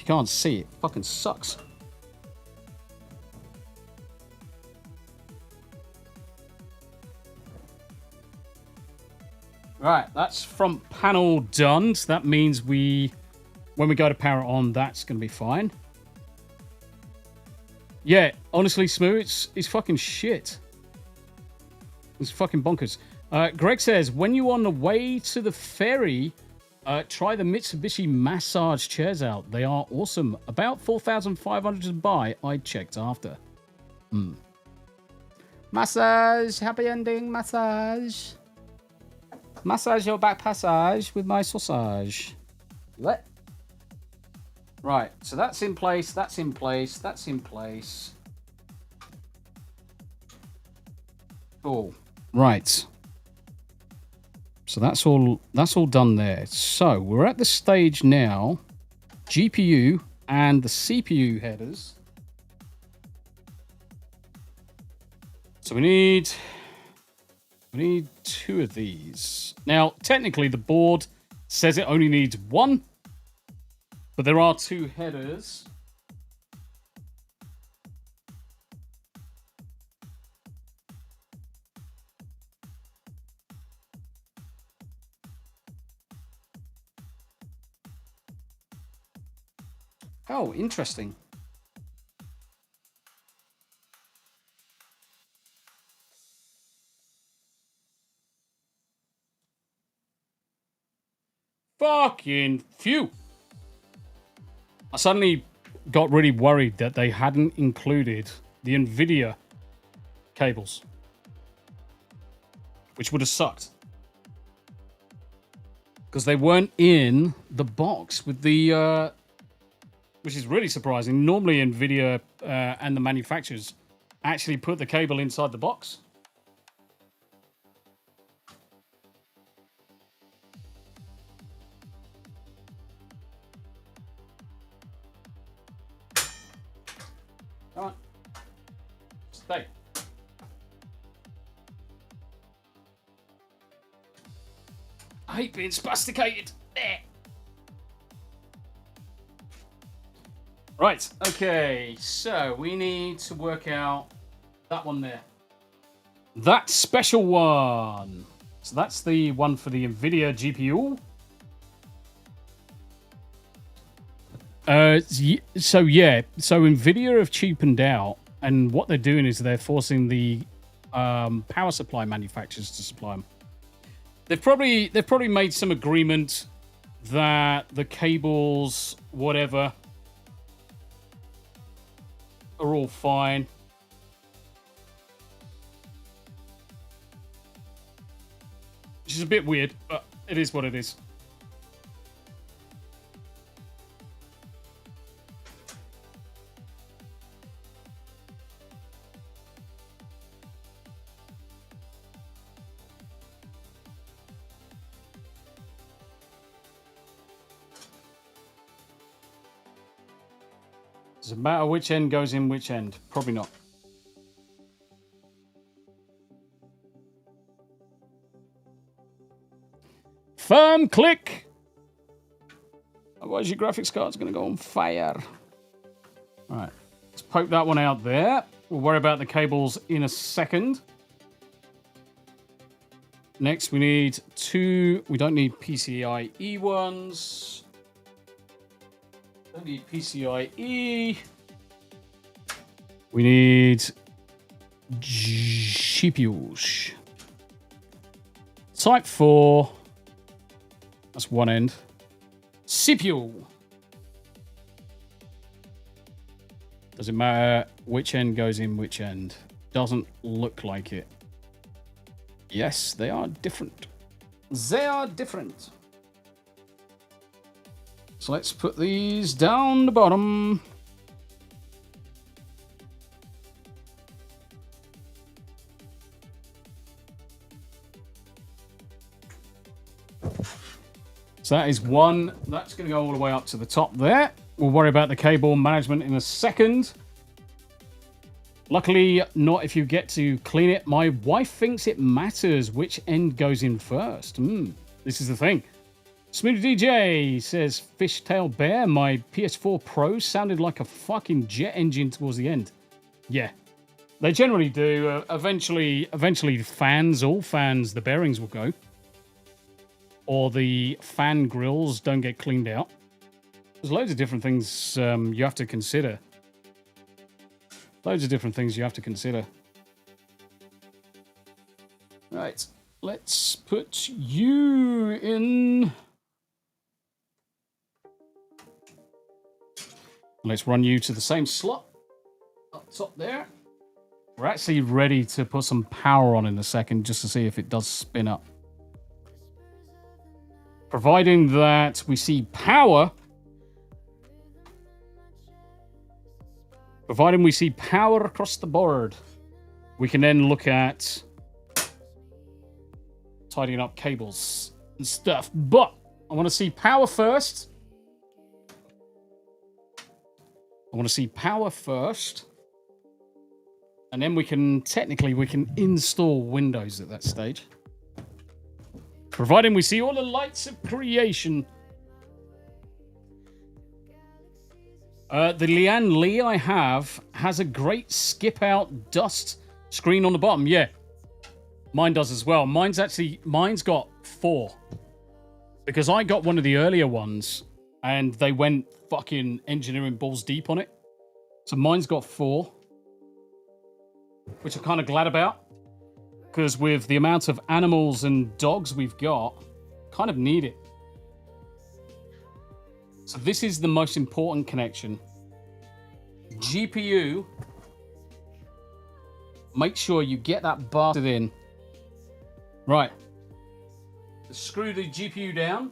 Speaker 2: it fucking sucks. Right, that's front panel done. So that means when we go to power it on, that's going to be fine. Yeah, honestly, Smu, it's fucking shit. It's fucking bonkers. Greg says, when you're on the way to the ferry, try the Mitsubishi massage chairs out. They are awesome. About 4,500 to buy. I checked after. Massage. Happy ending. Massage. Massage your back passage with my sausage. What? Right. So that's in place. That's in place. That's in place. Cool. Right. So that's all done there. So we're at the stage now, GPU and the CPU headers. So we need 2 of these. Now, technically the board says it only needs 1, but there are 2 headers. Oh, interesting. Fucking phew. I suddenly got really worried that they hadn't included the NVIDIA cables, which would have sucked. Because they weren't in the box with the... which is really surprising. Normally, NVIDIA and the manufacturers actually put the cable inside the box. Come on. Stay. I hate being spasticated. There. Right, okay, so we need to work out that one there. That special one. So that's the one for the NVIDIA GPU. So NVIDIA have cheapened out, and what they're doing is they're forcing the power supply manufacturers to supply them. They've probably made some agreement that the cables, whatever, are all fine. Which is a bit weird, but it is what it is. Does it matter which end goes in which end? Probably not. Firm click! Otherwise your graphics card's going to go on fire. Alright, let's poke that one out there. We'll worry about the cables in a second. Next we need 2... We don't need PCIe ones. Don't need PCIe. We need GPUs. Type 4. That's one end. CPU. Does it matter which end goes in which end? Doesn't look like it. Yes, they are different. They are different. So let's put these down the bottom. So that is one. That's going to go all the way up to the top there. We'll worry about the cable management in a second. Luckily, not if you get to clean it. My wife thinks it matters which end goes in first. This is the thing. Smu the DJ says, Fishtail Bear, my PS4 Pro sounded like a fucking jet engine towards the end. Yeah. They generally do. Eventually, all fans, the bearings will go. Or the fan grills don't get cleaned out. There's loads of different things you have to consider. Right, let's put you in. Let's run you to the same slot up top there. We're actually ready to put some power on in a second just to see if it does spin up. Providing that we see power. Providing we see power across the board, we can then look at tidying up cables and stuff. But I want to see power first. And then we can install Windows at that stage. Providing we see all the lights of creation. The Lian Li I have has a great skip out dust screen on the bottom. Yeah, mine does as well. Mine's got 4. Because I got one of the earlier ones and they went fucking engineering balls deep on it. So mine's got 4. Which I'm kind of glad about. Because with the amount of animals and dogs we've got, kind of need it. So this is the most important connection. GPU. Make sure you get that bastard in. Right. Let's screw the GPU down.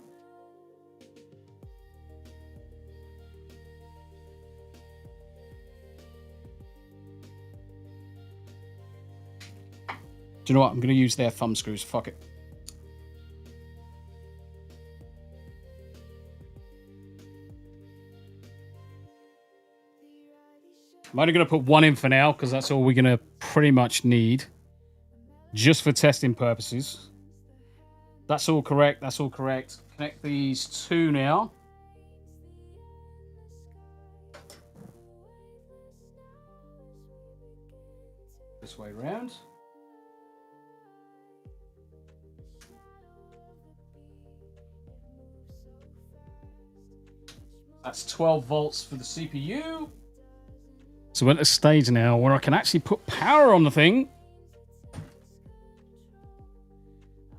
Speaker 2: Do you know what? I'm going to use their thumb screws. Fuck it. I'm only going to put one in for now because that's all we're going to pretty much need. Just for testing purposes. That's all correct. Connect these 2 now. This way around. That's 12 volts for the CPU. So we're at a stage now where I can actually put power on the thing.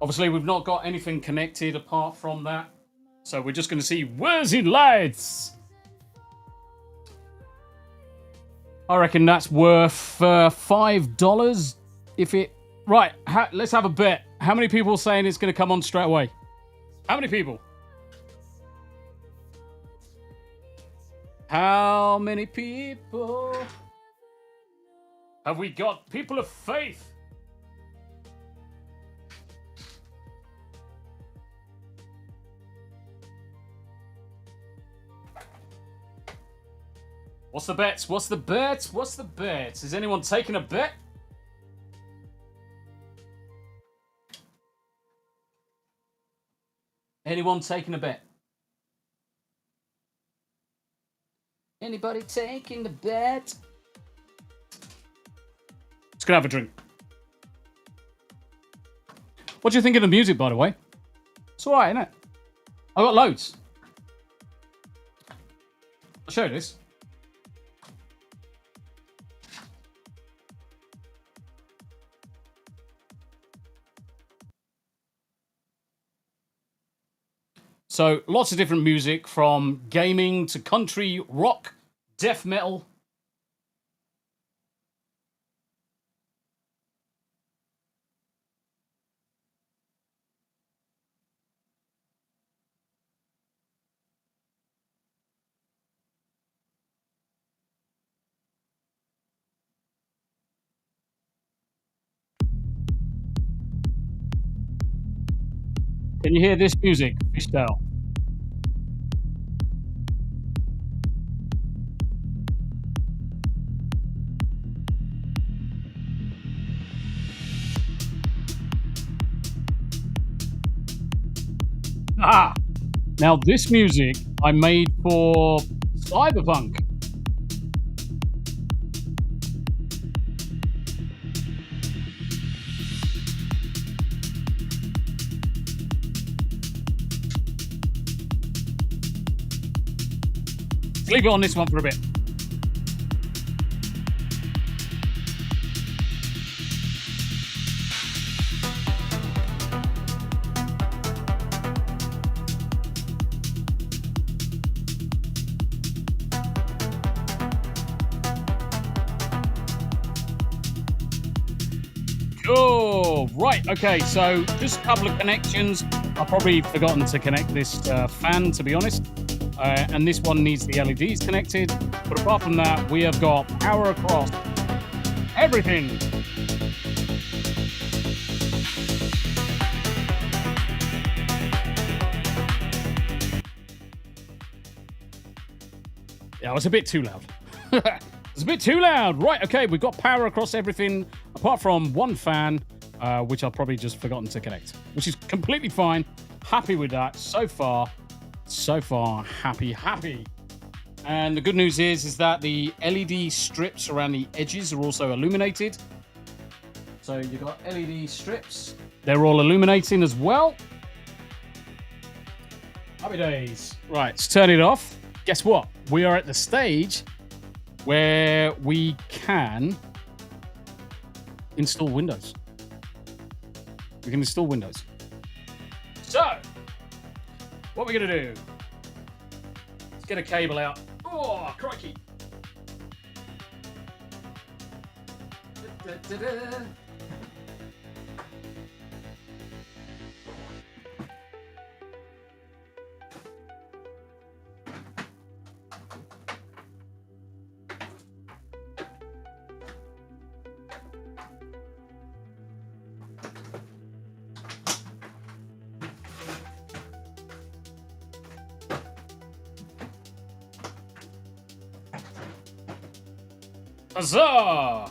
Speaker 2: Obviously, we've not got anything connected apart from that. So we're just going to see where's it lights. I reckon that's worth $5 if it... Right, let's have a bet. How many people are saying it's going to come on straight away? How many people? How many people have we got? People of faith. What's the bets? What's the bets? What's the bets? Is anyone taking a bet? Anyone taking a bet? Anybody taking the bet? Just gonna have a drink. What do you think of the music, by the way? It's alright, isn't it? I got loads. I'll show you this. So, lots of different music from gaming to country, rock, death metal. Can you hear this music, Fishtail? Ah! Now, this music I made for Cyberpunk. Leave it on this one for a bit. Cool. Right. Okay. So just a couple of connections. I've probably forgotten to connect this fan, to be honest. And this one needs the LEDs connected. But apart from that, we have got power across everything. Yeah, it was a bit too loud. It's a bit too loud. Right, okay, we've got power across everything apart from one fan, which I've probably just forgotten to connect, which is completely fine. Happy with that so far. So far, happy. And the good news is that the LED strips around the edges are also illuminated. So you've got LED strips. They're all illuminating as well. Happy days. Right, let's turn it off. Guess what? We are at the stage where we can install Windows. We can install Windows. So, what we're going to do, let's get a cable out. Oh, crikey. Da-da-da-da. Huzzah!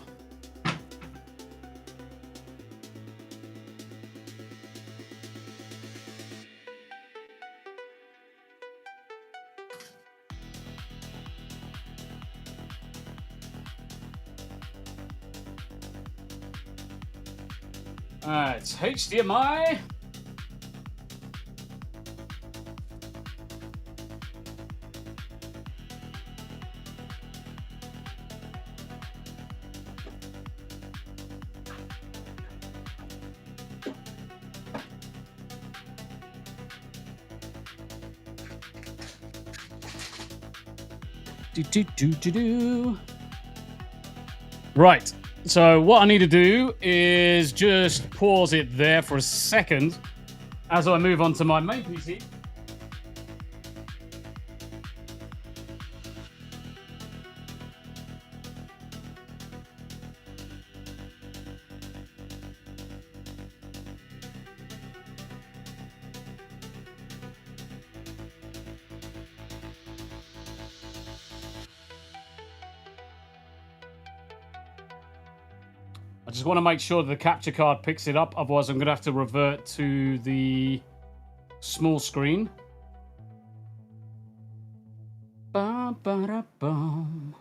Speaker 2: Alright, it's HDMI. Right. So what I need to do is just pause it there for a second as I move on to my main PC. I just want to make sure the capture card picks it up, otherwise I'm going to have to revert to the small screen. Ba-ba-da-bum.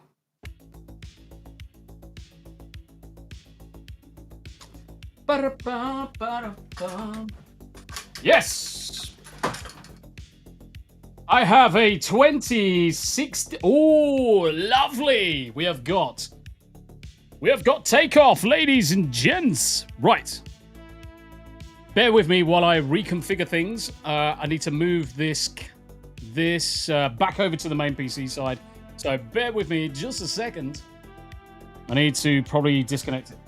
Speaker 2: Ba-da-ba-ba-da-bum. Yes! I have a 2060. Oh, lovely! We have got takeoff, ladies and gents. Right. Bear with me while I reconfigure things. I need to move this back over to the main PC side. So bear with me just a second. I need to probably disconnect it.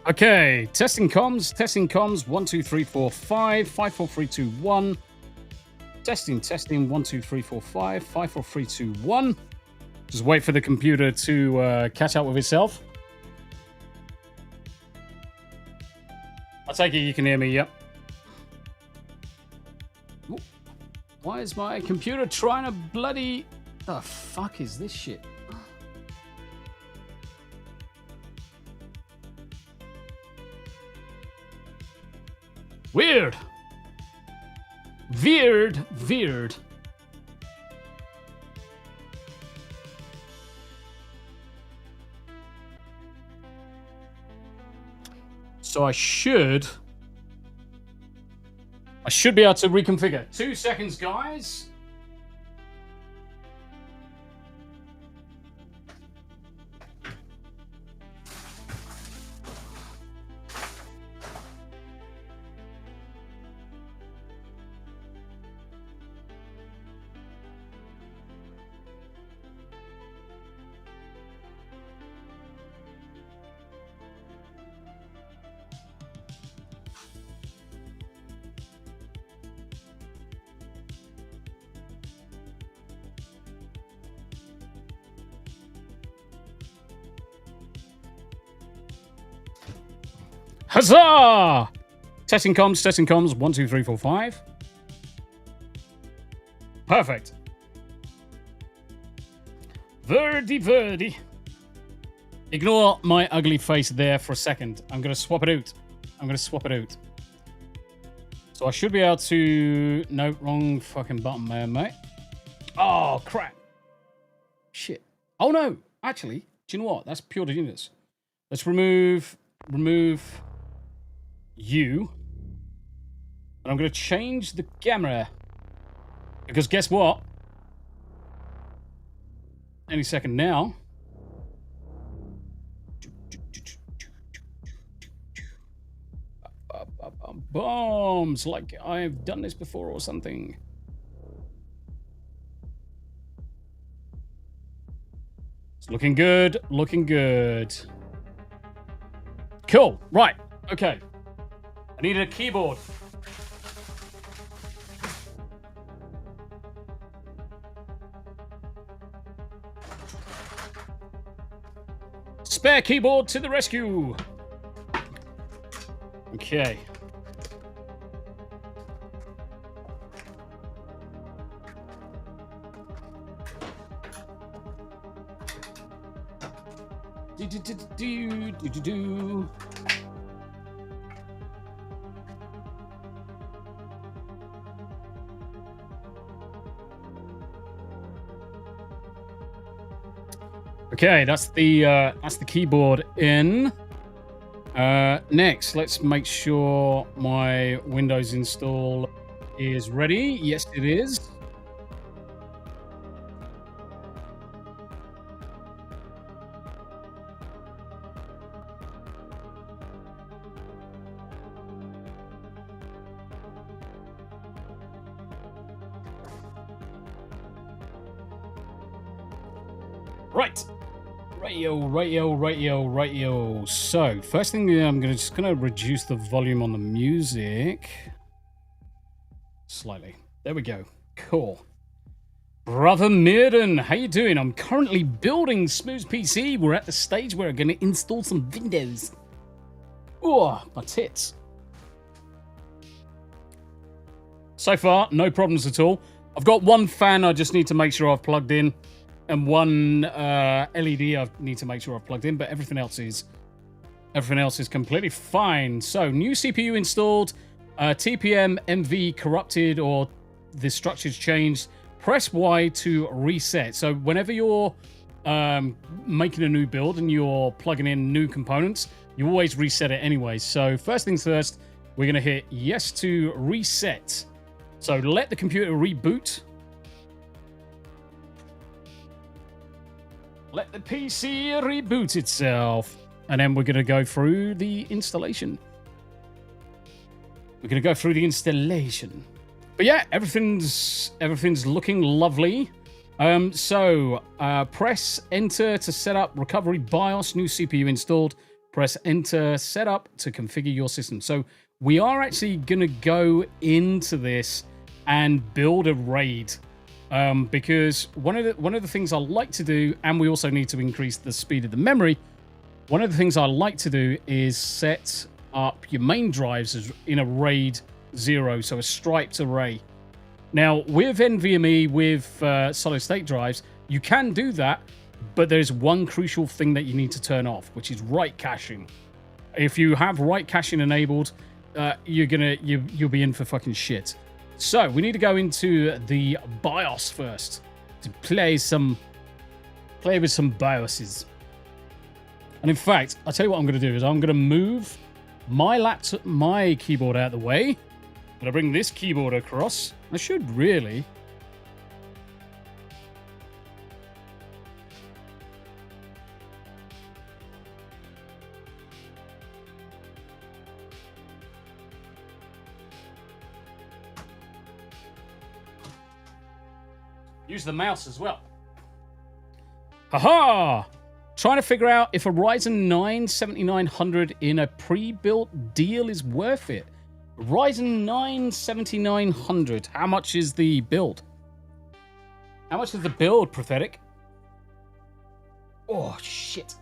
Speaker 2: Okay, testing comms, 1, 2, 3, 4, 5, 5, 4, 3, 2, 1. Testing, 1, 2, 3, 4, 5, 5, 4, 3, 2, 1. Just wait for the computer to catch up with itself. I take it you can hear me, yep. Ooh. Why is my computer trying to bloody... The fuck is this shit? Weird. Weird. So I should be able to reconfigure. 2 seconds, guys. Huzzah! Testing comms, 1, 2, 3, 4, 5. Perfect. Verdi. Ignore my ugly face there for a second. I'm going to swap it out. So I should be able to... No, wrong fucking button there, mate. Oh, crap. Shit. Oh, no. Actually, do you know what? That's pure genius. Let's remove you. And I'm going to change the camera. Because guess what? Any second now. Bombs, like I've done this before or something. It's looking good. Cool. Right. Okay. I need a keyboard. Spare keyboard to the rescue. Okay. Do. Okay, that's the keyboard in. Next, let's make sure my Windows install is ready. Yes, it is. Rightio. So, first thing I'm just gonna reduce the volume on the music slightly. There we go. Cool. Brother Mirden, how you doing? I'm currently building Smu's PC. We're at the stage where I'm gonna install some Windows. Oh, my tits. So far, no problems at all. I've got one fan I just need to make sure I've plugged in. And one LED I need to make sure I've plugged in, but everything else is completely fine. So new CPU installed, TPM MV corrupted or the structure's changed. Press Y to reset. So whenever you're making a new build and you're plugging in new components, you always reset it anyway. So first things first, we're gonna hit yes to reset. So let the computer reboot. Let the PC reboot itself. And then we're going to go through the installation. But yeah, everything's looking lovely. So press enter to set up recovery BIOS. New CPU installed. Press enter, set up to configure your system. So we are actually going to go into this and build a RAID because one of the things I like to do, and we also need to increase the speed of the memory. One of the things I like to do is set up your main drives as in a RAID 0, so a striped array. Now, with NVMe, with solid state drives, you can do that, but there's one crucial thing that you need to turn off, which is write caching. If you have write caching enabled, you'll be in for fucking shit. So we need to go into the BIOS first to play with some BIOSes. And in fact, I'll tell you what I'm going to do is I'm going to move my keyboard out of the way. I'm going to bring this keyboard across. I should really. Use the mouse as well. Haha! Trying to figure out if a Ryzen 9 7900 in a pre-built deal is worth it. Ryzen 9 7900. How much is the build? How much is the build, Prophetic? Oh, shit.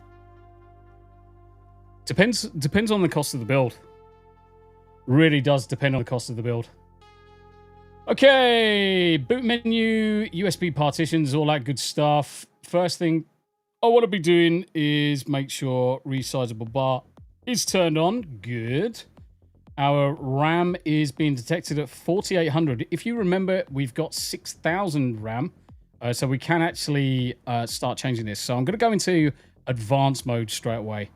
Speaker 2: Depends on the cost of the build. Really does depend on the cost of the build. Okay, boot menu, USB partitions, all that good stuff. First thing I want to be doing is make sure resizable bar is turned on. Good. Our RAM is being detected at 4800. If you remember, we've got 6000 RAM, so we can actually start changing this. So I'm going to go into advanced mode straight away.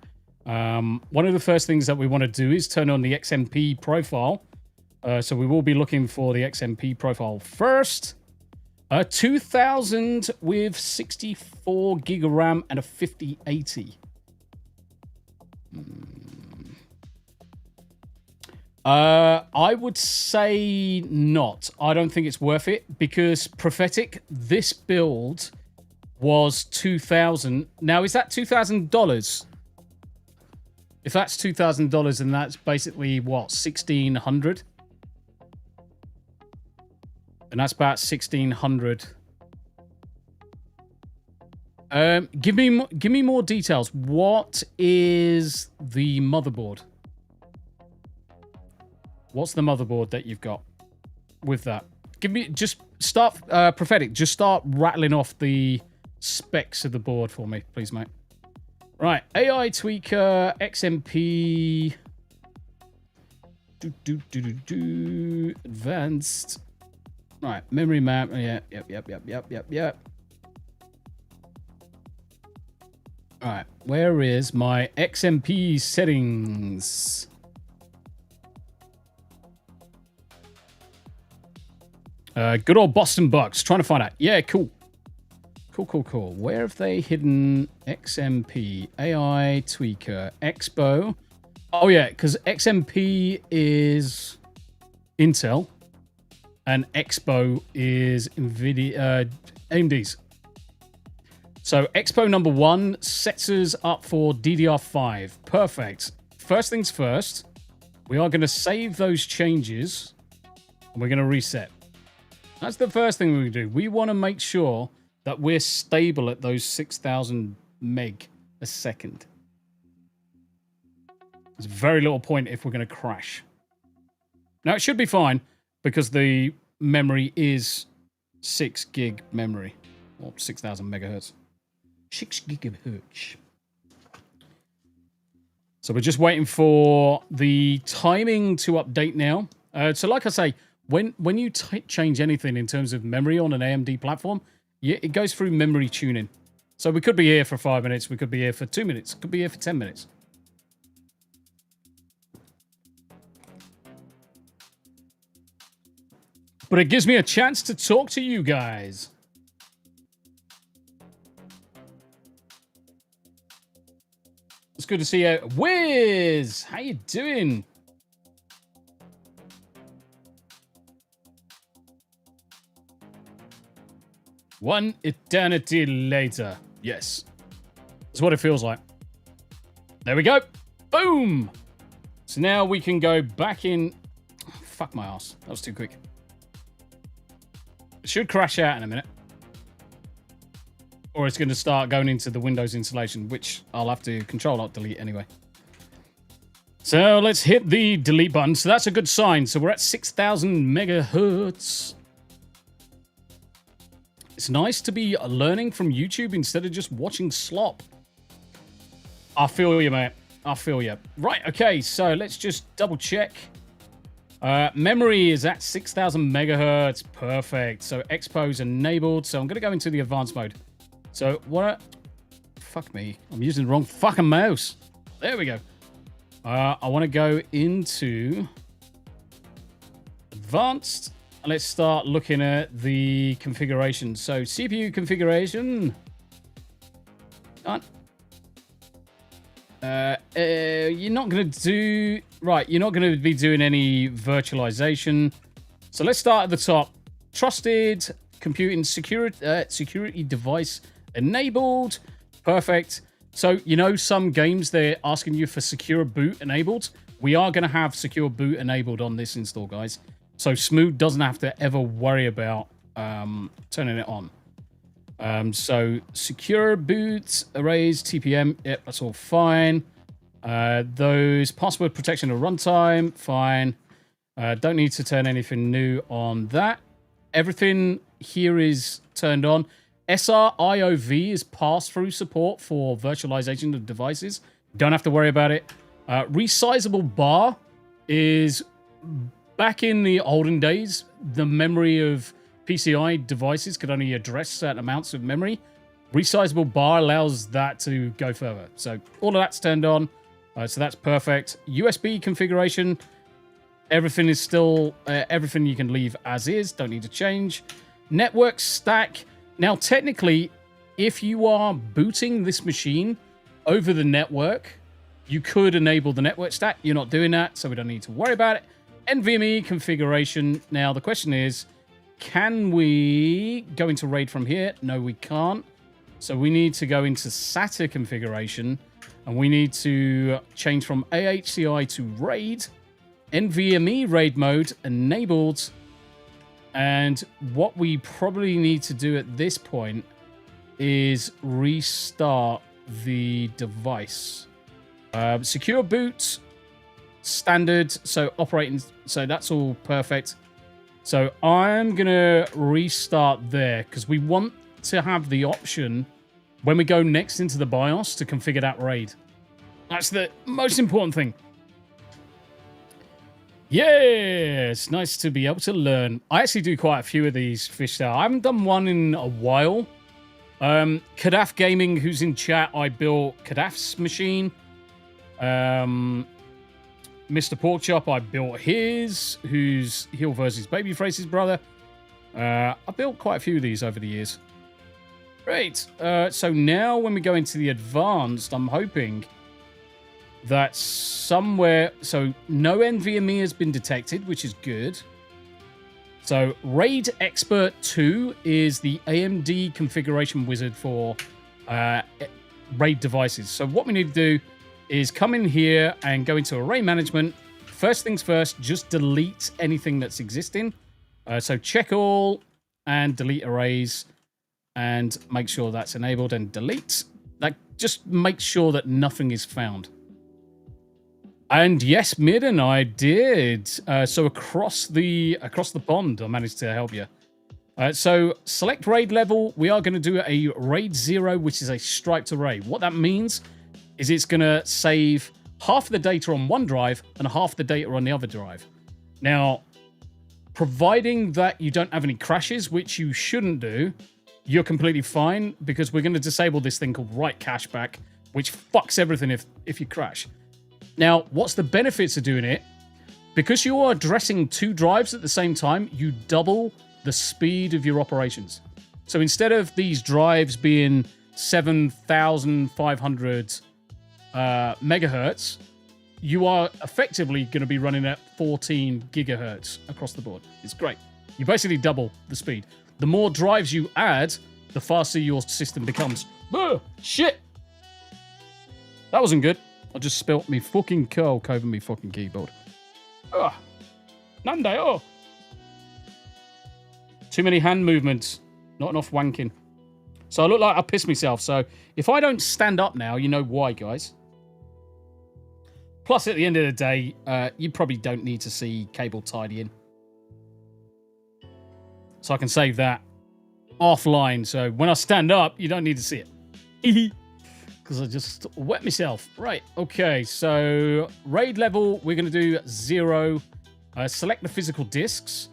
Speaker 2: One of the first things that we want to do is turn on the XMP profile. So we will be looking for the XMP profile first. 2000 with 64 gig of RAM and a 5080. I would say not. I don't think it's worth it because Prophetic, this build was 2000. Now, is that $2,000? If that's $2,000, then that's basically what, 1600? And that's about 1600. Give me more details. What is the motherboard? What's the motherboard that you've got with that? Just start, Prophetic, just start rattling off the specs of the board for me, please, mate. Right, AI tweaker, XMP, advanced. Right, memory map. Yep. All right, where is my XMP settings? Good old Boston Bucks. Trying to find out. Yeah, cool. Cool. Where have they hidden XMP? AI tweaker. Expo. Oh, yeah, because XMP is Intel. And Expo is NVIDIA, AMD's. So Expo number 1 sets us up for DDR5. Perfect. First things first, we are going to save those changes and we're going to reset. That's the first thing we do. We want to make sure that we're stable at those 6,000 meg a second. There's very little point if we're going to crash. Now, it should be fine because the memory is 6 gig memory, or 6,000 megahertz. 6 gigahertz. So we're just waiting for the timing to update now. So like I say, when you change anything in terms of memory on an AMD platform, it goes through memory tuning. So we could be here for 5 minutes, we could be here for 2 minutes, could be here for 10 minutes. But it gives me a chance to talk to you guys. It's good to see you. Wiz! How you doing? One eternity later. Yes. That's what it feels like. There we go. Boom! So now we can go back in. Fuck my ass. That was too quick. It should crash out in a minute. Or it's going to start going into the Windows installation, which I'll have to Control-Alt-Delete anyway. So let's hit the delete button. So that's a good sign. So we're at 6,000 megahertz. It's nice to be learning from YouTube instead of just watching slop. I feel you, mate. I feel you. Right, okay, so let's just double check. Memory is at 6,000 megahertz. Perfect. So Expo's enabled. So I'm going to go into the advanced mode. So what? Fuck me. I'm using the wrong fucking mouse. There we go. I want to go into advanced. Let's start looking at the configuration. So CPU configuration. Done. You're not going to do... Right, you're not going to be doing any virtualization. So let's start at the top. Trusted computing security device enabled. Perfect. So, you know, some games, they're asking you for secure boot enabled. We are going to have secure boot enabled on this install, guys. So Smu doesn't have to ever worry about turning it on. So secure boot, arrays, TPM, yep, that's all fine. Those password protection or runtime, fine. Don't need to turn anything new on that. Everything here is turned on. SR-IOV is pass-through support for virtualization of devices. Don't have to worry about it. Resizable bar is back in the olden days. The memory of PCI devices could only address certain amounts of memory. Resizable bar allows that to go further. So all of that's turned on. So that's perfect. USB configuration. Everything is still... everything you can leave as is. Don't need to change. Network stack. Now, technically, if you are booting this machine over the network, you could enable the network stack. You're not doing that, so we don't need to worry about it. NVMe configuration. Now, the question is, can we go into RAID from here? No, we can't. So we need to go into SATA configuration, and we need to change from AHCI to RAID. NVMe RAID mode enabled. And what we probably need to do at this point is restart the device. Secure boot, standard, so operating, so that's all perfect. So I'm going to restart there because we want to have the option when we go next into the BIOS to configure that RAID. That's the most important thing. Yeah, it's nice to be able to learn. I actually do quite a few of these fish style. I haven't done one in a while. Kadaf Gaming, who's in chat, I built Kadaf's machine. Mr. Porkchop, I built his, who's Heel versus Babyface's brother. I built quite a few of these over the years. Great. So now when we go into the advanced, I'm hoping that somewhere... So no NVMe has been detected, which is good. So RAID Expert 2 is the AMD configuration wizard for RAID devices. So what we need to do is come in here and go into array management. First things first, just delete anything that's existing. So check all and delete arrays and make sure that's enabled and delete. That just make sure that nothing is found. And yes, Midden, I did. So across the pond, I managed to help you. So select RAID level. We are going to do a RAID 0, which is a striped array. What that means is it's going to save half the data on one drive and half the data on the other drive. Now, providing that you don't have any crashes, which you shouldn't do, you're completely fine because we're going to disable this thing called write cache back, which fucks everything if you crash. Now, what's the benefits of doing it? Because you are addressing two drives at the same time, you double the speed of your operations. So instead of these drives being 7,500 megahertz, you are effectively going to be running at 14 gigahertz across the board. It's great. You basically double the speed. The more drives you add, the faster your system becomes. Shit! That wasn't good. I just spilt me fucking coke over me fucking keyboard. Ugh. Nande, oh. Too many hand movements. Not enough wanking. So I look like I pissed myself. So if I don't stand up now, you know why, guys. Plus, at the end of the day, you probably don't need to see cable tidying. So I can save that offline. So when I stand up, you don't need to see it. Because I just wet myself. Right, okay. So raid level, we're going to do 0. Select the physical discs.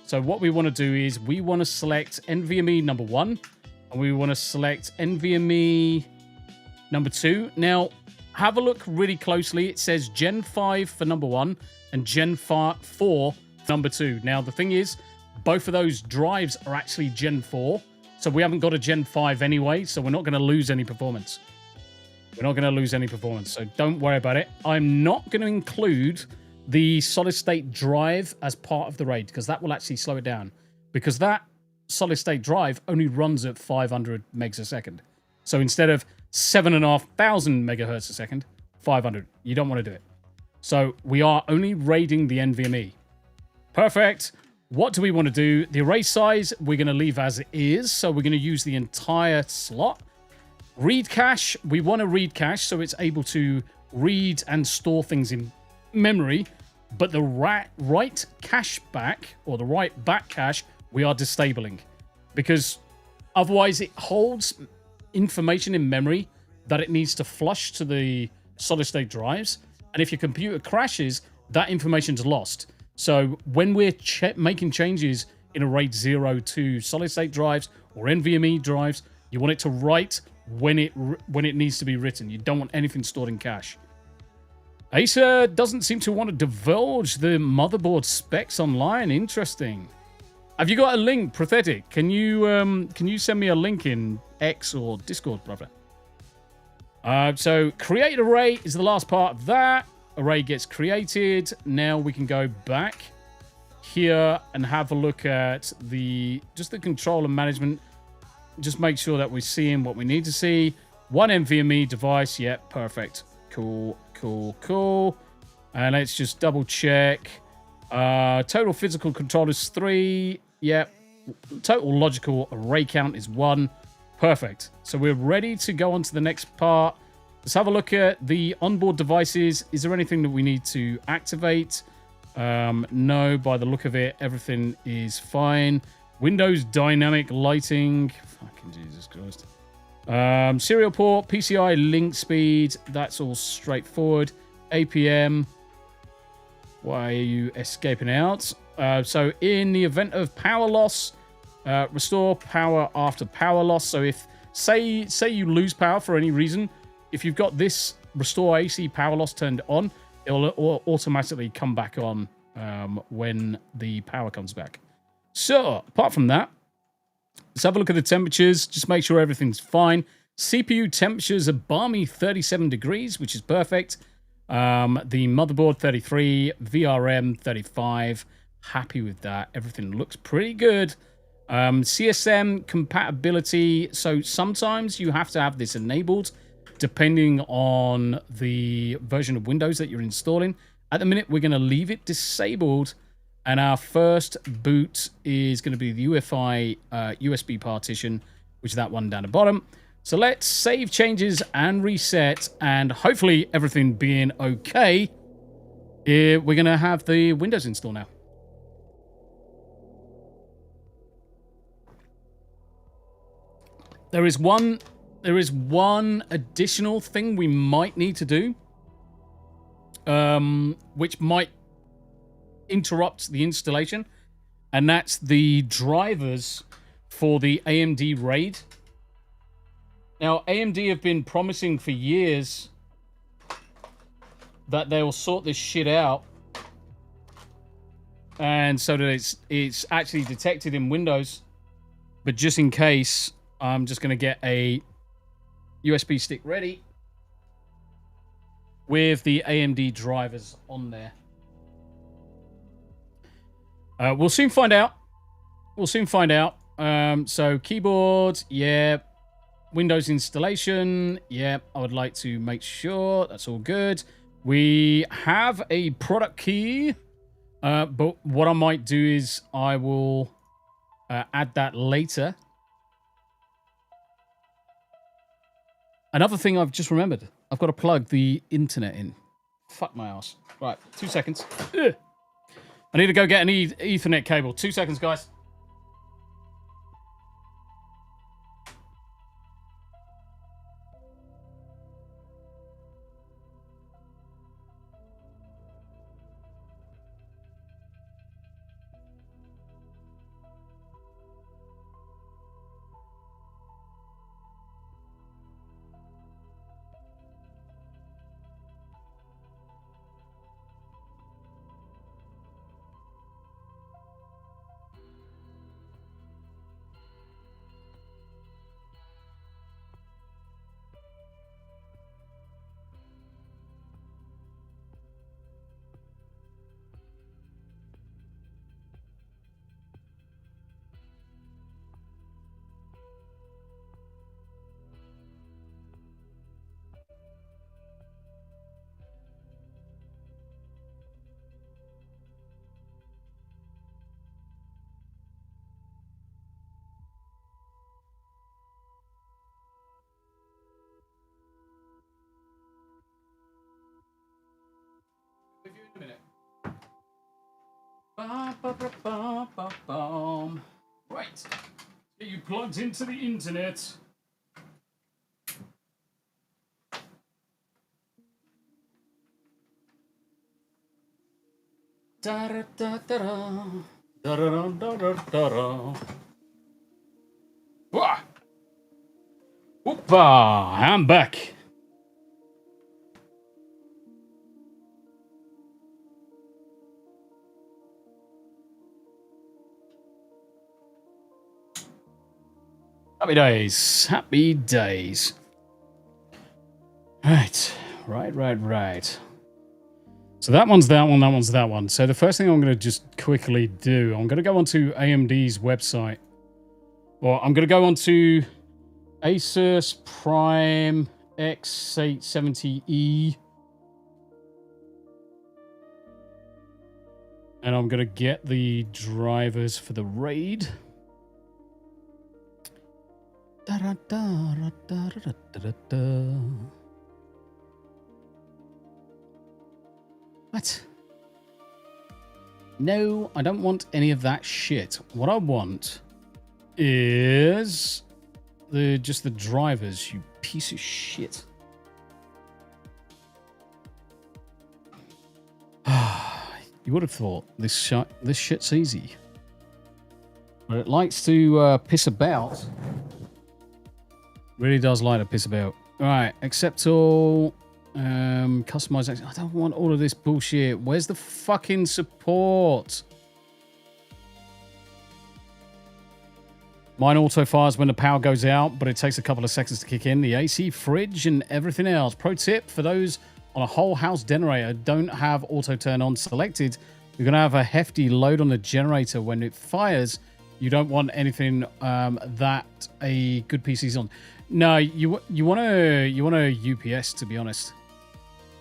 Speaker 2: So what we want to do is we want to select NVMe number 1. And we want to select NVMe number 2. Now, have a look really closely. It says Gen 5 for number 1 and Gen 4 for number 2. Now, the thing is, both of those drives are actually Gen 4. So we haven't got a Gen 5 anyway. So we're not going to lose any performance. We're not going to lose any performance. So don't worry about it. I'm not going to include the solid state drive as part of the raid because that will actually slow it down. Because that solid state drive only runs at 500 megs a second. So instead of 7,500 megahertz a second, 500. You don't want to do it. So we are only raiding the NVMe. Perfect. What do we want to do? The array size, we're going to leave as it is. So we're going to use the entire slot. Read cache, we want to read cache so it's able to read and store things in memory. But the write cache back, or the write back cache, we are disabling. Because otherwise it holds information in memory that it needs to flush to the solid state drives. And if your computer crashes, that information's lost. So when we're making changes in a RAID 0 to solid state drives or NVMe drives, you want it to write when it needs to be written. You don't want anything stored in cache. Acer doesn't seem to want to divulge the motherboard specs online. Interesting. Have you got a link, Pathetic? Can you send me a link in X or Discord, brother? So create array is the last part of that. Array gets created. Now we can go back here and have a look at the control and management. Just make sure that we're seeing what we need to see. One NVMe device. Yep, perfect. Cool. And let's just double check. Total physical controllers 3. Yep. Total logical array count is 1. Perfect. So we're ready to go on to the next part. Let's have a look at the onboard devices. Is there anything that we need to activate? No, by the look of it, everything is fine. Windows dynamic lighting. Fucking Jesus Christ. Serial port, PCI link speed. That's all straightforward. APM. Why are you escaping out? So in the event of power loss, restore power after power loss. So if, say you lose power for any reason, if you've got this restore AC power loss turned on, it will automatically come back on when the power comes back. So, apart from that, let's have a look at the temperatures. Just make sure everything's fine. CPU temperatures are balmy 37 degrees, which is perfect. The motherboard 33, VRM 35. Happy with that. Everything looks pretty good. CSM compatibility. So sometimes you have to have this enabled depending on the version of Windows that you're installing. At the minute, we're going to leave it disabled. And our first boot is going to be the UEFI USB partition, which is that one down the bottom. So let's save changes and reset. And hopefully everything being okay, we're going to have the Windows install now. There is one additional thing we might need to do, which might interrupt the installation, and that's the drivers for the AMD RAID. Now, AMD have been promising for years that they will sort this shit out, and so that it's actually detected in Windows. But just in case, I'm just going to get a USB stick ready with the AMD drivers on there. We'll soon find out. So keyboard, yeah. Windows installation. Yeah, I would like to make sure that's all good. We have a product key. But what I might do is I will add that later. Another thing I've just remembered. I've got to plug the internet in. Fuck my ass. Right, 2 seconds. Ugh. I need to go get an Ethernet cable. 2 seconds, guys. With you in a minute. Right. Get you plugged into the internet. Da da da da da da da da da da. Wah! Whoopa! I'm back. Happy days. Happy days. Right. So that one's that one, that one's that one. So the first thing I'm going to just quickly do, I'm going to go onto AMD's website. Well, I'm going to go onto Asus Prime X870E. And I'm going to get the drivers for the RAID. What? No, I don't want any of that shit. What I want is just the drivers, you piece of shit. You would have thought this shit's easy. But it likes to piss about. Really does like to piss about. Alright, accept all. Customization. I don't want all of this bullshit. Where's the fucking support? Mine auto fires when the power goes out, but it takes a couple of seconds to kick in. The AC, fridge, and everything else. Pro tip for those on a whole house generator, don't have auto turn on selected. You're going to have a hefty load on the generator when it fires. You don't want anything that a good PC's on. No, you want a UPS, to be honest.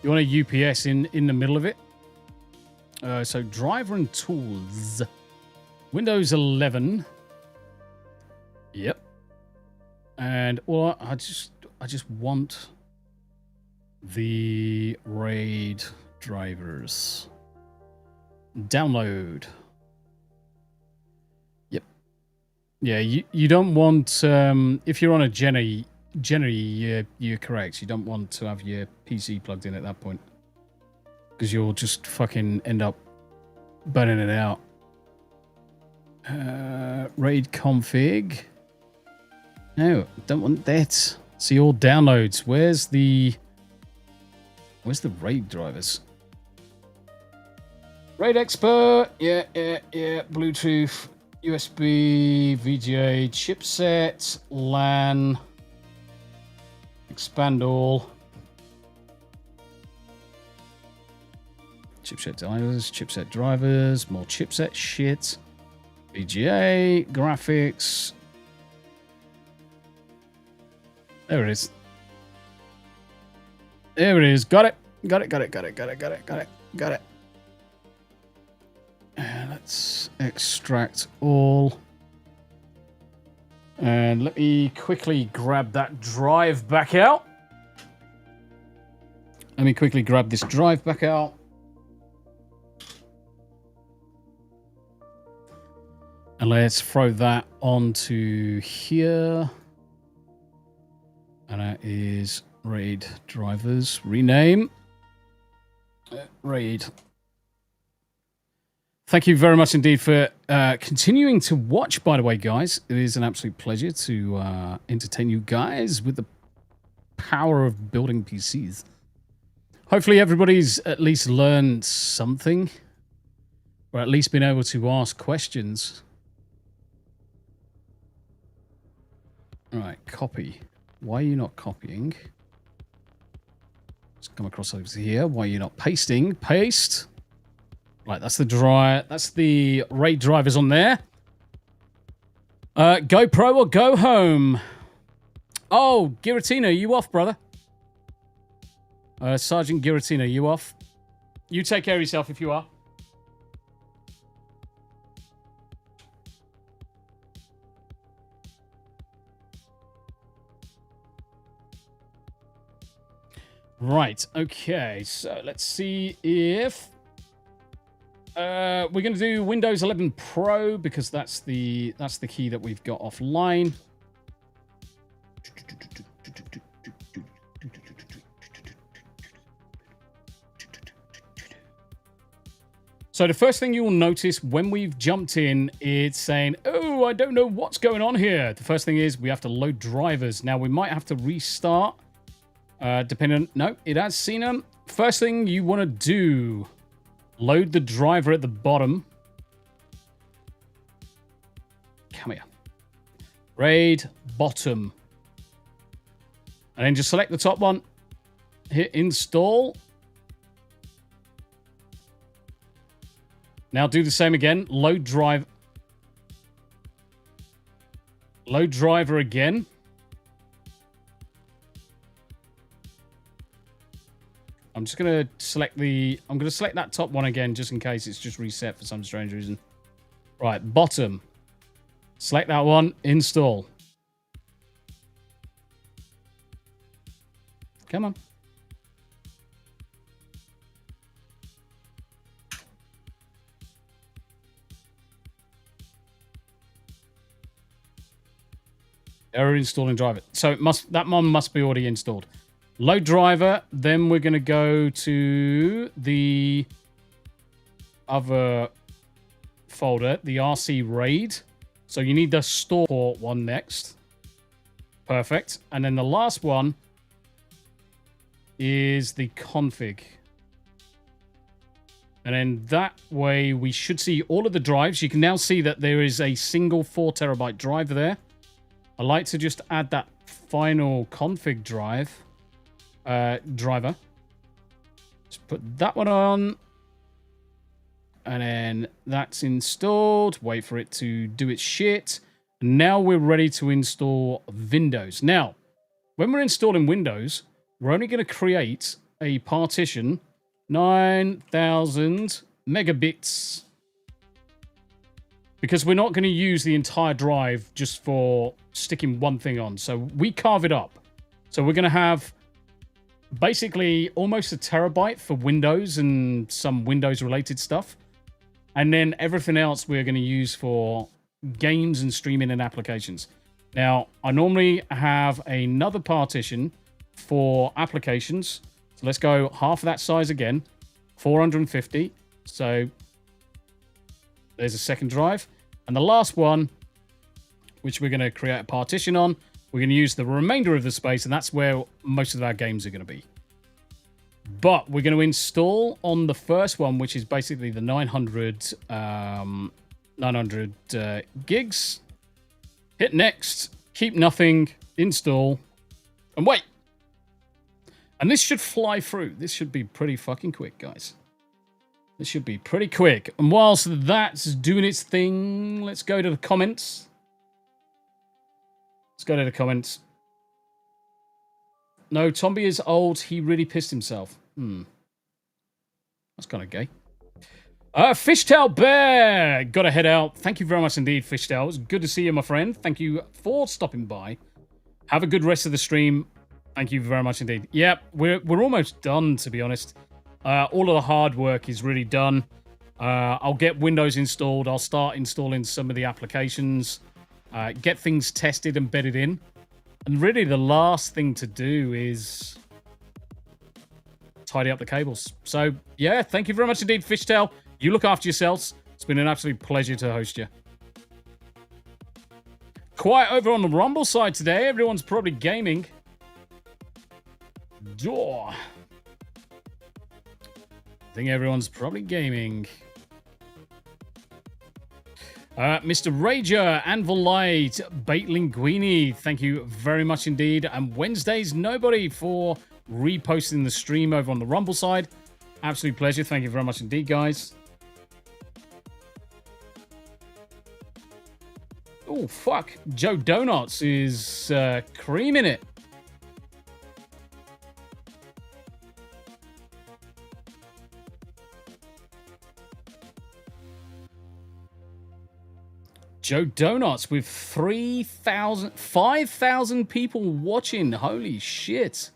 Speaker 2: You want a UPS in the middle of it. So driver and tools. Windows 11. Yep. And all I just want the RAID drivers. Download. Yep. Yeah, you don't want if you're on a Jenny, you're correct. You don't want to have your PC plugged in at that point, because you'll just fucking end up burning it out. RAID config. No, don't want that. See all downloads. Where's the RAID drivers? RAID expert. Yeah. Bluetooth, USB, VGA, chipset, LAN. Expand all. Chipset drivers, more chipset shit. VGA, graphics. There it is. There it is. Got it. Got it, got it, got it, got it, got it, got it, got it. And let's extract all. And let me quickly grab that drive back out. Let me quickly grab this drive back out. And let's throw that onto here. And that is RAID drivers. Rename. RAID. Thank you very much indeed for continuing to watch, by the way, guys. It is an absolute pleasure to entertain you guys with the power of building PCs. Hopefully everybody's at least learned something, or at least been able to ask questions. All right, copy. Why are you not copying? Let's come across over here. Why are you not pasting? Paste. Right, that's the That's the RAID drivers on there. Go pro or go home. Oh, Giratina, you off, brother? Sergeant Giratina, you off? You take care of yourself if you are. Right, okay, so let's see if we're going to do Windows 11 Pro because that's the key that we've got offline. So the first thing you will notice when we've jumped in, it's saying, oh, I don't know what's going on here. The first thing is we have to load drivers. Now, we might have to restart, depending on... No, it has seen them. First thing you want to do, load the driver at the bottom. Come here. RAID bottom. And then just select the top one. Hit install. Now do the same again. Load drive. Load driver again. I'm just going to select I'm going to select that top one again just in case it's just reset for some strange reason. Right, bottom. Select that one. Install. Come on. Error installing driver. So that one must be already installed. Load driver. Then we're going to go to the other folder, the RC RAID. So you need the store one next. Perfect. And then the last one is the config. And then that way we should see all of the drives. You can now see that there is a single 4 terabyte drive there. I like to just add that final config driver. Just put that one on. And then that's installed. Wait for it to do its shit. Now we're ready to install Windows. Now, when we're installing Windows, we're only going to create a partition 9,000 megabits. Because we're not going to use the entire drive just for sticking one thing on. So we carve it up. So we're going to have basically almost a terabyte for Windows and some Windows-related stuff. And then everything else we're going to use for games and streaming and applications. Now, I normally have another partition for applications. So let's go half of that size again. 450. So there's a second drive. And the last one, which we're going to create a partition on, we're going to use the remainder of the space, and that's where most of our games are going to be. But we're going to install on the first one, which is basically the 900 gigs. Hit next, keep nothing, install, and wait. And this should fly through. This should be pretty fucking quick, guys. This should be pretty quick. And whilst that's doing its thing, let's go to the comments. Let's go to the comments. No, Tombi is old. He really pissed himself. That's kind of gay. Fishtail Bear! Gotta head out. Thank you very much indeed, Fishtail. It's good to see you, my friend. Thank you for stopping by. Have a good rest of the stream. Thank you very much indeed. Yep, we're almost done, to be honest. All of the hard work is really done. I'll get Windows installed. I'll start installing some of the applications. Get things tested and bedded in. And really, the last thing to do is tidy up the cables. So, yeah, thank you very much indeed, Fishtail. You look after yourselves. It's been an absolute pleasure to host you. Quiet over on the Rumble side today. Everyone's probably gaming. Door. I think everyone's probably gaming. Mr. Rager, Anvil Light, Bait Linguini, thank you very much indeed. And Wednesday's Nobody for reposting the stream over on the Rumble side. Absolute pleasure. Thank you very much indeed, guys. Oh, fuck. Joe Donuts is creaming it. Joe Donuts with 5,000 people watching. Holy shit.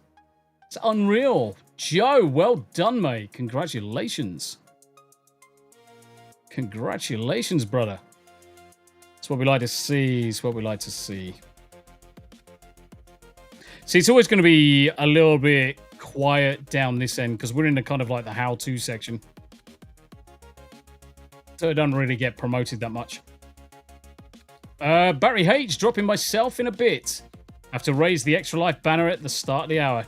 Speaker 2: It's unreal. Joe, well done, mate. Congratulations. Congratulations, brother. It's what we like to see. It's what we like to see. See, it's always going to be a little bit quiet down this end because we're in the kind of like the how-to section. So it doesn't really get promoted that much. Barry H, dropping myself in a bit. Have to raise the Extra Life banner at the start of the hour.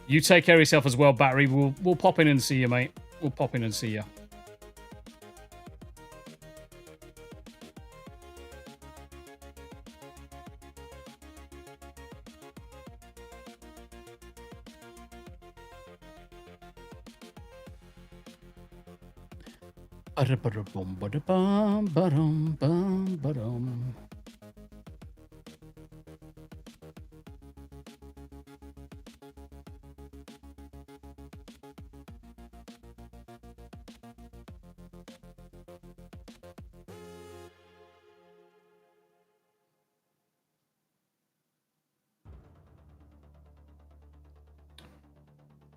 Speaker 2: You take care of yourself as well, Barry. We'll pop in and see you, mate. We'll pop in and see you.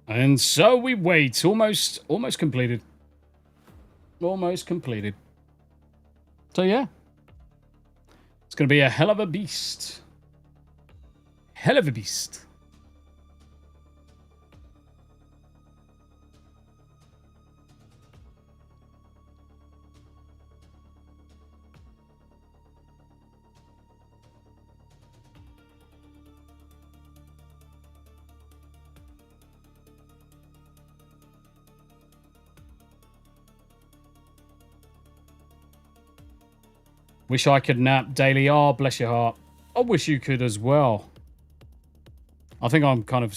Speaker 2: And so we wait. Almost completed. Almost completed. So yeah. It's going to be a hell of a beast. Hell of a beast. Wish I could nap daily. Oh, bless your heart. I wish you could as well. I think I'm kind of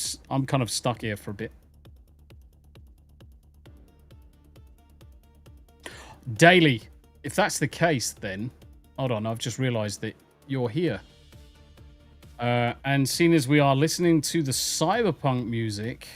Speaker 2: stuck here for a bit. Daily. If that's the case, then hold on. I've just realised that you're here. And seeing as we are listening to the cyberpunk music.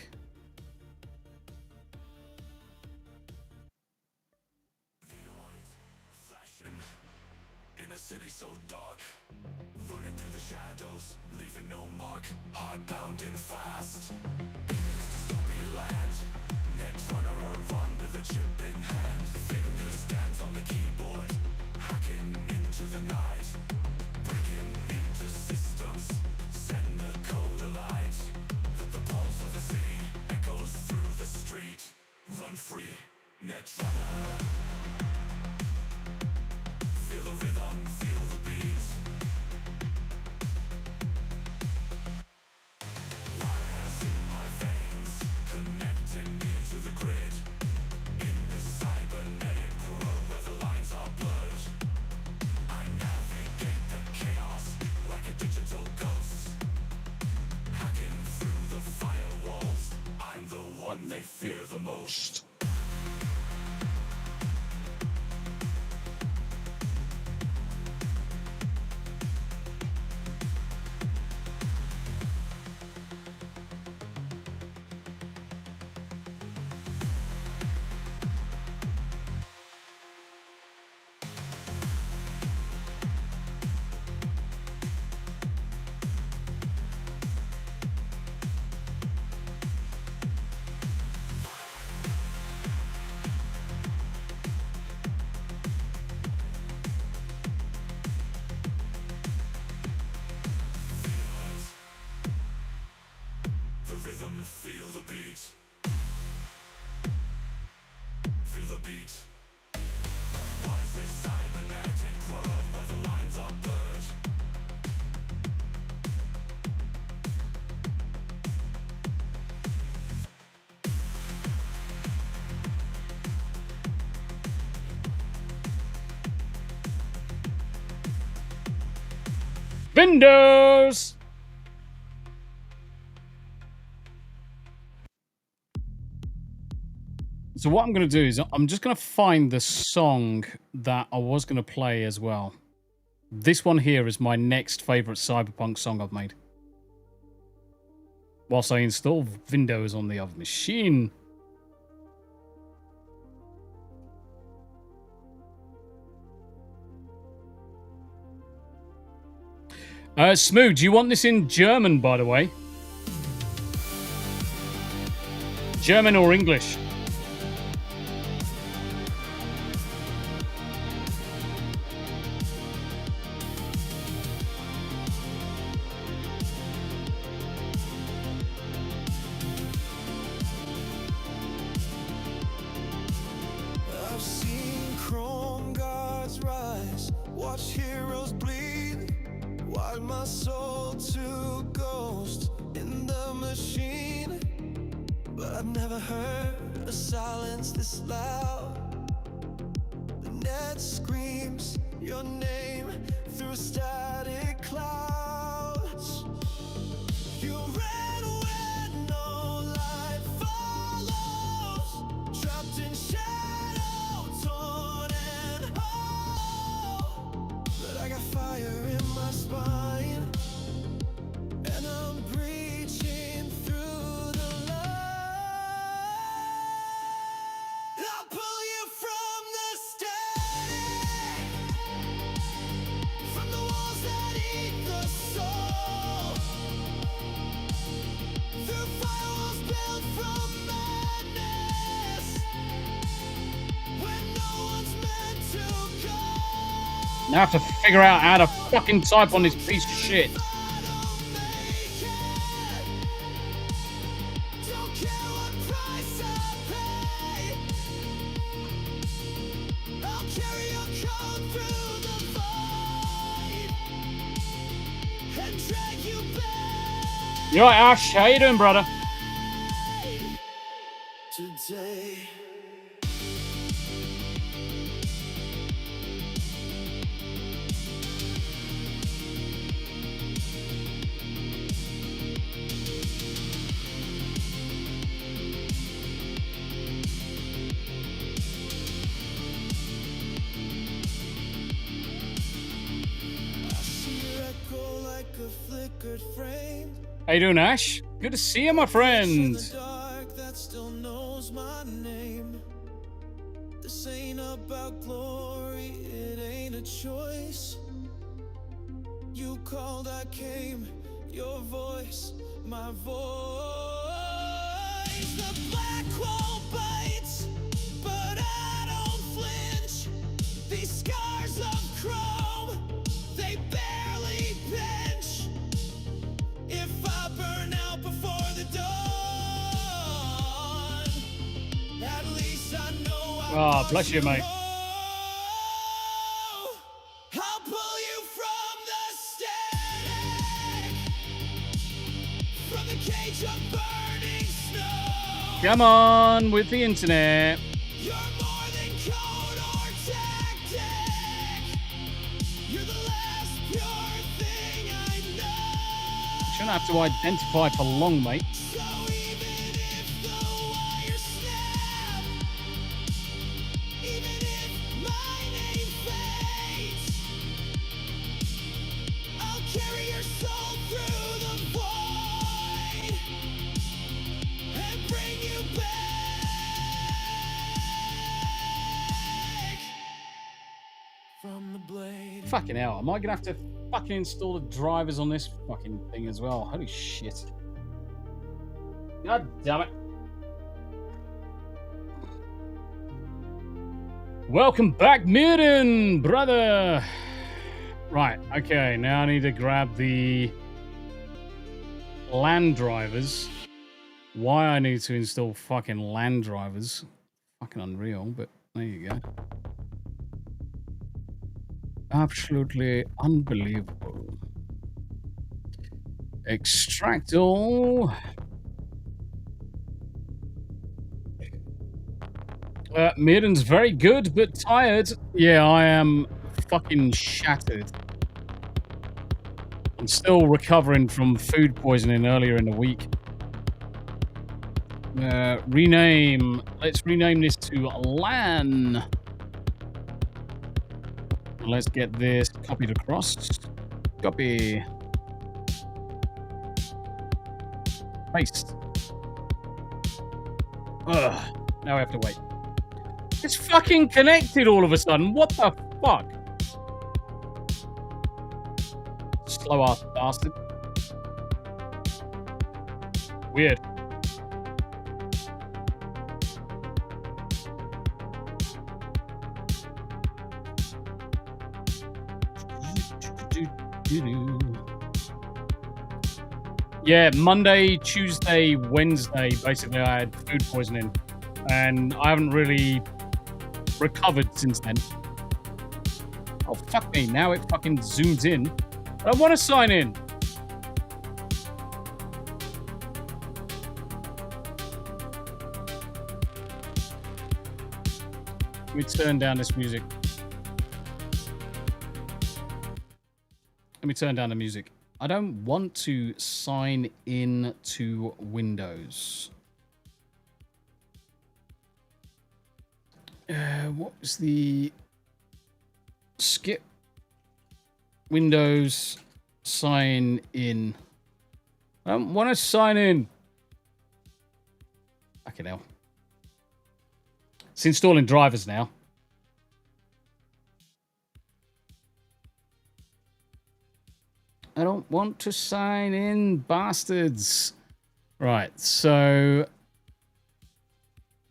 Speaker 2: Windows! So what I'm going to do is I'm just going to find the song that I was going to play as well. This one here is my next favorite cyberpunk song I've made. Whilst I install Windows on the other machine. Smu, do you want this in German, by the way? German or English?
Speaker 4: I've seen chrome guards rise, watch heroes bleed, while my soul to ghost in the machine. But I've never heard a silence this loud. The net screams your name through static clouds. You ran when no light follows, trapped in shadow, torn and whole. But I got fire in my spine, and I'm breaching through the light. I'll pull you from the static, from the walls that eat the soul, through firewalls built from madness, when no one's meant to go.
Speaker 2: Now I have to figure out how to fucking type on this piece of shit.
Speaker 4: I don't make it. Don't care what price I pay. I'll carry your code through the void and drag you back
Speaker 2: You alright, Ash? How you doing, brother?
Speaker 4: today. I see your echo like a flickered frame.
Speaker 2: How you doing, Ash? Good to see you, my friend.
Speaker 4: The dark that still knows my name. This ain't about glory, it ain't a choice. You called, I came, your voice, my voice. The black wall bites, but I don't flinch. These scars of chrome, they barely pinch. If I burn out before the dawn, at least I know I
Speaker 2: Oh, bless you, mate.
Speaker 4: I'll pull you from the static, from the cage of burning snow.
Speaker 2: Come on with the internet.
Speaker 4: You're more than code or tactic. You're the last pure thing I know.
Speaker 2: Shouldn't have to identify for long, mate.
Speaker 4: So even if the wires snap, even if my name fades, I'll carry your soul through the void and bring you back from the blade.
Speaker 2: Fucking hell. Am I going to have to fucking install the drivers on this fucking thing as well? Holy shit. God damn it. Welcome back, Mirren, brother. Right, okay. Now I need to grab the land drivers. why I need to install fucking LAN drivers. Fucking unreal, but there you go. Absolutely unbelievable. Extract all. Mirren's very good, but tired. Yeah, I am fucking shattered. I'm still recovering from food poisoning earlier in the week. Rename. Let's rename this to LAN. Let's get this copied across. Copy. Paste. Ugh. Now I have to wait. It's fucking connected all of a sudden. What the fuck? Slow ass bastard. Weird. Yeah, Monday, Tuesday, Wednesday, basically I had food poisoning. And I haven't really recovered since then. Oh, fuck me. Now it fucking zooms in. I want to sign in. Let me turn down this music. Let me turn down the music. I don't want to sign in to Windows. What was the skip Windows sign in? I don't want to sign in. Fucking hell. It's installing drivers now. I don't want to sign in, bastards. Right, so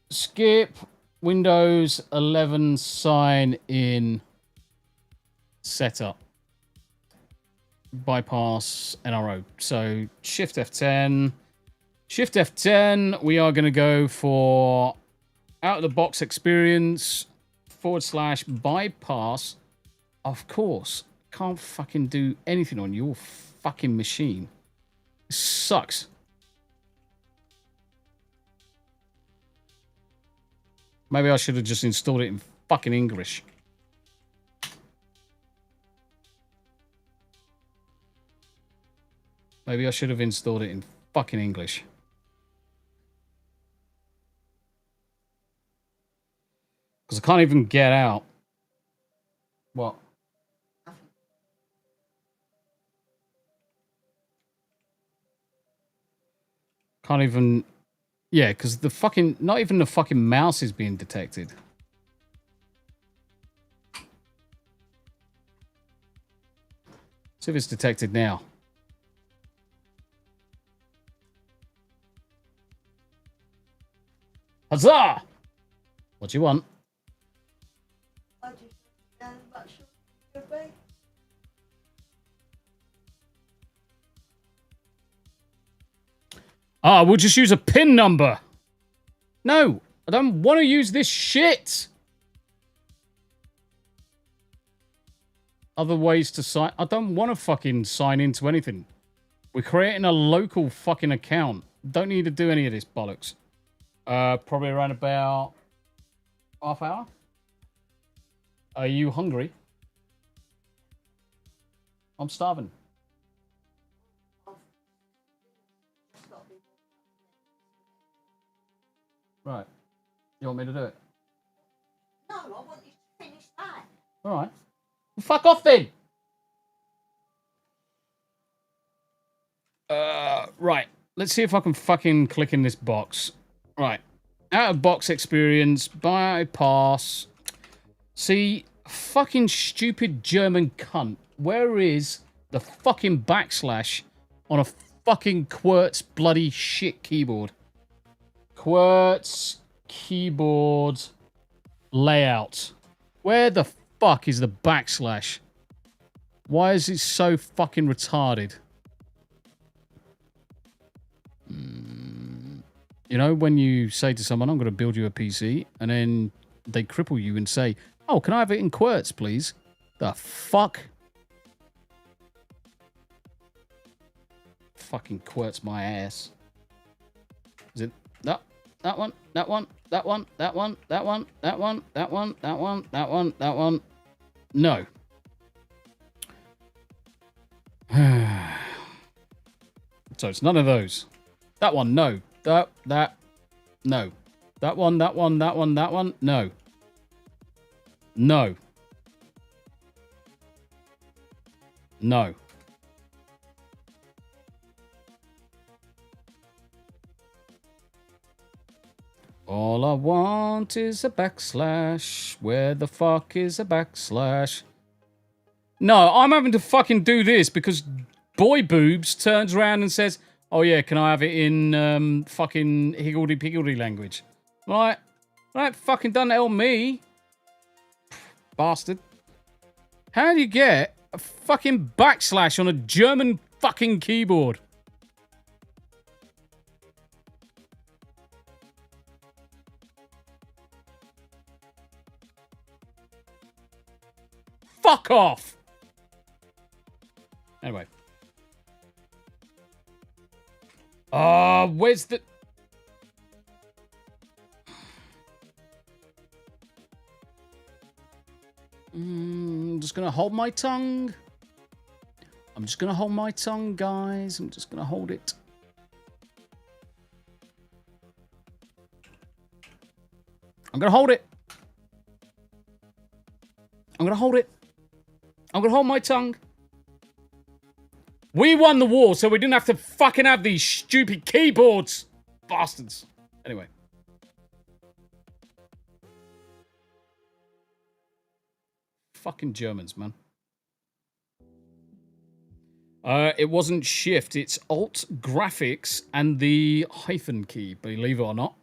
Speaker 2: skip Windows 11 sign in setup. Bypass NRO. So Shift F10. Shift F10. We are going to go for out of the box experience / bypass. Of course. Can't fucking do anything on your fucking machine. It sucks. Maybe I should have just installed it in fucking English. Maybe I should have installed it in fucking English. Because I can't even get out. What? Can't even... Yeah, because the fucking... Not even the fucking mouse is being detected. See if it's detected now. Huzzah! What do you want?
Speaker 3: I just much your way.
Speaker 2: Ah, we'll just use a PIN number. No, I don't want to use this shit. Other ways to sign... I don't want to fucking sign into anything. We're creating a local fucking account. Don't need to do any of this bollocks. Probably around about half hour. Are you hungry? I'm starving. Right. You want me to do it?
Speaker 3: No, I want you to finish that.
Speaker 2: All right. Well, fuck off then. Right. Let's see if I can fucking click in this box. Right. Out of box experience. Bypass. See, fucking stupid German cunt. Where is the fucking backslash on a fucking Quartz bloody shit keyboard? Quartz keyboard layout. Where the fuck is the backslash? Why is it so fucking retarded? You know, when you say to someone, I'm going to build you a PC, and then they cripple you and say, oh, can I have it in QWERTZ, please? The fuck? Fucking QWERTZ my ass. Is it that one, that one, that one, that one, that one, that one, that one, that one, that one, that one? No. So it's none of those. That one, no. That, no. That one, that one, that one, that one, no. No. No. All I want is a backslash. Where the fuck is a backslash? No, I'm having to fucking do this because Boy Boobs turns around and says, oh yeah, can I have it in fucking higgledy-piggledy language? Right? Right, fucking done tell me. Bastard. How do you get a fucking backslash on a German fucking keyboard? Fuck off! Anyway. Where's the... I'm just gonna hold my tongue. I'm just gonna hold my tongue, guys. I'm just gonna hold it. I'm gonna hold it. I'm gonna hold it. I'm gonna hold my tongue. We won the war, so we didn't have to fucking have these stupid keyboards. Bastards. Anyway. Fucking Germans, man. It wasn't shift, it's alt, graphics, and the hyphen key, believe it or not.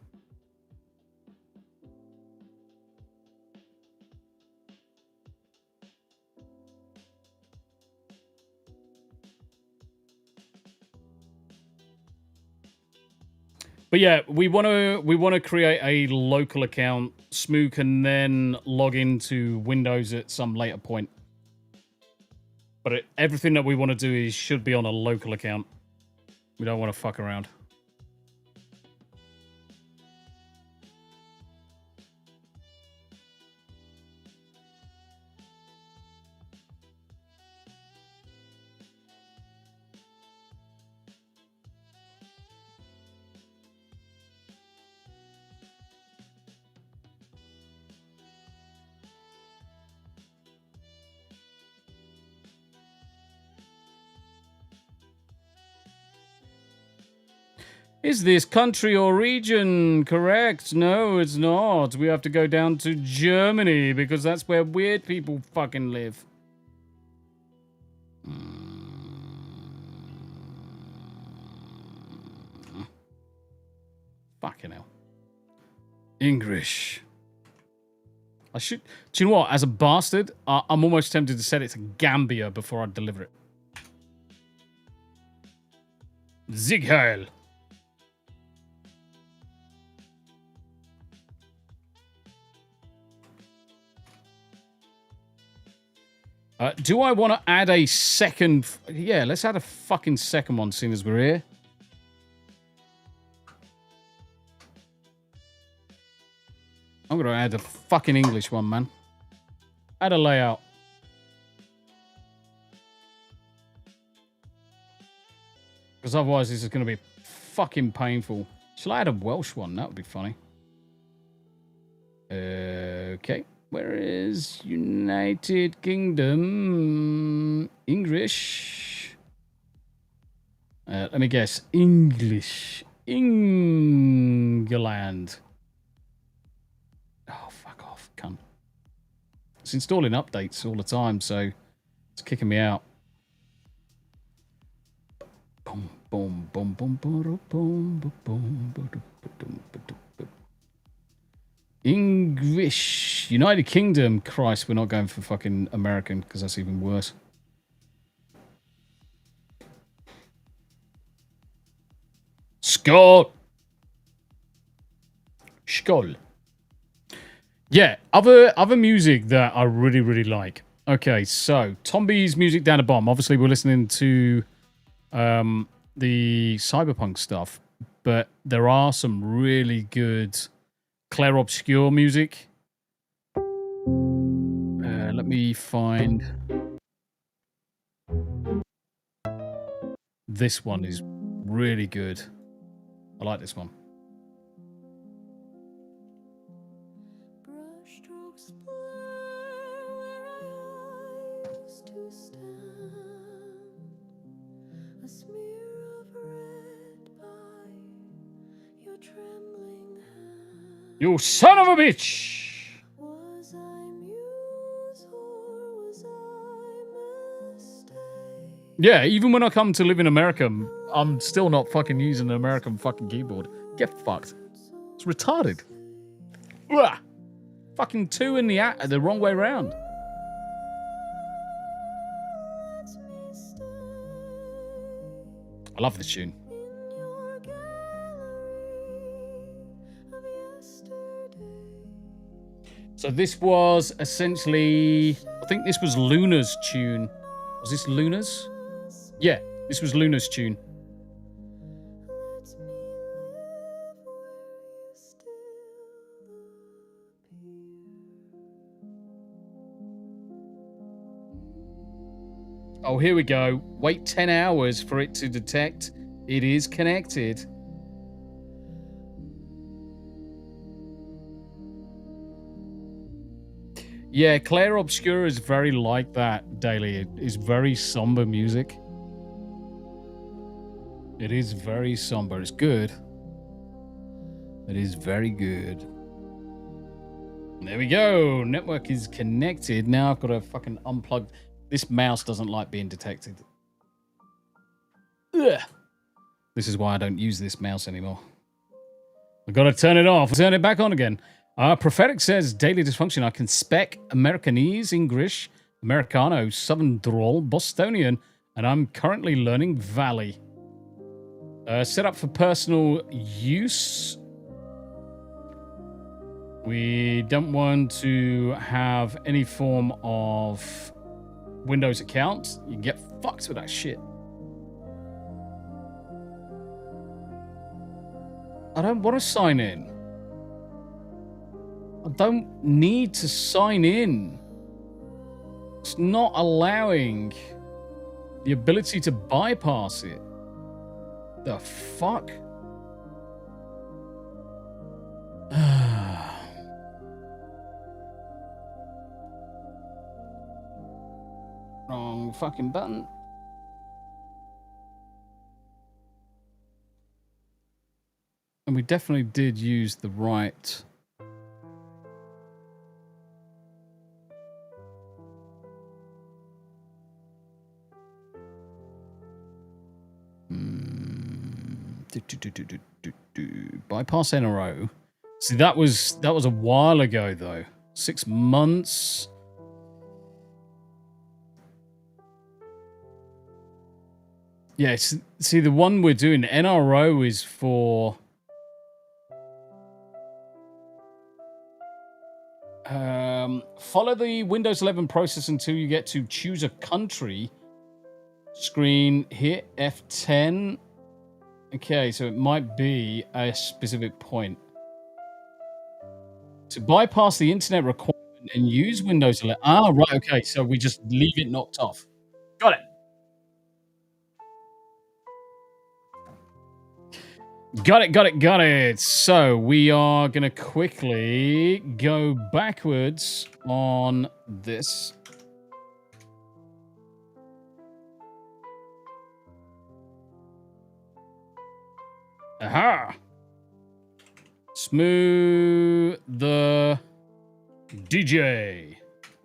Speaker 2: But yeah, we want to create a local account. Smu can then log into Windows at some later point. But everything that we want to do should be on a local account. We don't want to fuck around. Is this country or region correct? No, it's not. We have to go down to Germany because that's where weird people fucking live. Fucking hell. English. I should... Do you know what? As a bastard, I'm almost tempted to set it to Gambia before I deliver it. Zigheil. Do I want to add a second... Yeah, let's add a fucking second one, seeing as we're here. I'm going to add a fucking English one, man. Add a layout. Because otherwise this is going to be fucking painful. Shall I add a Welsh one? That would be funny. Okay. Where is United Kingdom? English. Let me guess. English. England. Oh, fuck off, cunt. It's installing updates all the time, so it's kicking me out. Boom, boom, boom, boom, boom, boom, boom, boom, boom. English. United Kingdom. Christ, we're not going for fucking American because that's even worse. Scott. Skål. Yeah, other music that I really, really like. Okay, so Tombi's music down the bottom. Obviously, we're listening to the cyberpunk stuff, but there are some really good clair obscure music. Let me find. This one is really good. I like this one.
Speaker 1: Brushstrokes blur where I used to stand. A smear of red by your trembling hand.
Speaker 2: You son of a bitch!
Speaker 1: Was I muse or was I mistake?
Speaker 2: Yeah, even when I come to live in America, I'm still not fucking using an American fucking keyboard. Get fucked. It's retarded. Ugh. Fucking 2 in the wrong way around. I love this tune.
Speaker 1: In your gallery of yesterday.
Speaker 2: So this was essentially, I think this was Luna's tune. Was this Luna's? Yeah, this was Luna's tune.
Speaker 1: Let me live where you still appear.
Speaker 2: Oh, here we go. Wait 10 hours for it to detect it is connected. Yeah, Clair Obscura is very like that, Daily. It is very somber music. It is very somber. It's good. It is very good. There we go. Network is connected. Now I've got to fucking unplug. This mouse doesn't like being detected. Ugh. This is why I don't use this mouse anymore. I've got to turn it off. Turn it back on again. Prophetic says, daily dysfunction. I can spec Americanese, English, Americano, Southern Drawl, Bostonian, and I'm currently learning Valley. Set up for personal use. We don't want to have any form of Windows account. You can get fucked with that shit. I don't want to sign in. I don't need to sign in. It's not allowing the ability to bypass it. The fuck? Wrong fucking button. And we definitely did use the right... Bypass NRO. See, that was a while ago though. 6 months. Yeah, see, the one we're doing, NRO, is for follow the Windows 11 process until you get to choose a country screen. Hit F10. Okay, so it might be a specific point. To bypass the internet requirement and use Windows 11. Ah, right, okay, so we just leave it knocked off. Got it. Got it. So we are going to quickly go backwards on this. Aha! Smu the DJ.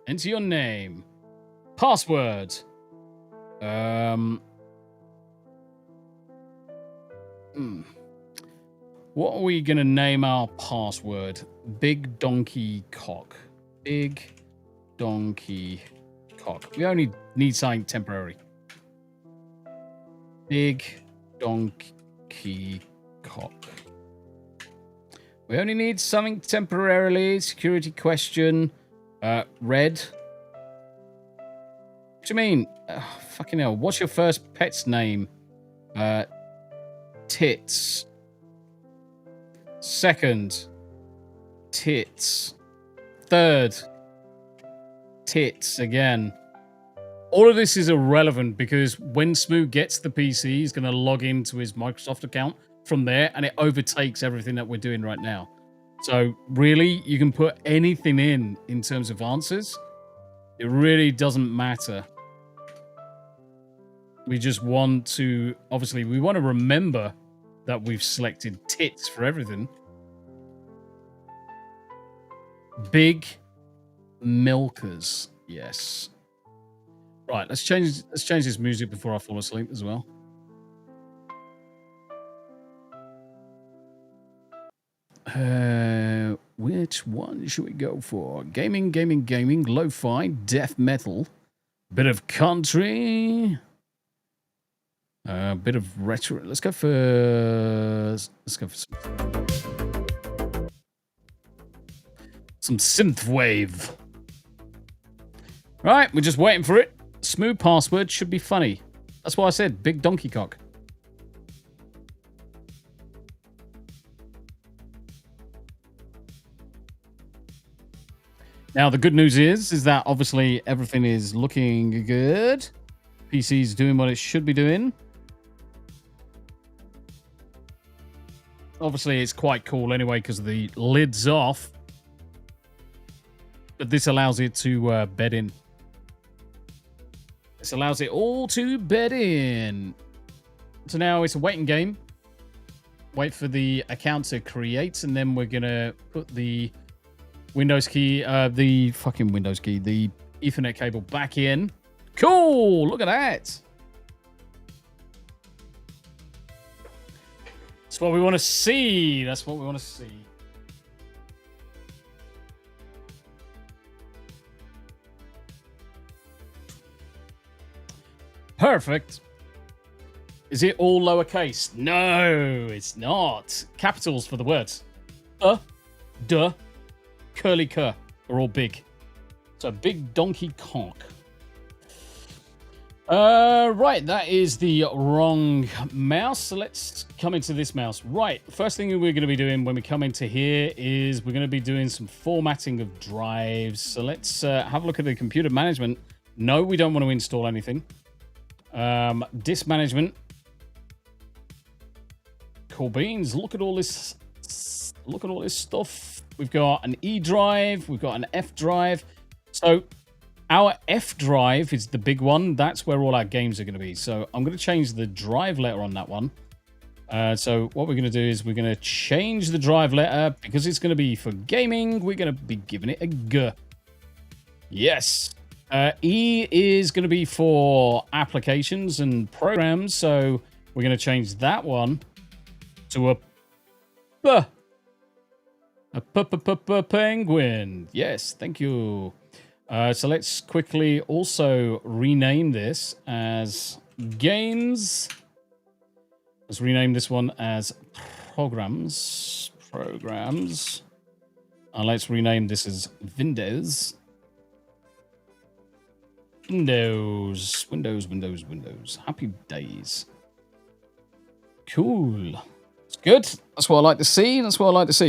Speaker 2: Enter your name. Password. What are we going to name our password? Big Donkey Cock. Big Donkey Cock. We only need something temporary. Big Donkey Cock. We only need something temporarily. Security question. Red. What do you mean? Fucking hell. What's your first pet's name? Tits. Second. Tits. Third. Tits again. All of this is irrelevant because when Smu gets the PC, he's going to log into his Microsoft account from there, and it overtakes everything that we're doing right now. So really, you can put anything in terms of answers. It really doesn't matter. We just want to, obviously, we want to remember that we've selected tits for everything. Big milkers, yes. Right, let's change this music before I fall asleep as well. Which one should we go for? Gaming, lo-fi, death metal, bit of country, bit of retro. Let's go for some synthwave. Right, we're just waiting for it. Smooth password should be funny. That's why I said big donkey cock. Now, the good news is that obviously everything is looking good. PC's doing what it should be doing. Obviously, it's quite cool anyway because the lid's off. But this allows it to bed in. This allows it all to bed in. So now it's a waiting game. Wait for the account to create, and then we're going to put the Windows key, the Ethernet cable back in. Cool! Look at that. That's what we want to see. That's what we want to see. Perfect. Is it all lowercase? No, it's not. Capitals for the words. Duh, curly cur are all big. So big donkey cock. Right, that is the wrong mouse. So let's come into this mouse. Right, first thing we're going to be doing when we come into here is we're going to be doing some formatting of drives. So let's have a look at the computer management. No, we don't want to install anything. Disk management. Cool beans. Look at all this. Look at all this stuff. We've got an E drive. We've got an F drive. So our F drive is the big one. That's where all our games are going to be. So I'm going to change the drive letter on that one. So what we're going to do is we're going to change the drive letter because it's going to be for gaming. We're going to be giving it a G. Yes. E is going to be for applications and programs, so we're going to change that one to a P. A penguin. Yes, thank you. So let's quickly also rename this as games. Let's rename this one as programs. And let's rename this as Windows. Windows. Happy days. Cool. It's good. That's what I like to see.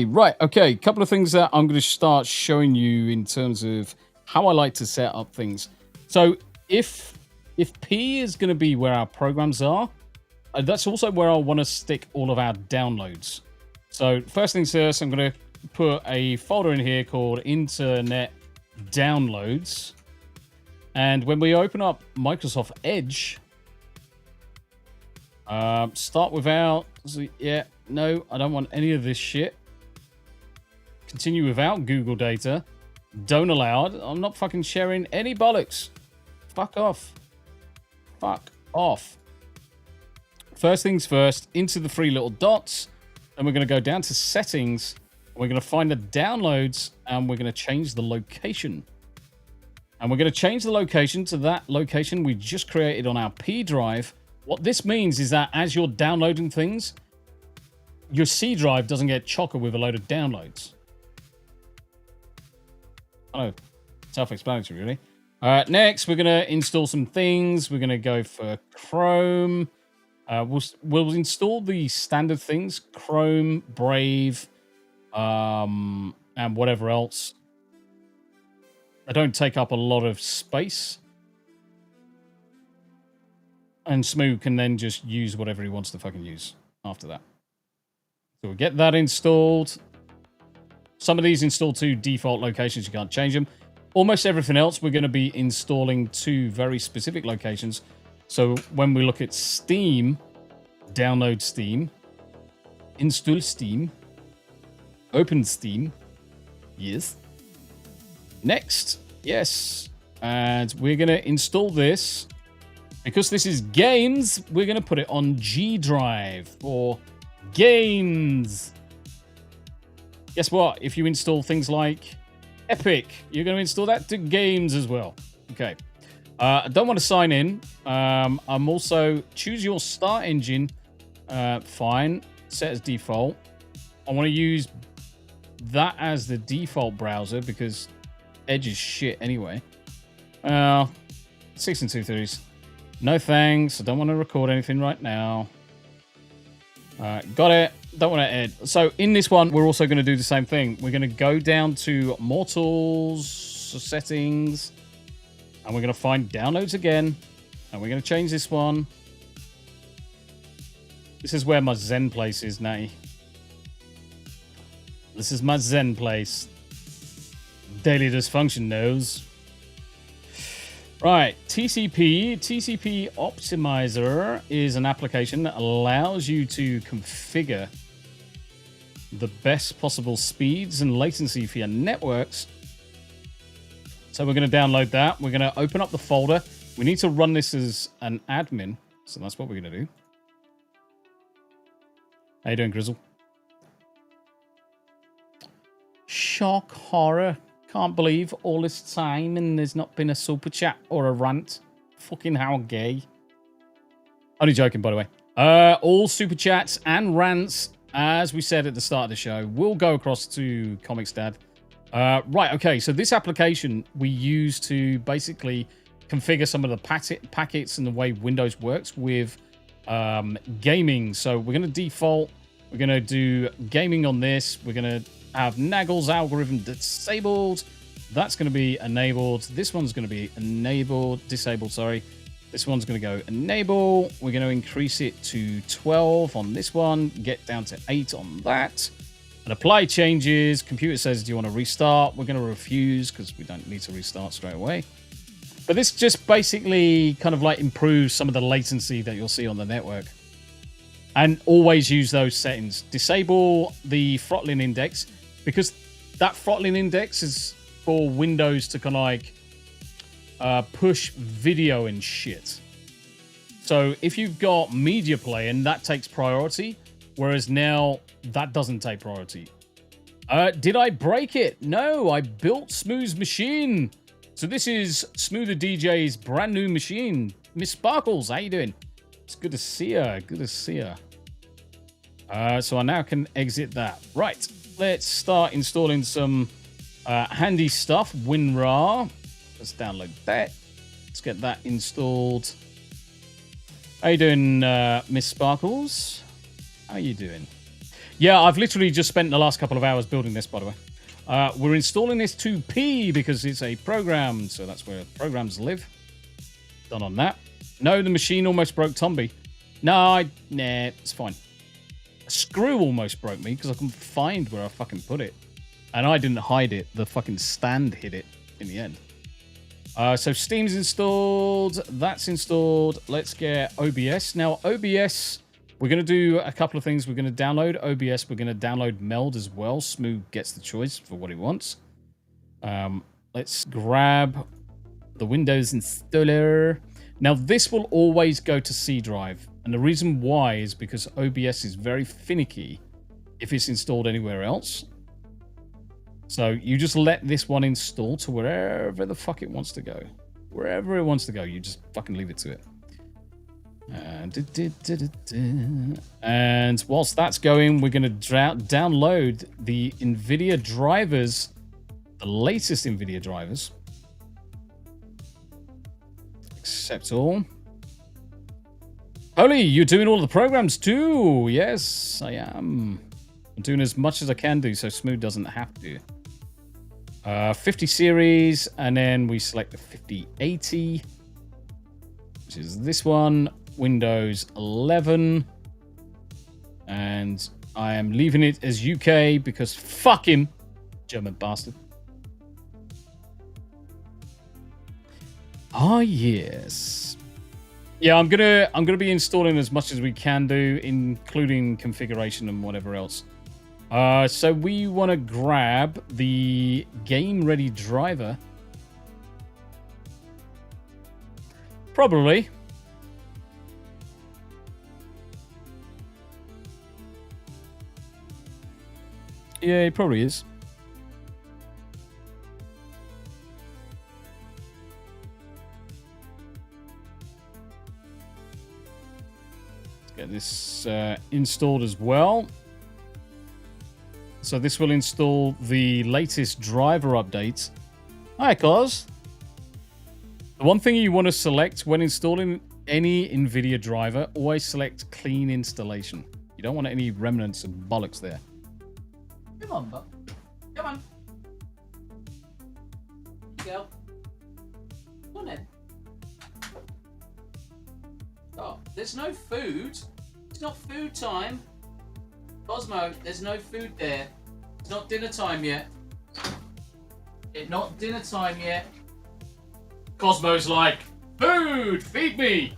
Speaker 2: Right, okay. A couple of things that I'm going to start showing you in terms of how I like to set up things. So if P is going to be where our programs are, that's also where I want to stick all of our downloads. So first things first, I'm going to put a folder in here called Internet Downloads. And when we open up Microsoft Edge, start without, yeah, no, I don't want any of this shit. Continue without Google data. Don't allow it. I'm not fucking sharing any bollocks. Fuck off. First things first, into the three little dots. Then we're going to go down to settings. We're going to find the downloads and we're going to change the location. And we're going to change the location to that location we just created on our P drive. What this means is that as you're downloading things, your C drive doesn't get chocker with a load of downloads. I know, self-explanatory, really. Next, we're going to install some things. We're going to go for Chrome. We'll install the standard things, Chrome, Brave, and whatever else. They don't take up a lot of space. And Smu can then just use whatever he wants to fucking use after that. So we'll get that installed. Some of these install to default locations. You can't change them. Almost everything else, we're going to be installing to very specific locations. So when we look at Steam, download Steam, install Steam, open Steam. Yes. Next. Yes. And we're going to install this. Because this is games, we're going to put it on G Drive for games. Guess what? If you install things like Epic, you're going to install that to games as well. Okay. I don't want to sign in. I'm also choose your start engine. Fine. Set as default. I want to use that as the default browser because Edge is shit anyway. 6 and 2/3. No thanks. I don't want to record anything right now. Got it. Don't want to edit. So in this one, we're also going to do the same thing. We're going to go down to Mortals settings. And we're going to find downloads again. And we're going to change this one. This is where my Zen place is, Natty. This is my Zen place. Daily Dysfunction knows. Right, TCP Optimizer is an application that allows you to configure the best possible speeds and latency for your networks. So we're going to download that. We're going to open up the folder. We need to run this as an admin. So that's what we're going to do. How you doing, Grizzle? Shock horror. Can't believe all this time and there's not been a super chat or a rant. Fucking how gay. Only joking, by the way. All super chats and rants, as we said at the start of the show, will go across to Comics Dad. Right, okay, so this application we use to basically configure some of the packets and the way Windows works with gaming. So we're going to default. We're going to do gaming on this. We're going to have Naggle's algorithm disabled. That's going to be enabled. This one's going to be disabled, sorry. This one's going to go enable. We're going to increase it to 12 on this one, get down to 8 on that. And apply changes. Computer says, do you want to restart? We're going to refuse because we don't need to restart straight away. But this just basically kind of like improves some of the latency that you'll see on the network. And always use those settings. Disable the throttling index because that throttling index is for Windows to kind of like push video and shit. So if you've got media playing, that takes priority, whereas now that doesn't take priority. Did I break it? No, I built Smu's machine. So this is Smu the DJ's brand new machine. Miss Sparkles, how you doing? It's good to see her. Good to see her. So I now can exit that. Right, let's start installing some handy stuff. WinRAR. Let's download that. Let's get that installed. How you doing, Miss Sparkles? How you doing? Yeah, I've literally just spent the last couple of hours building this, by the way. We're installing this to P because it's a program, so that's where programs live. Done on that. No, the machine almost broke Tombi. Nah, it's fine. A screw almost broke me because I couldn't find where I fucking put it. And I didn't hide it. The fucking stand hid it in the end. So Steam's installed. That's installed. Let's get OBS. Now, OBS, we're going to do a couple of things. We're going to download OBS. We're going to download Meld as well. Smu gets the choice for what he wants. Let's grab the Windows installer. Now, this will always go to C drive. And the reason why is because OBS is very finicky if it's installed anywhere else. So you just let this one install to wherever the fuck it wants to go. Wherever it wants to go, you just fucking leave it to it. And whilst that's going, we're going to download the NVIDIA drivers, the latest NVIDIA drivers. Accept all. Holy, you're doing all the programs too. Yes, I am. I'm doing as much as I can do so Smu doesn't have to. 50 series, and then we select the 5080, which is this one, Windows 11. And I am leaving it as UK because fuck him, German bastard. Oh yes. Yeah, I'm gonna be installing as much as we can do, including configuration and whatever else. So we want to grab the game-ready driver. Probably. Yeah, it probably is. Let's get this installed as well. So this will install the latest driver updates. Hi, Cos. The one thing you want to select when installing any NVIDIA driver, always select clean installation. You don't want any remnants of bollocks there.
Speaker 5: Come on, Buck. Come on. Here you go. Come on then. Oh, there's no food. It's not food time. Cosmo, there's no food there. It's not dinner time yet. It's not dinner time yet.
Speaker 2: Cosmo's like, food, feed me.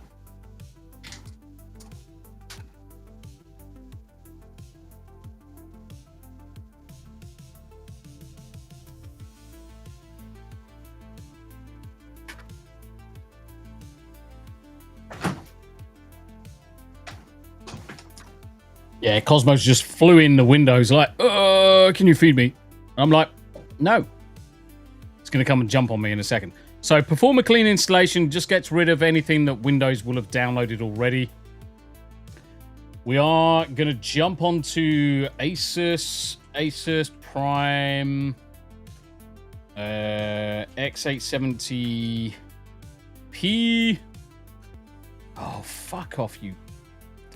Speaker 2: Yeah, Cosmos just flew in the windows like, can you feed me? I'm like, no. It's going to come and jump on me in a second. So perform a clean installation, just gets rid of anything that Windows will have downloaded already. We are going to jump onto Asus Prime X870P. Oh, fuck off, you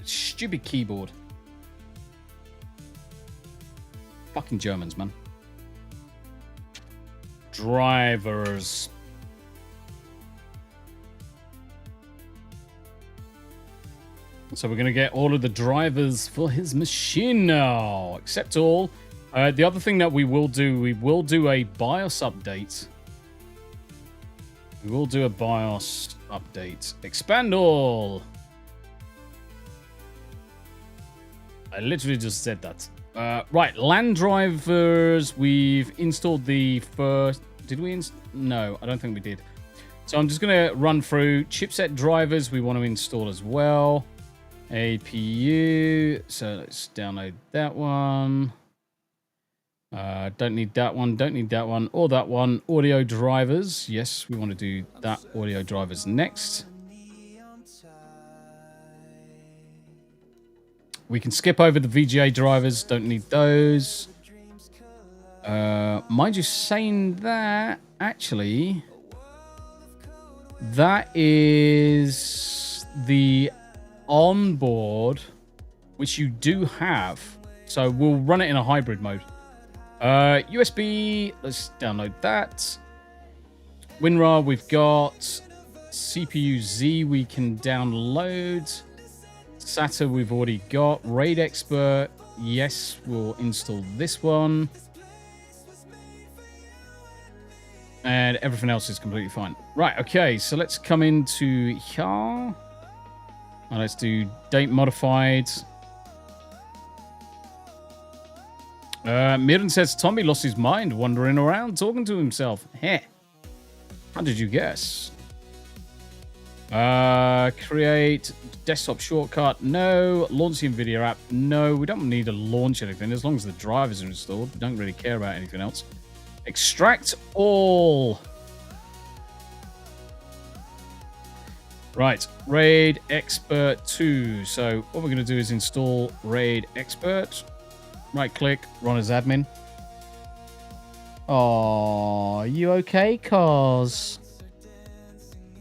Speaker 2: stupid keyboard. Fucking Germans, man. Drivers. So we're going to get all of the drivers for his machine now. Accept all. The other thing that we will do a BIOS update. We will do a BIOS update. Expand all. I literally just said that. Right, LAN drivers. We've installed the first. Did we? No, I don't think we did. So I'm just going to run through chipset drivers. We want to install as well. APU. So let's download that one. Don't need that one. Don't need that one or that one. Audio drivers. Yes, we want to do that audio drivers next. We can skip over the VGA drivers. Don't need those. Mind you saying that, actually, that is the onboard, which you do have. So we'll run it in a hybrid mode. USB, let's download that. WinRAR, we've got. CPU Z, we can download. SATA we've already got. RAID Expert, yes, we'll install this one. And everything else is completely fine. Right, okay, so let's come into here. And let's do date modified. Mirren says Tombi lost his mind wandering around talking to himself. Heh. How did you guess? Create desktop shortcut. No. Launch the NVIDIA app. No. We don't need to launch anything as long as the drivers are installed. We don't really care about anything else. Extract all. Right, Raid Expert 2. So what we're going to do is install Raid Expert. Right click, run as admin. Oh, you okay, cuz?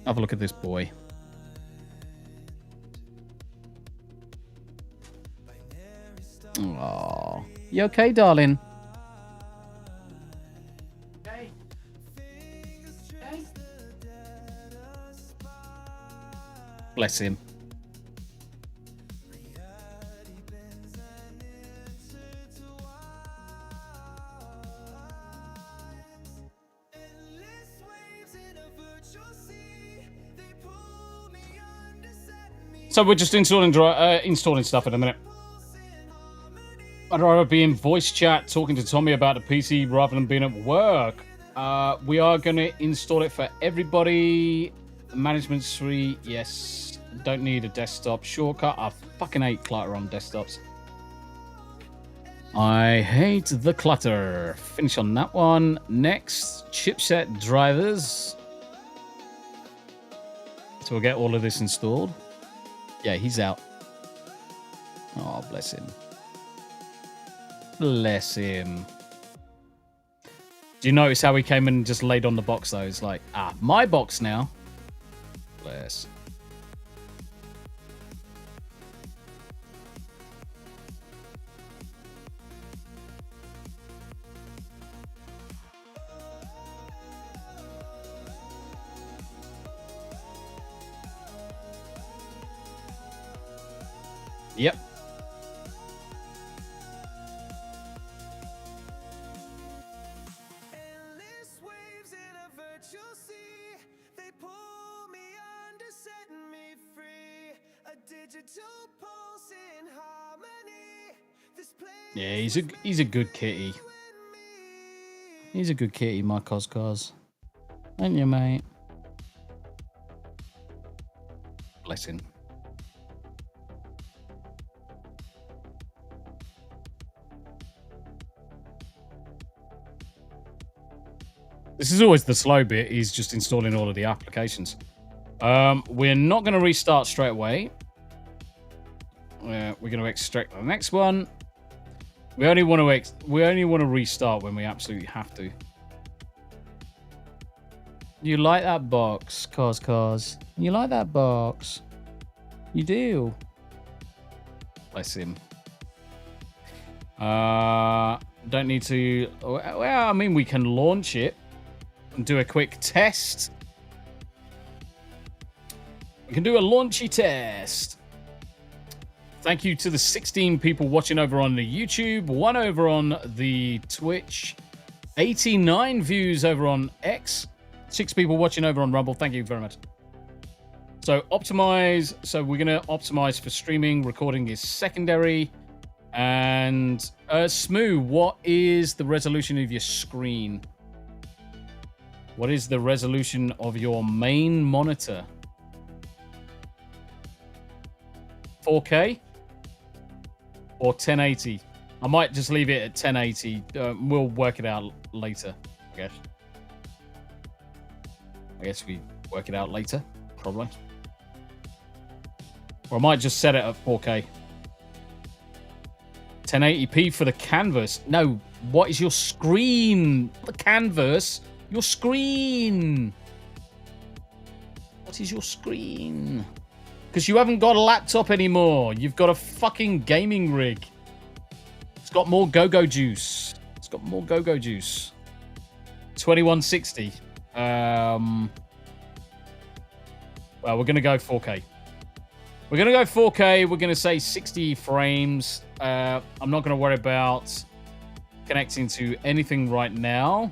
Speaker 2: Have a look at this boy. Oh, you okay, darling?
Speaker 5: Okay. Okay.
Speaker 2: Bless him. So we're just installing stuff in a minute. I'd rather be in voice chat talking to Tommy about the PC rather than being at work. We are going to install it for everybody. Management suite, yes. Don't need a desktop shortcut. I fucking hate clutter on desktops. I hate the clutter. Finish on that one. Next, chipset drivers. So we'll get all of this installed. Yeah, he's out. Oh, bless him. Bless him. Do you notice how he came in and just laid on the box, though? It's like, my box now. Bless. Yep. Yeah, he's a good kitty. He's a good kitty, my cos. Ain't you, mate? Bless him. This is always the slow bit. He's just installing all of the applications. We're not going to restart straight away. We're going to extract the next one. We only want to restart when we absolutely have to. You like that box, cos? You like that box? You do. Bless him. Don't need to. Well, I mean, we can launch it and do a quick test. We can do a launchy test. Thank you to the 16 people watching over on the YouTube, 1 over on the Twitch, 89 views over on X, 6 people watching over on Rumble. Thank you very much. So optimize. So we're going to optimize for streaming. Recording is secondary. And Smu, what is the resolution of your screen? What is the resolution of your main monitor? 4K or 1080? I might just leave it at 1080. We'll work it out later, I guess we work it out later, probably. Or I might just set it at 4K. 1080p for the canvas. No, what is your screen? The canvas. Your screen. What is your screen? Because you haven't got a laptop anymore. You've got a fucking gaming rig. It's got more go-go juice. 2160. Well, we're going to go 4K. We're going to go 4K. We're going to say 60 frames. I'm not going to worry about connecting to anything right now.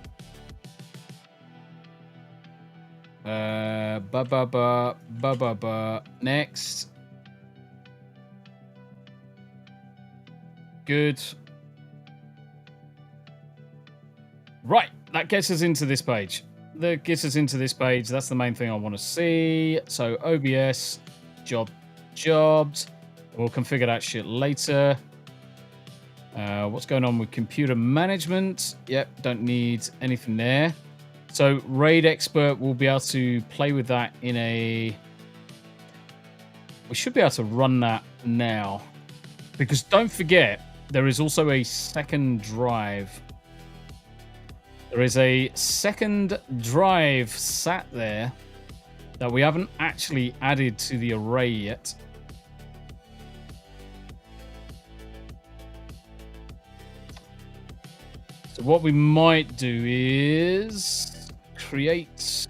Speaker 2: Next. Good. Right, that gets us into this page. That's the main thing I want to see. So OBS, jobs. We'll configure that shit later. What's going on with computer management? Yep, don't need anything there. So Raid Expert will be able to play with that in a We should be able to run that now. Because don't forget, there is also a second drive. There is a second drive sat there that we haven't actually added to the array yet. So what we might do is create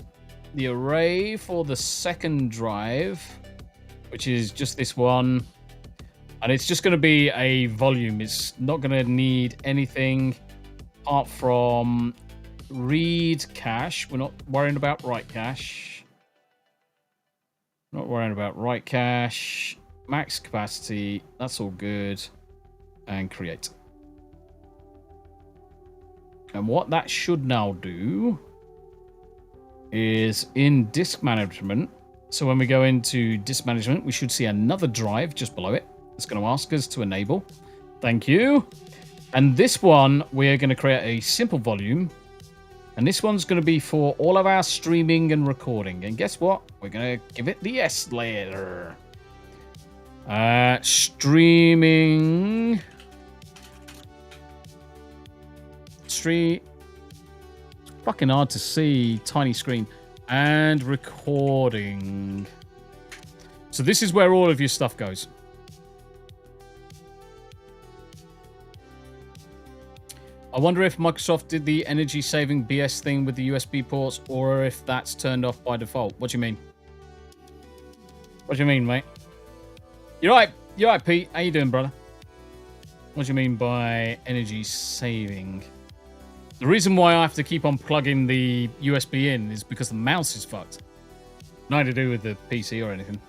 Speaker 2: the array for the second drive, which is just this one. And it's just going to be a volume. It's not going to need anything apart from read cache. We're not worrying about write cache. Not worrying about write cache. Max capacity. That's all good. And create. And what that should now do is in disk management. So when we go into disk management, we should see another drive just below it. It's going to ask us to enable. Thank you. And this one, we're going to create a simple volume. And this one's going to be for all of our streaming and recording. And guess what? We're going to give it the S later. Streaming. It's fucking hard to see. Tiny screen. And recording. So this is where all of your stuff goes. I wonder if Microsoft did the energy saving BS thing with the USB ports or if that's turned off by default. What do you mean? What do you mean, mate? You're right. You're right, Pete. How you doing, brother? What do you mean by energy saving? The reason why I have to keep on plugging the USB in is because the mouse is fucked. Nothing to do with the PC or anything.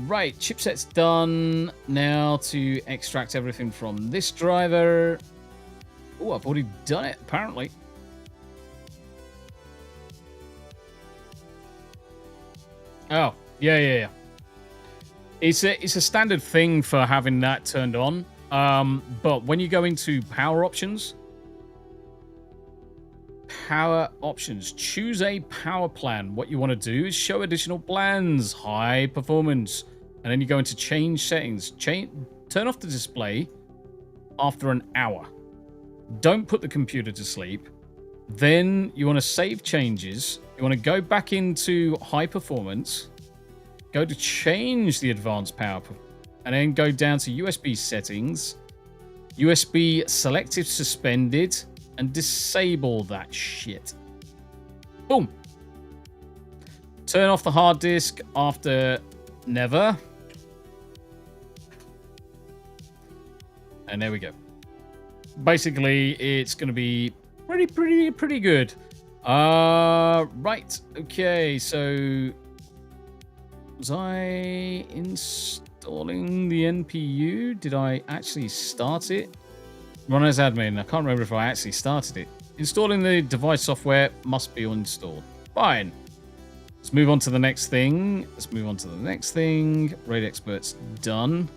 Speaker 2: Right, chipset's done. Now to extract everything from this driver. Oh, I've already done it, apparently. Oh, yeah. It's a standard thing for having that turned on. But when you go into power options, choose a power plan. What you want to do is show additional plans, high performance, and then you go into change settings. Turn off the display after an hour. Don't put the computer to sleep. Then you want to save changes. You want to go back into high performance, go to change the advanced power, and then go down to USB settings, USB selective suspended, and disable that shit. Boom. Turn off the hard disk after never. And there we go. Basically, it's going to be pretty good. Right. Okay, so was I installing the NPU? Did I actually start it? Run as admin. I can't remember if I actually started it. Installing the device software must be installed. Fine. Let's move on to the next thing. Raid Expert's done.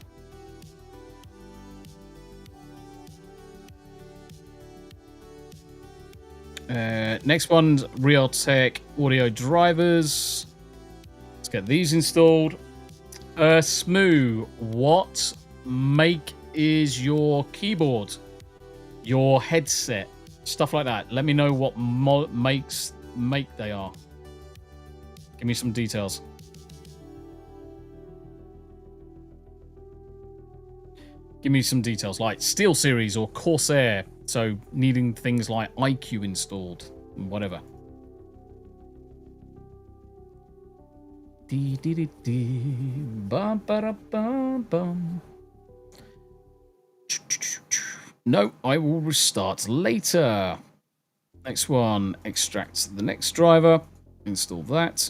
Speaker 2: Next one's Realtek audio drivers. Let's get these installed. Smu, what make is your keyboard? Your headset? Stuff like that. Let me know what make they are. Give me some details. Give me some details like Steel Series or Corsair. So needing things like IQ installed, whatever. No, I will restart later. Next one, extract the next driver, install that.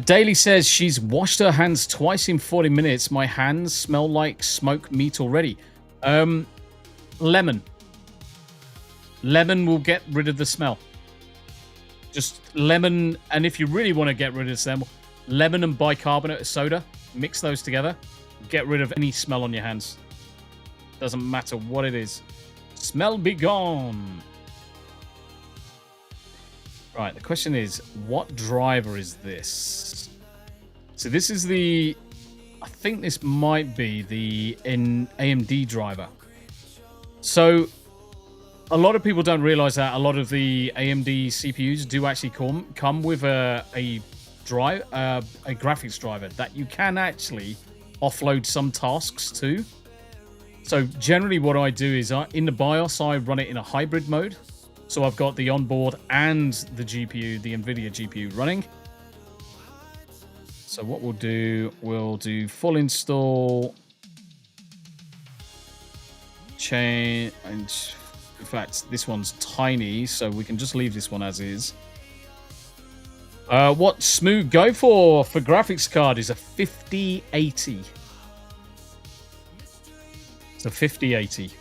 Speaker 2: Daly says she's washed her hands twice in 40 minutes. My hands smell like smoked meat already. Lemon. Lemon will get rid of the smell. Just lemon, and if you really want to get rid of the smell, lemon and bicarbonate of soda. Mix those together. Get rid of any smell on your hands. Doesn't matter what it is. Smell be gone. Right, the question is, what driver is this? So this is the... I think this might be the AMD driver. So a lot of people don't realize that a lot of the AMD CPUs do actually come with a graphics driver that you can actually offload some tasks to. So generally what I do is in the BIOS, I run it in a hybrid mode. So I've got the onboard and the GPU, the NVIDIA GPU running. So what we'll do full install, change, and in fact, this one's tiny, so we can just leave this one as is. What Smu go for graphics card is a 5080. It's a 5080.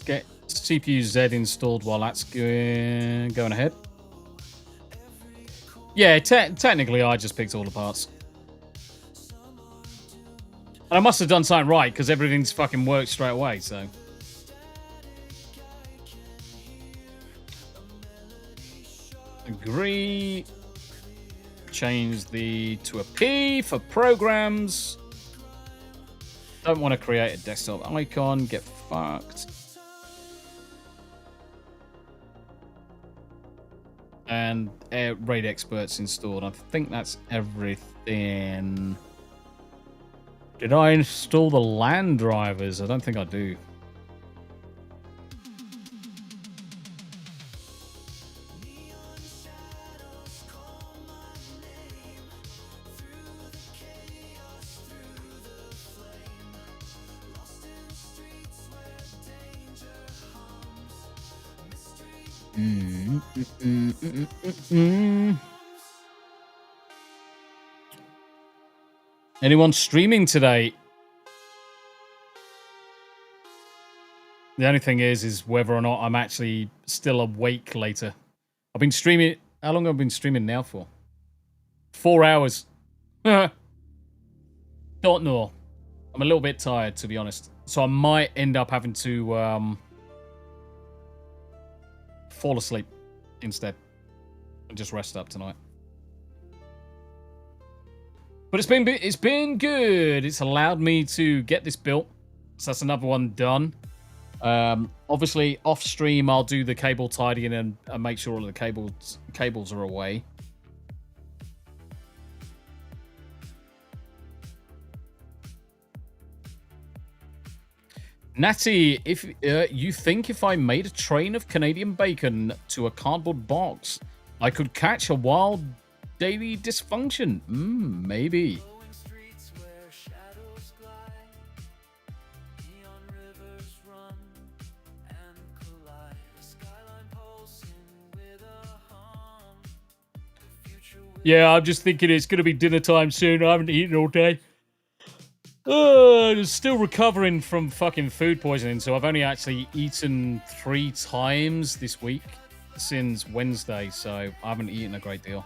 Speaker 2: Get CPU Z installed while that's going ahead. Yeah, technically I just picked all the parts. And I must have done something right because everything's fucking worked straight away, so. Agree. Change to a P for programs. Don't want to create a desktop icon. Get fucked. And RAID experts installed. I think that's everything. Did I install the LAN drivers? I don't think I do. Anyone streaming today? The only thing is whether or not I'm actually still awake later. I've been streaming. How long have I been streaming now for? 4 hours. Don't know. I'm a little bit tired, to be honest. So I might end up having to fall asleep instead and just rest up tonight. But it's been good. It's allowed me to get this built, so that's another one done. Obviously, off stream, I'll do the cable tidying and make sure all the cables are away. Natty, if you think if I made a train of Canadian bacon to a cardboard box, I could catch a wild daily dysfunction? Maybe. Yeah, I'm just thinking it's going to be dinner time soon. I haven't eaten all day. Still recovering from fucking food poisoning, so I've only actually eaten 3 times this week since Wednesday, so I haven't eaten a great deal.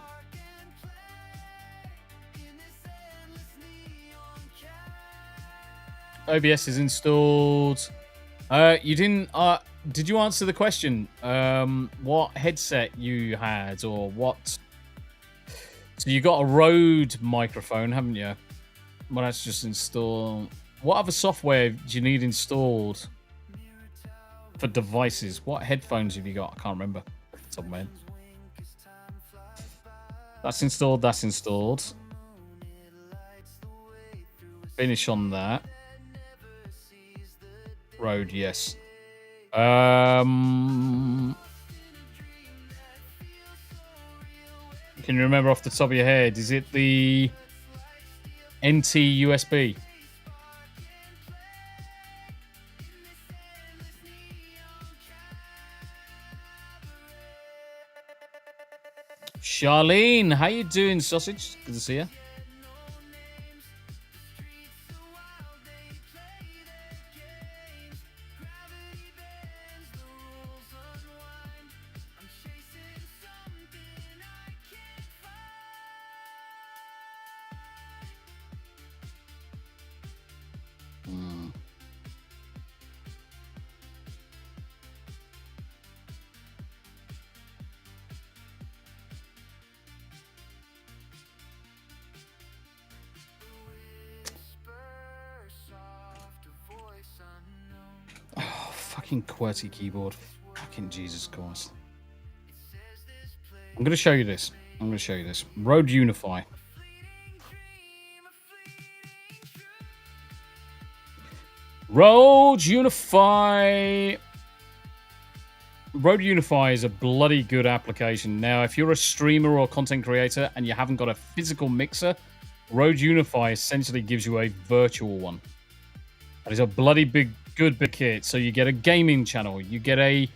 Speaker 2: OBS is installed. You didn't. Did you answer the question? What headset you had, or what? So you got a Rode microphone, haven't you? Well, that's just installed. What other software do you need installed for devices? What headphones have you got? I can't remember. Top of my head. That's installed. That's installed. Finish on that. Rode, yes. Can you remember off the top of your head? Is it the NT USB? Charlene, how you doing, sausage? Good to see you. Fucking QWERTY keyboard. Fucking Jesus Christ. I'm going to show you this. Rode Unify. Rode Unify. Rode Unify is a bloody good application. Now, if you're a streamer or content creator and you haven't got a physical mixer, Rode Unify essentially gives you a virtual one. That is a bloody good big kit. So you get a gaming channel, you get a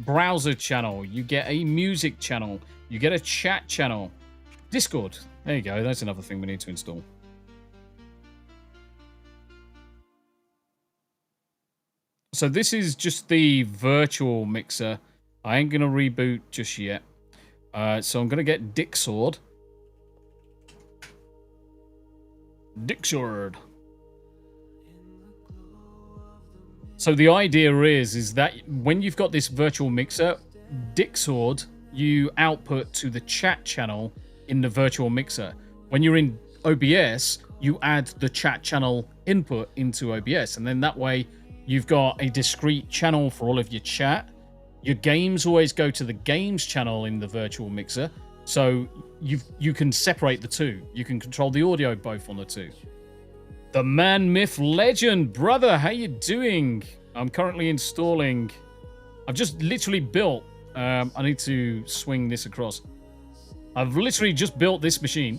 Speaker 2: browser channel, you get a music channel, you get a chat channel, Discord. There you go. That's another thing we need to install. So this is just the virtual mixer. I ain't gonna reboot just yet. So I'm gonna get Dixord. So the idea is that when you've got this virtual mixer, Dixord, you output to the chat channel in the virtual mixer. When you're in OBS, you add the chat channel input into OBS, and then that way you've got a discrete channel for all of your chat. Your games always go to the games channel in the virtual mixer, so you can separate the two. You can control the audio both on the two. The man, myth, legend, brother, how you doing? I'm currently installing. I've just literally built. I need to swing this across. I've literally just built this machine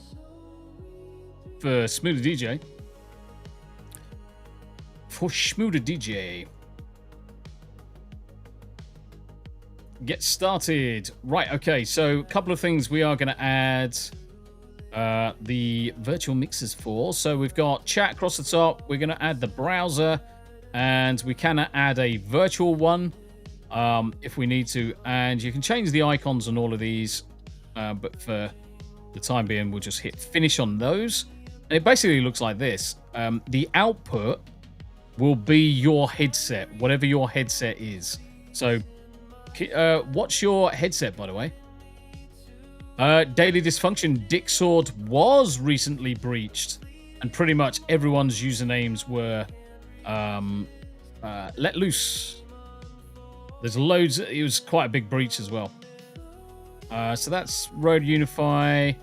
Speaker 2: for Smu the DJ. For Smu the DJ. Get started. Right, okay, so a couple of things we are going to add the virtual mixers for. So we've got chat across the top. We're going to add the browser, and we can add a virtual one if we need to. And you can change the icons on all of these, but for the time being, we'll just hit finish on those. And it basically looks like this. The output will be your headset, whatever your headset is. So what's your headset, by the way? Daily Dysfunction, Dixord was recently breached, and pretty much everyone's usernames were let loose. There's loads. It was quite a big breach as well. So that's Rode Unify.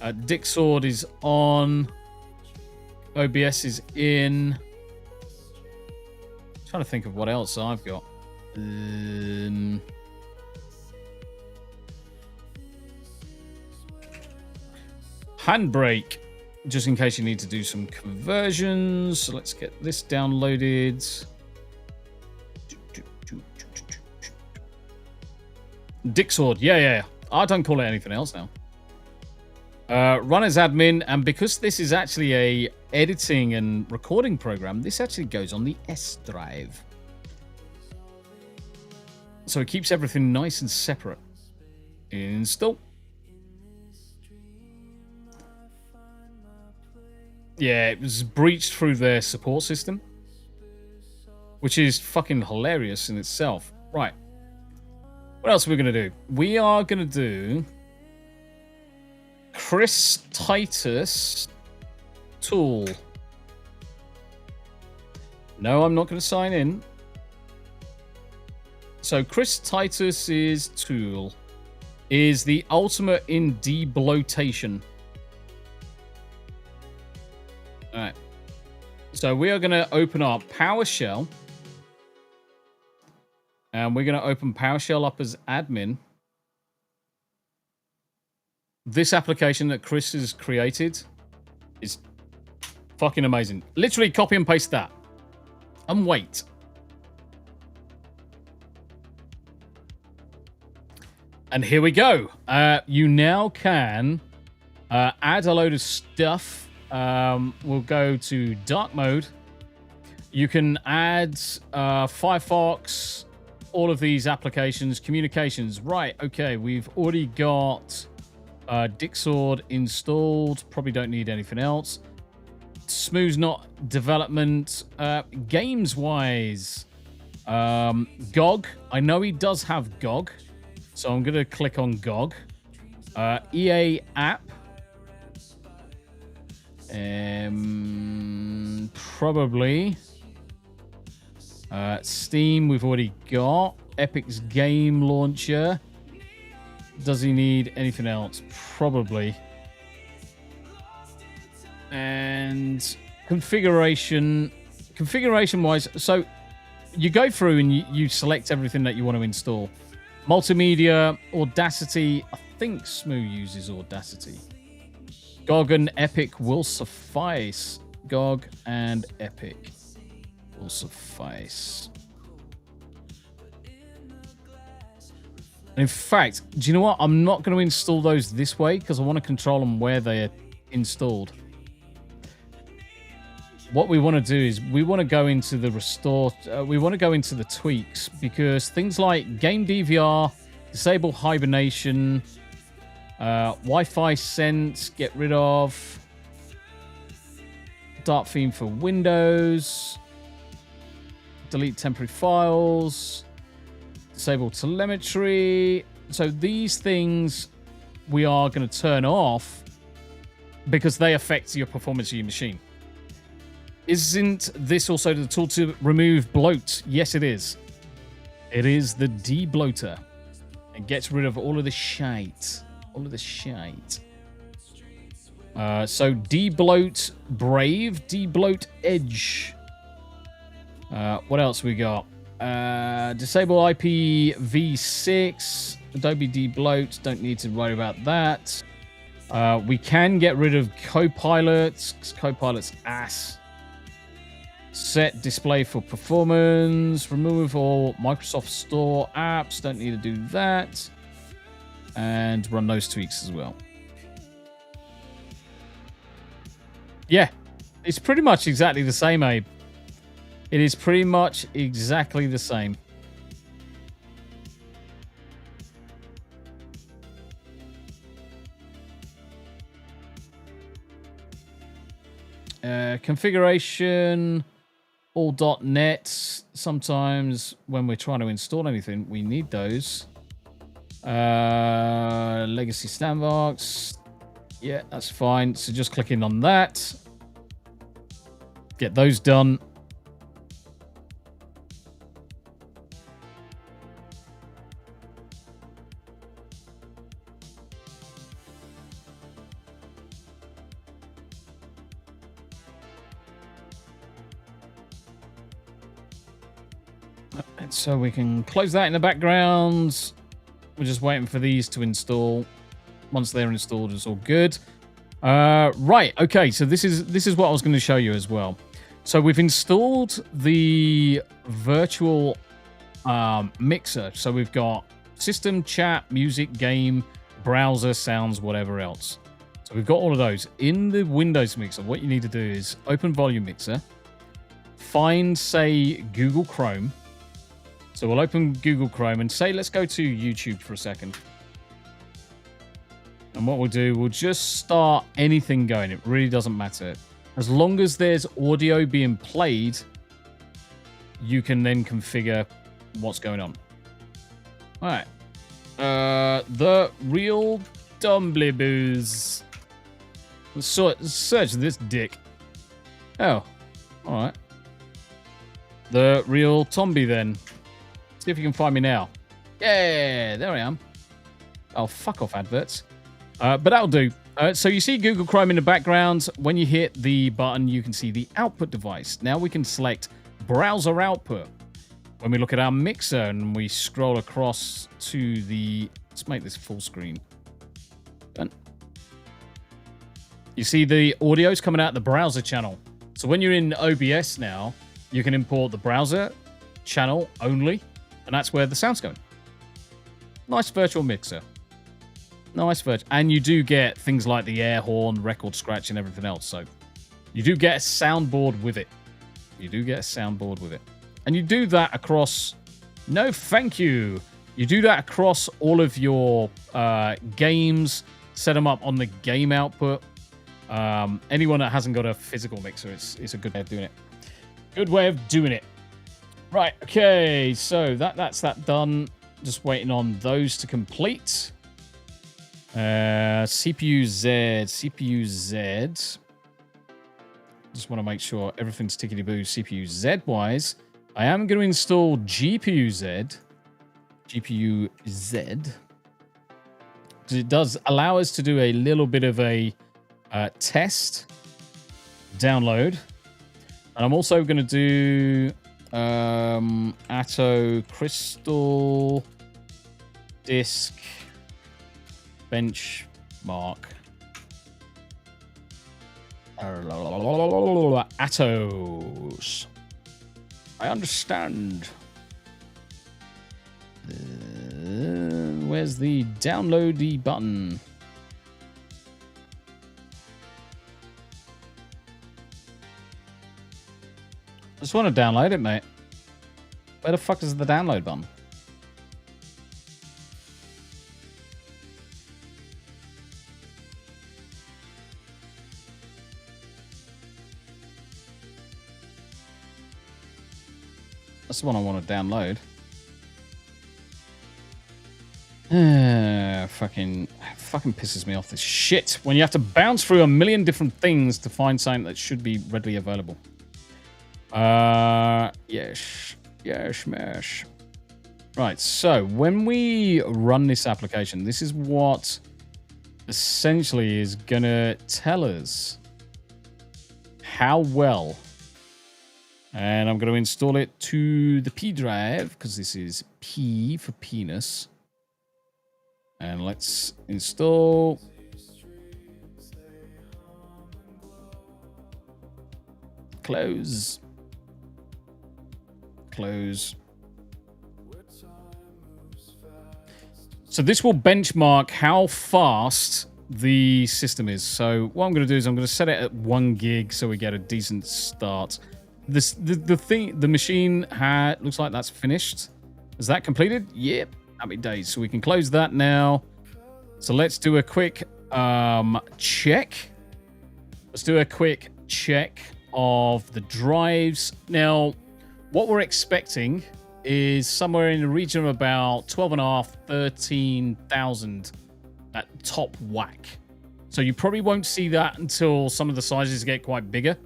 Speaker 2: Dixord is on. OBS is in. Trying to think of what else I've got. Handbrake, just in case you need to do some conversions. So let's get this downloaded. Dixord, yeah. I don't call it anything else now. Run as admin, and because this is actually a editing and recording program, this actually goes on the S drive. So it keeps everything nice and separate. Install. Yeah, it was breached through their support system, which is fucking hilarious in itself. Right. What else are we going to do? We are going to do Chris Titus tool. No, I'm not going to sign in. So Chris Titus's tool is the ultimate in debloatation. All right. So we are going to open up PowerShell. And we're going to open PowerShell up as admin. This application that Chris has created is fucking amazing. Literally copy and paste that. And wait. And here we go. You now can add a load of stuff. We'll go to dark mode. You can add Firefox, all of these applications, communications. Right, okay, we've already got Dixord installed. Probably don't need anything else. Smu's not development. Games-wise, GOG. I know he does have GOG, so I'm going to click on GOG. EA app. Probably. Steam, we've already got. Epic's game launcher. Does he need anything else? Probably. And configuration-wise, so you go through and you select everything that you want to install. Multimedia, Audacity. I think Smu uses Audacity. GOG and Epic will suffice. GOG and Epic will suffice. And in fact, do you know what? I'm not going to install those this way because I want to control them where they're installed. What we want to do is we want to go into the restore. We want to go into the tweaks because things like game DVR, disable hibernation, Wi-Fi sense, get rid of. Dark theme for Windows. Delete temporary files. Disable telemetry. So these things we are going to turn off because they affect your performance of your machine. Isn't this also the tool to remove bloat? Yes, it is. It is the de-bloater. It gets rid of all of the shite. All of the shite. So de-bloat Brave, de-bloat Edge. What else we got? Disable IPv6. Adobe de-bloat. Don't need to worry about that. We can get rid of Copilot. Copilot's ass. Set display for performance. Remove all Microsoft Store apps. Don't need to do that. And run those tweaks as well. Yeah. It's pretty much exactly the same, Abe. It is pretty much exactly the same. Configuration... all .NET. Sometimes when we're trying to install anything, we need those. Legacy Sandbox. Yeah, that's fine. So just clicking on that. Get those done. So we can close that in the background. We're just waiting for these to install. Once they're installed, it's all good. Right, okay, so this is what I was going to show you as well. So we've installed the virtual mixer. So we've got system, chat, music, game, browser, sounds, whatever else. So we've got all of those. In the Windows mixer, what you need to do is open Volume Mixer, find, say, Google Chrome. So we'll open Google Chrome and say, let's go to YouTube for a second. And what we'll do, we'll just start anything going. It really doesn't matter. As long as there's audio being played, you can then configure what's going on. All right. The real Tombi booze. Let's search this dick. Oh, all right. The real Tombi then. See if you can find me now. Yeah, there I am. Oh, fuck off adverts. But that'll do. So you see Google Chrome in the background. When you hit the button, you can see the output device. Now we can select browser output. When we look at our mixer and we scroll across to the... Let's make this full screen. Done. You see the audio's coming out the browser channel. So when you're in OBS now, you can import the browser channel only. And that's where the sound's going. Nice virtual mixer. Nice virtual. And you do get things like the air horn, record scratch, and everything else. So you do get a soundboard with it. You do get a soundboard with it. And you do that across... No, thank you. You do that across all of your games. Set them up on the game output. Anyone that hasn't got a physical mixer, it's a good way of doing it. Good way of doing it. Right, okay. So that's that done. Just waiting on those to complete. CPU Z. Just want to make sure everything's tickety-boo CPU Z-wise. I am going to install GPU Z. Because it does allow us to do a little bit of a test download. And I'm also going to do Atto Crystal Disk Benchmark. Atos. I understand. Where's the downloady button? I just want to download it, mate. Where the fuck is the download button? That's the one I want to download. Fucking pisses me off, this shit. When you have to bounce through a million different things to find something that should be readily available. Yes, smash. Right, so when we run this application, this is what essentially is gonna tell us how well. And I'm going to install it to the P drive, because this is P for penis. And let's install. Close. So this will benchmark how fast the system is. So what I'm going to do is I'm going to set it at 1 gig so we get a decent start. The machine looks like that's finished. Is that completed? Yep. Happy days. So we can close that now. So let's do a quick check. Let's do a quick check of the drives. Now, what we're expecting is somewhere in the region of about 12,500, 13,000 at top whack. So you probably won't see that until some of the sizes get quite bigger.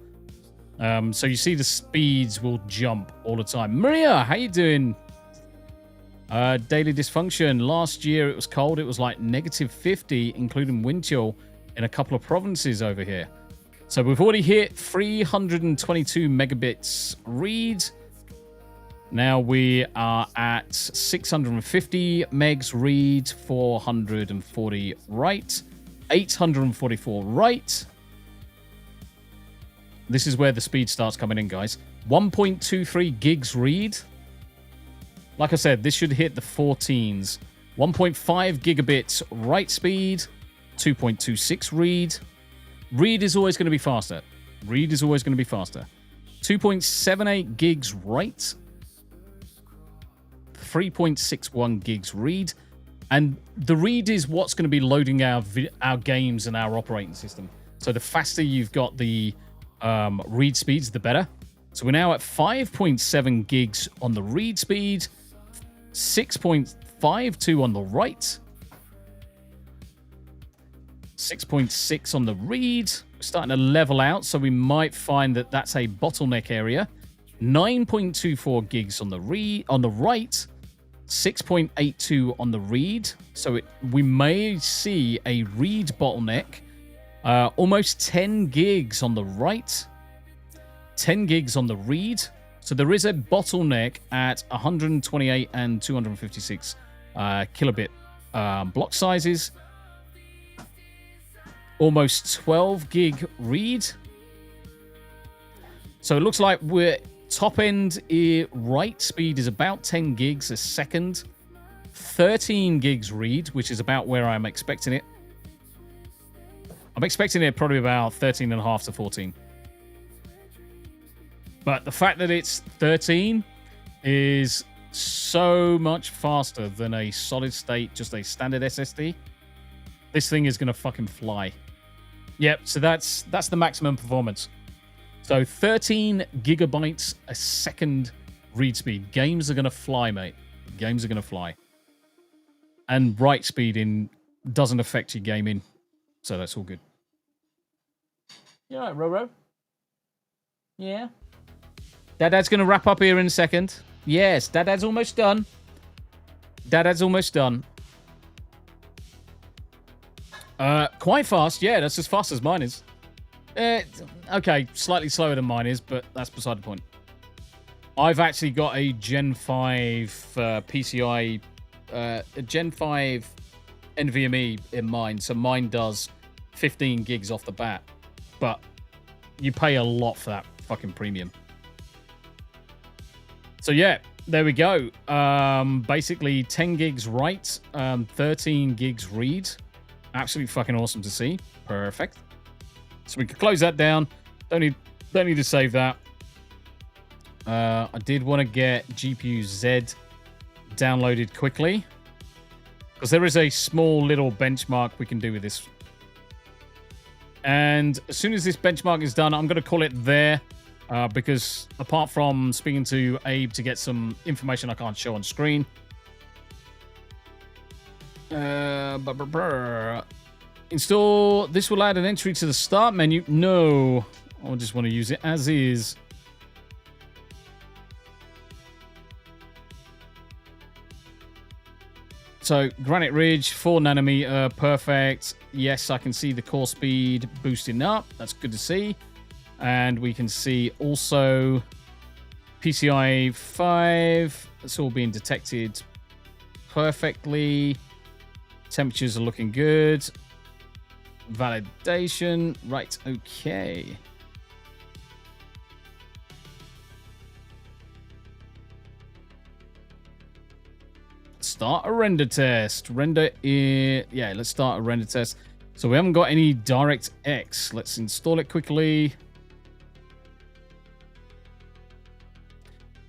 Speaker 2: So you see the speeds will jump all the time. Maria, how you doing? Daily dysfunction. Last year it was cold. It was like -50, including wind chill in a couple of provinces over here. So we've already hit 322 megabits read. Now we are at 650 megs read, 440 write, 844 write. This is where the speed starts coming in, guys. 1.23 gigs read. Like I said, this should hit the 14s. 1.5 gigabits write speed. 2.26 read. Read is always going to be faster. 2.78 gigs write. 3.61 gigs read. And the read is what's going to be loading our games and our operating system. So the faster you've got the read speeds, the better. So we're now at 5.7 gigs on the read speed, 6.52 on the write, 6.6 on the read. We're starting to level out, so we might find that that's a bottleneck area. 9.24 gigs on the write, 6.82 on the read. So we may see a read bottleneck. Almost 10 gigs on the write, 10 gigs on the read. So there is a bottleneck at 128 and 256 kilobit block sizes. Almost 12 gig read. So it looks like we're top end write speed is about 10 gigs a second. 13 gigs read, which is about where I'm expecting it. I'm expecting it probably about 13.5 to 14. But the fact that it's 13 is so much faster than a solid state, just a standard SSD. This thing is going to fucking fly. Yep, so that's the maximum performance. So 13 gigabytes a second read speed. Games are going to fly, mate. Games are going to fly. And write speed doesn't affect your gaming. So that's all good. You all right, Roro? Yeah? Dad's going to wrap up here in a second. Yes, Dad's almost done. Dad's almost done. Quite fast. Yeah, that's as fast as mine is. Okay, slightly slower than mine is, but that's beside the point. I've actually got a Gen 5 PCI, a Gen 5 NVMe in mine, so mine does 15 gigs off the bat. But you pay a lot for that fucking premium. So yeah, there we go. Basically 10 gigs write, 13 gigs read. Absolutely fucking awesome to see. Perfect. So we can close that down. Don't need to save that. I did want to get GPU Z downloaded quickly, because there is a small little benchmark we can do with this. And as soon as this benchmark is done, I'm going to call it there, because apart from speaking to Abe to get some information I can't show on screen, install. This will add an entry to the start menu. No, I just want to use it as is. So Granite Ridge, 4 nanometer, perfect. Yes, I can see the core speed boosting up. That's good to see. And we can see also PCI 5. That's all being detected perfectly. Temperatures are looking good. Validation. Right, okay. Start a render test. Yeah, let's start a render test. So we haven't got any DirectX. Let's install it quickly.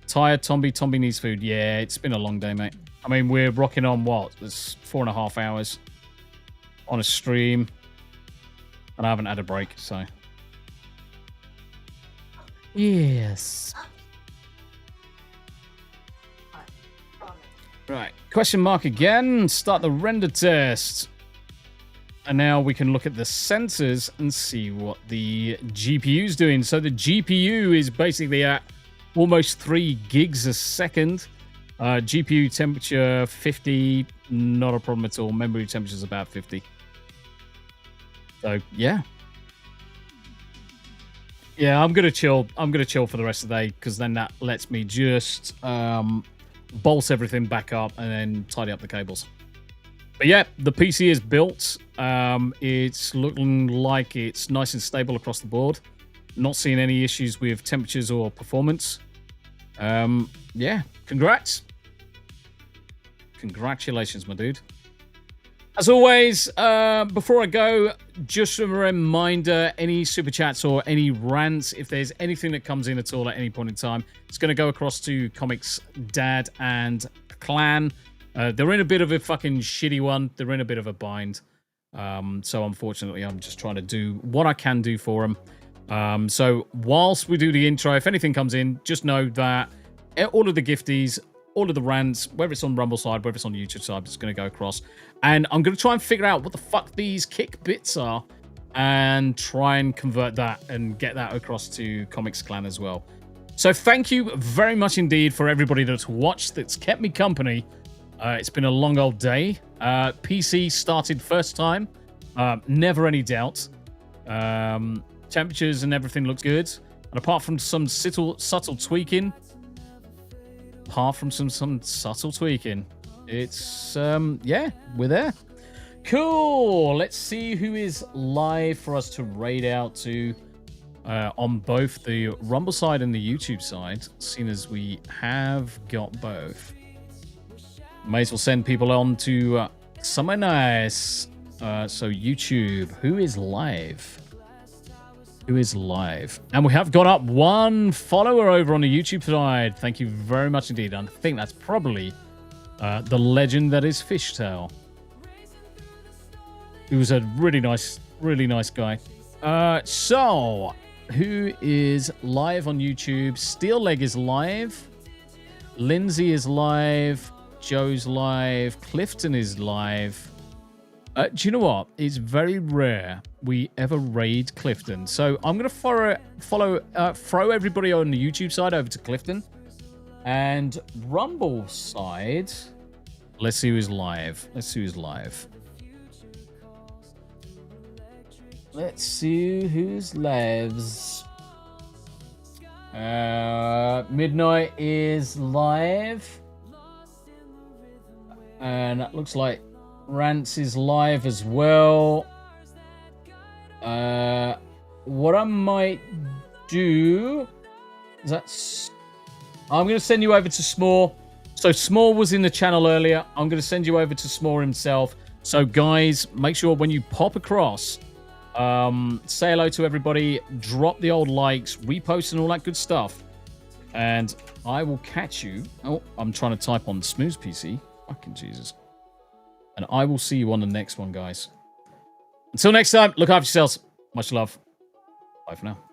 Speaker 2: Tired, Tombi. Tombi needs food. Yeah, it's been a long day, mate. I mean, we're rocking on what? It's 4.5 hours on a stream. And I haven't had a break, so. Yes. Right. Question mark again. Start the render test. And now we can look at the sensors and see what the GPU's doing. So the GPU is basically at almost 3 gigs a second. GPU temperature 50, not a problem at all. Memory temperature is about 50. So yeah, I'm gonna chill. I'm gonna chill for the rest of the day, because then that lets me just bolt everything back up and then tidy up the cables. But yeah, the PC is built. It's looking like it's nice and stable across the board. Not seeing any issues with temperatures or performance. Yeah, congrats. Congratulations, my dude. As always, before I go, just a reminder, any super chats or any rants, if there's anything that comes in at all at any point in time, it's going to go across to Comics Dad and Clan. They're in a bit of a fucking shitty one. They're in a bit of a bind. So unfortunately, I'm just trying to do what I can do for them. So whilst we do the intro, if anything comes in, just know that all of the gifties, all of the rants, whether it's on Rumble side, whether it's on the YouTube side, it's going to go across. And I'm going to try and figure out what the fuck these kick bits are and try and convert that and get that across to Comics Clan as well. So thank you very much indeed for everybody that's watched, that's kept me company. It's been a long old day. PC started first time. Never any doubt. Temperatures and everything looks good. And apart from some subtle tweaking, it's yeah, we're there. Cool. Let's see who is live for us to raid out to on both the Rumble side and the YouTube side, seeing as we have got both. May as well send people on to somewhere nice. So YouTube, who is live? Who is live? And we have got up 1 follower over on the YouTube side. Thank you very much indeed. I think that's probably the legend that is Fishtail. He was a really nice guy. So, who is live on YouTube? Steelleg is live. Lindsay is live. Joe's live. Clifton is live. Do you know what? It's very rare we ever raid Clifton. So I'm going to throw everybody on the YouTube side over to Clifton. And Rumble side, let's see who's live. Let's see who's live. Let's see who's lives. Midnight is live. And that looks like Rance is live as well. What I might do is I'm going to send you over to Small. So Small was in the channel earlier. I'm going to send you over to Small himself. So guys, make sure when you pop across, say hello to everybody, drop the old likes, repost and all that good stuff. And I will catch you. Oh, I'm trying to type on Smu the PC. Fucking Jesus. And I will see you on the next one, guys. Until next time, look after yourselves. Much love. Bye for now.